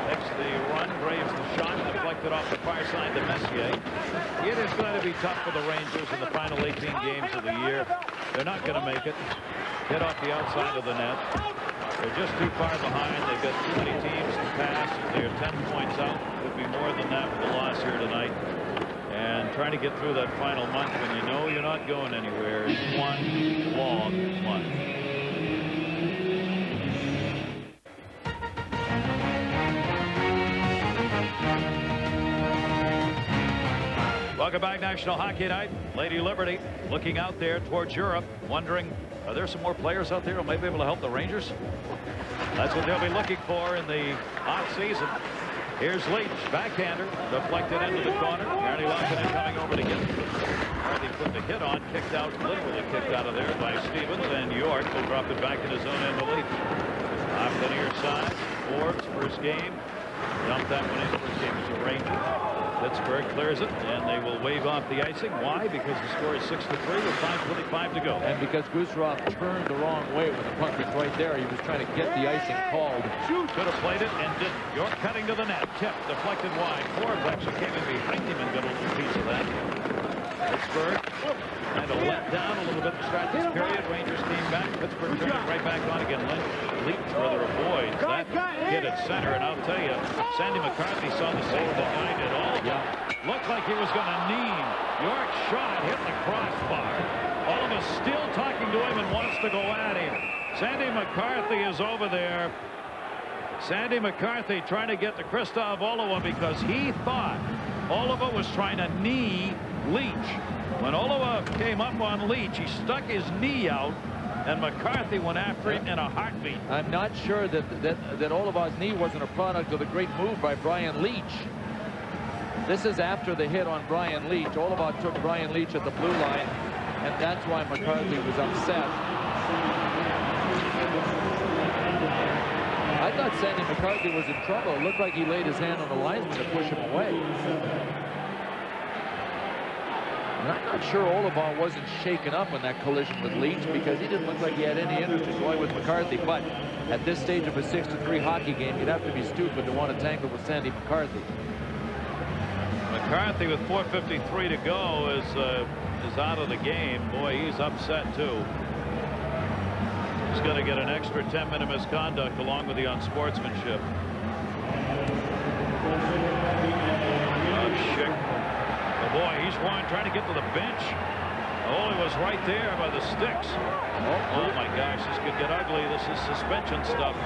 takes the run, Graves the shot, deflected off the far side to Messier. It is going to be tough for the Rangers in the final 18 games of the year. They're not going to make it. Get off the outside of the net. They're just too far behind. They've got too many teams to pass. They're 10 points out. Could be more than that with the loss here tonight. And trying to get through that final month when you know you're not going anywhere is one long month. Welcome back, National Hockey Night. Lady Liberty looking out there towards Europe, wondering, are there some more players out there who might be able to help the Rangers? That's what they'll be looking for in the off season. Here's Leach, backhander, deflected into the corner. Barely Lankinen coming over to get it. He put the hit on, kicked out, literally kicked out of there by Stevens, and York will drop it back in his own end to Leach. Off the near side, Forbes, first game. Dumped that one in. First game as a Ranger. Pittsburgh clears it, and they will wave off the icing. Why? Because the score is 6-3 with 5:25 to go. And because Gusarov turned the wrong way when the puck was right there, he was trying to get the icing called. Could have played it and didn't. York cutting to the net. Tip deflected wide. Forbes actually came in behind him and got a little piece of that. Pittsburgh kind of let down a little bit to start this period. Rangers came back. Pittsburgh turned it right back on again. Leach rather avoids that hit at center. And I'll tell you, Sandy McCarthy saw the same thing I did. Looked like he was going to knee. York shot hit the crossbar. Oliva still talking to him and wants to go at him. Sandy McCarthy is over there. Sandy McCarthy trying to get to Christoph Oliva because he thought Oliva was trying to knee Leach. When Oliva came up on Leach, he stuck his knee out, and McCarthy went after him in a heartbeat. I'm not sure that Oliva's knee wasn't a product of the great move by Brian Leach. This is after the hit on Brian Leach. Oliva took Brian Leach at the blue line, and that's why McCarthy was upset. I thought Sandy McCarthy was in trouble. It looked like he laid his hand on the linesman to push him away. And I'm not sure Oliva wasn't shaken up in that collision with Leach because he didn't look like he had any interest in going with McCarthy. But at this stage of a 6-3 hockey game, you'd have to be stupid to want to tangle with Sandy McCarthy. McCarthy with 4:53 to go is out of the game. Boy, he's upset too. He's going to get an extra 10-minute misconduct along with the unsportsmanship. Schick. Oh boy, he's trying to get to the bench. Oh, he was right there by the sticks. Oh my gosh, this could get ugly. This is suspension stuff.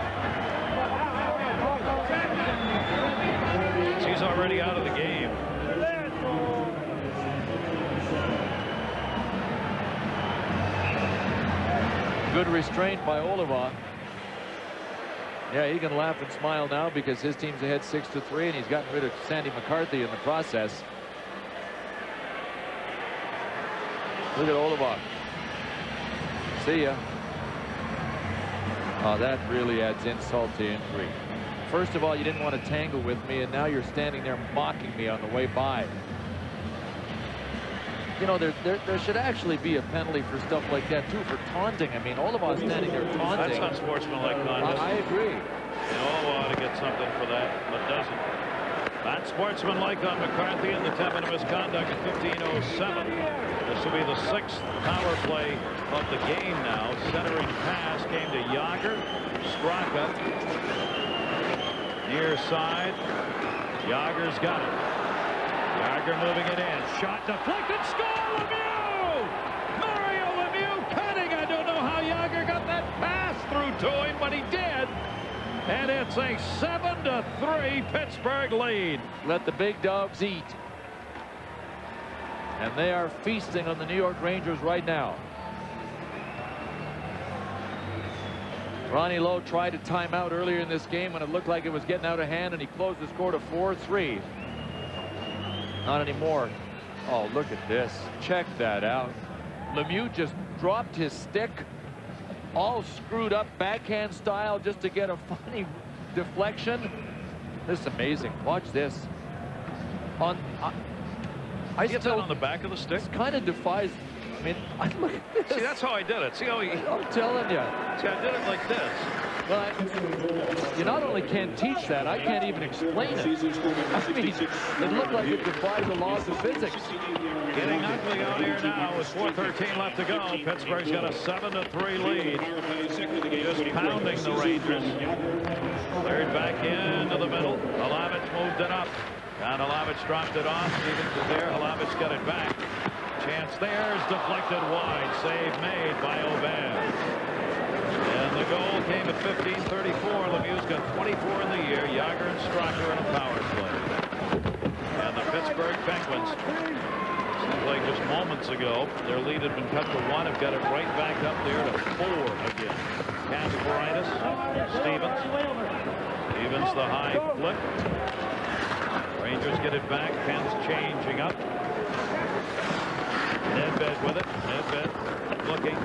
He's already out of the game. Good restraint by Oliva. Yeah, he can laugh and smile now because his team's ahead 6-3, and he's gotten rid of Sandy McCarthy in the process. Look at Oliva. See ya. Oh, that really adds insult to injury. First of all, you didn't want to tangle with me, and now you're standing there mocking me on the way by. You know, there should actually be a penalty for stuff like that, too, for taunting. I mean, Oliva standing there taunting. That's unsportsmanlike conduct. I agree. Oliva ought to get something for that, but doesn't. Not sportsmanlike on McCarthy in the 10-minute misconduct at 15:07. This will be the 6th power play of the game now. Centering pass came to Jagr. Straka. Near side. Jagr's got it. Jagr moving it in. Shot deflected. Score! Lemieux! Mario Lemieux cutting. I don't know how Jagr got that pass through to him, but he did. And it's a 7-3 Pittsburgh lead. Let the big dogs eat. And they are feasting on the New York Rangers right now. Ronnie Lowe tried a timeout earlier in this game when it looked like it was getting out of hand, and he closed the score to 4-3. Not anymore. Oh, look at this. Check that out. Lemieux just dropped his stick, all screwed up backhand style, just to get a funny deflection. This is amazing. Watch this. I get that on the back of the stick. This kind of defies. I mean, look at this. See, that's how I did it. See how he. I'm telling you. See, I did it like this. Well, you not only can't teach that, I can't even explain it. I mean, it looked like it defies the laws of physics. Getting ugly out here now with 4:13 left to go. Pittsburgh's got a 7-3 lead. Just pounding the Rangers. Third back into the middle. Hlavich moved it up. And Hlavich dropped it off. Stevens is there. Hlavich got it back. Chance there is deflected wide. Save made by Oban. And the goal came at 15:34. Lemieux's got 24 in the year. Jagr and Straka in a power play. And the Pittsburgh Penguins, seems like just moments ago, their lead had been cut to 1. Have got it right back up there to 4 again. Kasparaitis, Stevens. Stevens the high flip. Rangers get it back. Penn's changing up. Nedved with it. Nedved looking.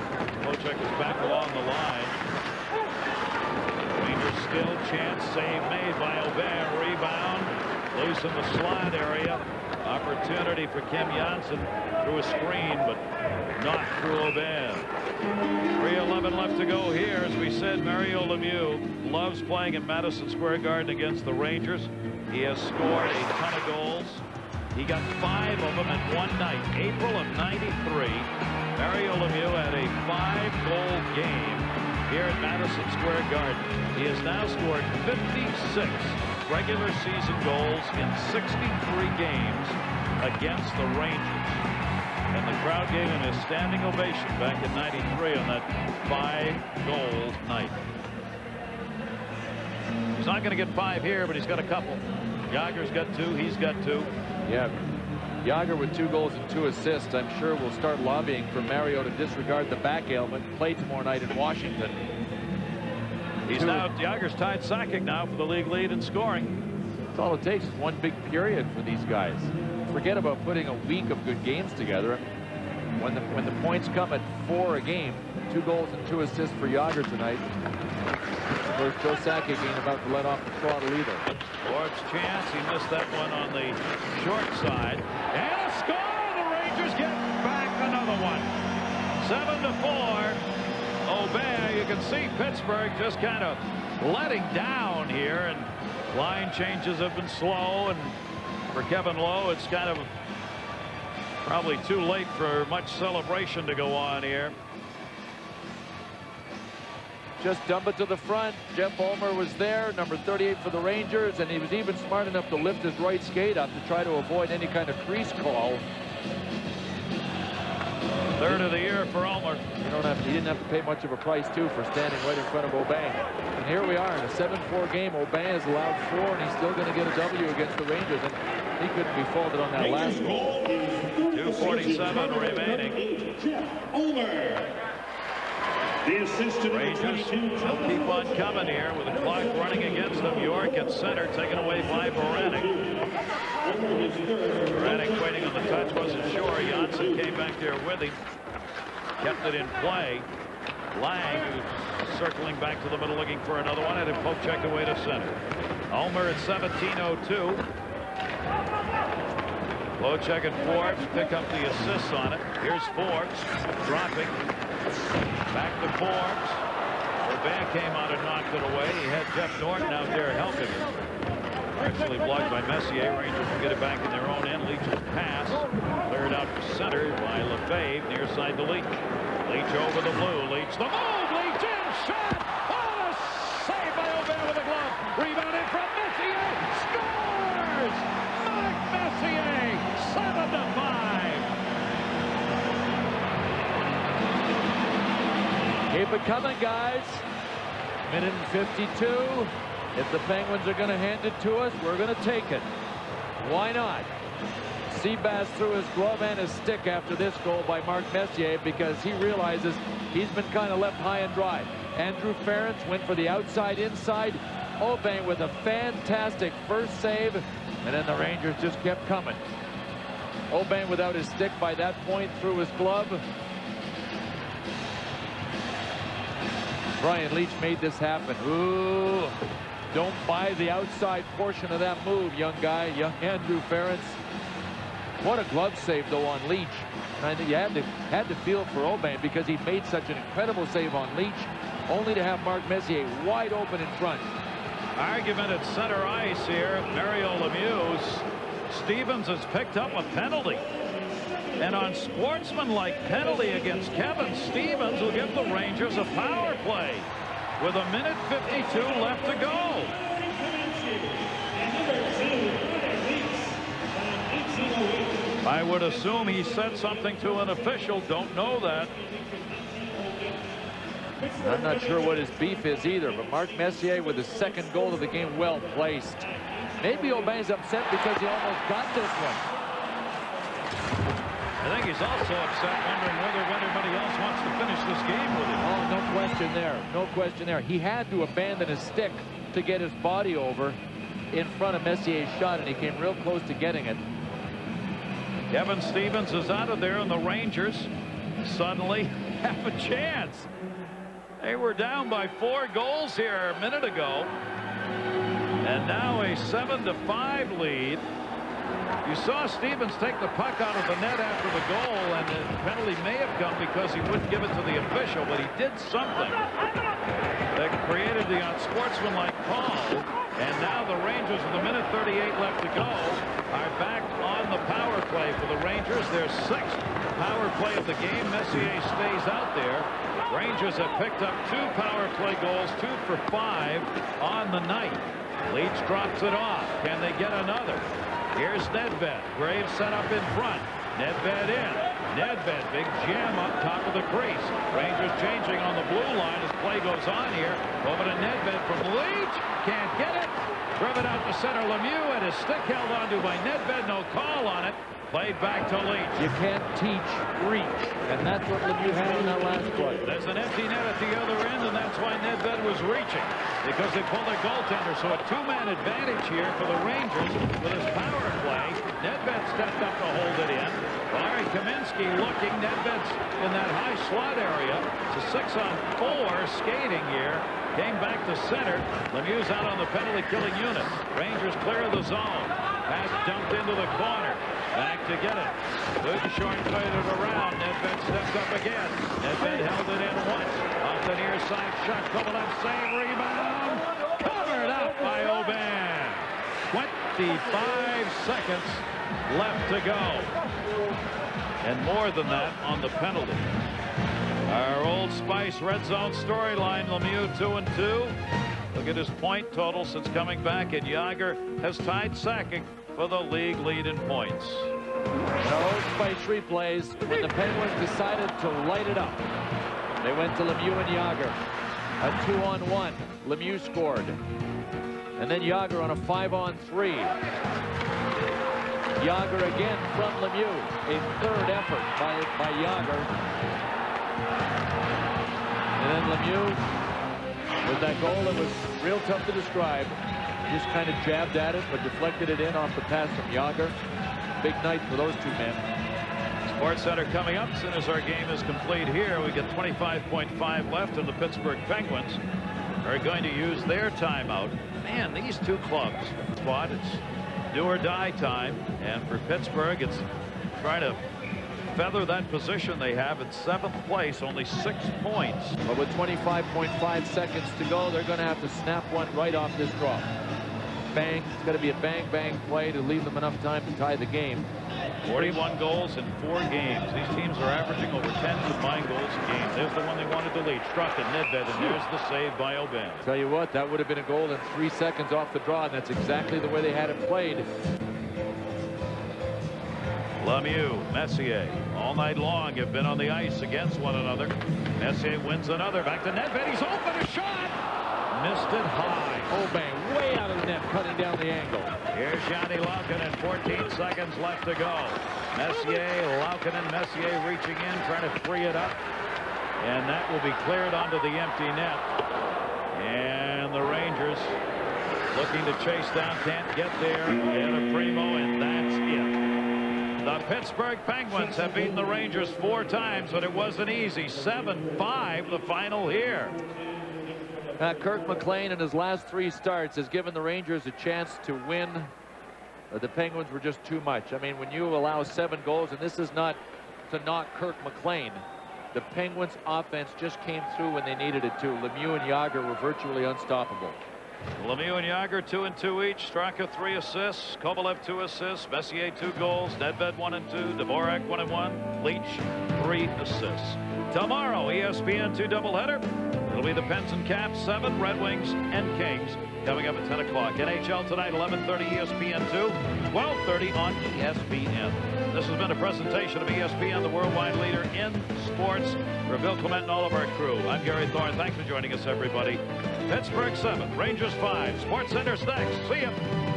Kochek is back along the line. Rangers still chance. Save made by Aubin. Rebound. Loose in the slot area. Opportunity for Kim Janssen through a screen, but not through Aubin. 3:11 left to go here. As we said, Mario Lemieux loves playing at Madison Square Garden against the Rangers. He has scored a ton of goals. He got 5 of them in one night. April of '93. Mario Lemieux had a 5-goal game here at Madison Square Garden. He has now scored 56 regular season goals in 63 games against the Rangers. And the crowd gave him a standing ovation back in '93 on that 5-goal night. He's not going to get 5 here, but he's got a couple. Jagr's got 2. He's got 2. Yeah. Jagr with 2 goals and 2 assists. I'm sure will start lobbying for Mario to disregard the back ailment and play tomorrow night in Washington. He's now, Jagr's tied Sakic now for the league lead in scoring. That's all it takes is one big period for these guys. Forget about putting a week of good games together. When the points come at 4 a game, 2 goals and 2 assists for Jagr tonight. Of course, Joe Sakic ain't about to let off the throttle either. Forbes' chance. He missed that one on the short side. And a score! The Rangers get back another one. 7-4. Aubin, you can see Pittsburgh just kind of letting down here, and line changes have been slow, and for Kevin Lowe it's kind of probably too late for much celebration to go on here. Just dump it to the front. Jeff Ulmer was there, number 38 for the Rangers, and he was even smart enough to lift his right skate up to try to avoid any kind of crease call. 3rd of the year for Ulmer. He didn't have to pay much of a price too for standing right in front of Aubin. And here we are in a 7-4 game. Aubin has allowed 4, and he's still going to get a W against the Rangers, and he couldn't be faulted on that last goal. 2:47 remaining. Rangers will keep on coming here with the clock running against them. York at center, taken away by Baranek. Baranek waiting on the touch, wasn't sure. Janssen came back there with him, kept it in play. Lang, who's circling back to the middle looking for another one, had a poke check away to center. Ulmer at 17:02. Kochek and Forbes pick up the assists on it. Here's Forbes dropping. Back to Forbes. Aubin came out and knocked it away. He had Jeff Norton out there helping him. Actually blocked by Messier. Rangers will get it back in their own end. Leach's pass cleared out to center by Lefebvre, near side to Leach. Leach over the blue. Leach the move. Leach in. Shot. Oh, a save by Aubin with a glove. Rebound in from Messier. Scores! Mark Messier. 7-5. Keep it coming, guys. Minute and 52. If the Penguins are going to hand it to us, we're going to take it. Why not? Seabass threw his glove and his stick after this goal by Mark Messier because he realizes he's been kind of left high and dry. Andrew Ference went for the outside-inside. Aubin with a fantastic first save, and then the Rangers just kept coming. Aubin without his stick by that point threw his glove. Brian Leach made this happen. Ooh, don't buy the outside portion of that move, young guy, young Andrew Ference. What a glove save, though, on Leach. And you had to feel for Aubin because he made such an incredible save on Leach, only to have Mark Messier wide open in front. Argument at center ice here. Mario Lemieux. Stevens has picked up a penalty. And on sportsmanlike penalty against Kevin Stevens will give the Rangers a power play with 1:52 left to go. I would assume he said something to an official. Don't know that. I'm not sure what his beef is either, but Mark Messier with his second goal of the game, well placed. Maybe Aubin's upset because he almost got this one. I think he's also upset, wondering whether anybody else wants to finish this game with him. Oh, no question there. No question there. He had to abandon his stick to get his body over. in front of Messier's shot, and he came real close to getting it. Kevin Stevens is out of there, and the Rangers suddenly have a chance. They were down by 4 goals here a minute ago, and now a 7-5 lead. You saw Stevens take the puck out of the net after the goal, and the penalty may have come because he wouldn't give it to the official, but he did something that created the unsportsmanlike call. And now the Rangers, with a minute 38 left to go, are back on the power play for the Rangers. Their 6th power play of the game. Messier stays out there. Rangers have picked up 2 power play goals, 2 for 5 on the night. Leach drops it off. Can they get another? Here's Nedved. Graves set up in front. Nedved in. Nedved, big jam up top of the crease. Rangers changing on the blue line as play goes on here. Over to Nedved from Leach. Can't get it. Driven out to center. Lemieux, and his stick held onto by Nedved. No call on it. Played back to Leach. You can't teach reach, and that's what Lemieux had in that last play. There's an empty net at the other end, and that's why Nedved was reaching, because they pulled their goaltender. So a 2-man advantage here for the Rangers with his power play. Nedved stepped up to hold it in. Larry Kaminsky looking. Nedved's in that high slot area. It's a 6-on-4 skating here. Came back to center. Lemieux's out on the penalty-killing unit. Rangers clear the zone. Pass dumped into the corner. Back to get it. Good short faded around. Nedved stepped up again. Nedved held it in once. Off the near side shot. Kovalev save. Rebound. Covered up by Aubin. 25 seconds left to go. And more than that on the penalty. Our Old Spice red zone storyline. Lemieux 2-2. Look at his point total since coming back, and Jagr has tied second for the league lead in points. Old Spice replays when the Penguins decided to light it up. They went to Lemieux and Jagr. A 2-on-1. Lemieux scored. And then Jagr on a 5-on-3. Jagr again from Lemieux. A 3rd effort by Jagr. And then Lemieux with that goal that was real tough to describe. Just kind of jabbed at it, but deflected it in off the pass from Jagr. Big night for those 2 men. Sports Center coming up as soon as our game is complete here. We get 25.5 left, and the Pittsburgh Penguins are going to use their timeout. Man, these 2 clubs spot, it's do or die time, and for Pittsburgh, it's trying to feather that position they have in 7th place, only 6 points. But with 25.5 seconds to go, they're going to have to snap one right off this draw. Bang. It's got to be a bang-bang play to leave them enough time to tie the game. 41 goals in 4 games. These teams are averaging over 10 combined goals a game. There's the one they wanted to lead. Struck at Nedved, and there's the save by Aubin. Tell you what, that would have been a goal in 3 seconds off the draw, and that's exactly the way they had it played. Lemieux, Messier, all night long have been on the ice against one another. Messier wins another. Back to Nedved. He's open. A shot. Missed it high. Aubin way out of the net, cutting down the angle. Here's Johnny Laukkanen. 14 seconds left to go. Messier, Laukkanen, Messier reaching in, trying to free it up. And that will be cleared onto the empty net. And the Rangers looking to chase down, can't get there. And a Primo, and that's it. The Pittsburgh Penguins have beaten the Rangers 4 times, but it wasn't easy. 7-5 the final here. Kirk McLean in his last 3 starts has given the Rangers a chance to win. The Penguins were just too much. I mean, when you allow 7 goals, and this is not to knock Kirk McLean, the Penguins offense just came through when they needed it to. Lemieux and Jagr were virtually unstoppable. Lemieux and Jagr 2 and 2 each. Straka 3 assists. Kovalev 2 assists. Messier 2 goals. Nedved 1 and 2. Dvorak 1 and 1. Leach 3 assists. Tomorrow, ESPN 2 doubleheader. It'll be the Pens and Caps 7, Red Wings and Kings coming up at 10 o'clock. NHL tonight, 11:30 ESPN 2, 12:30 on ESPN. This has been a presentation of ESPN, the worldwide leader in sports. For Bill Clement and all of our crew, I'm Gary Thorne. Thanks for joining us, everybody. Pittsburgh 7, Rangers 5. Sports Center's next. See you.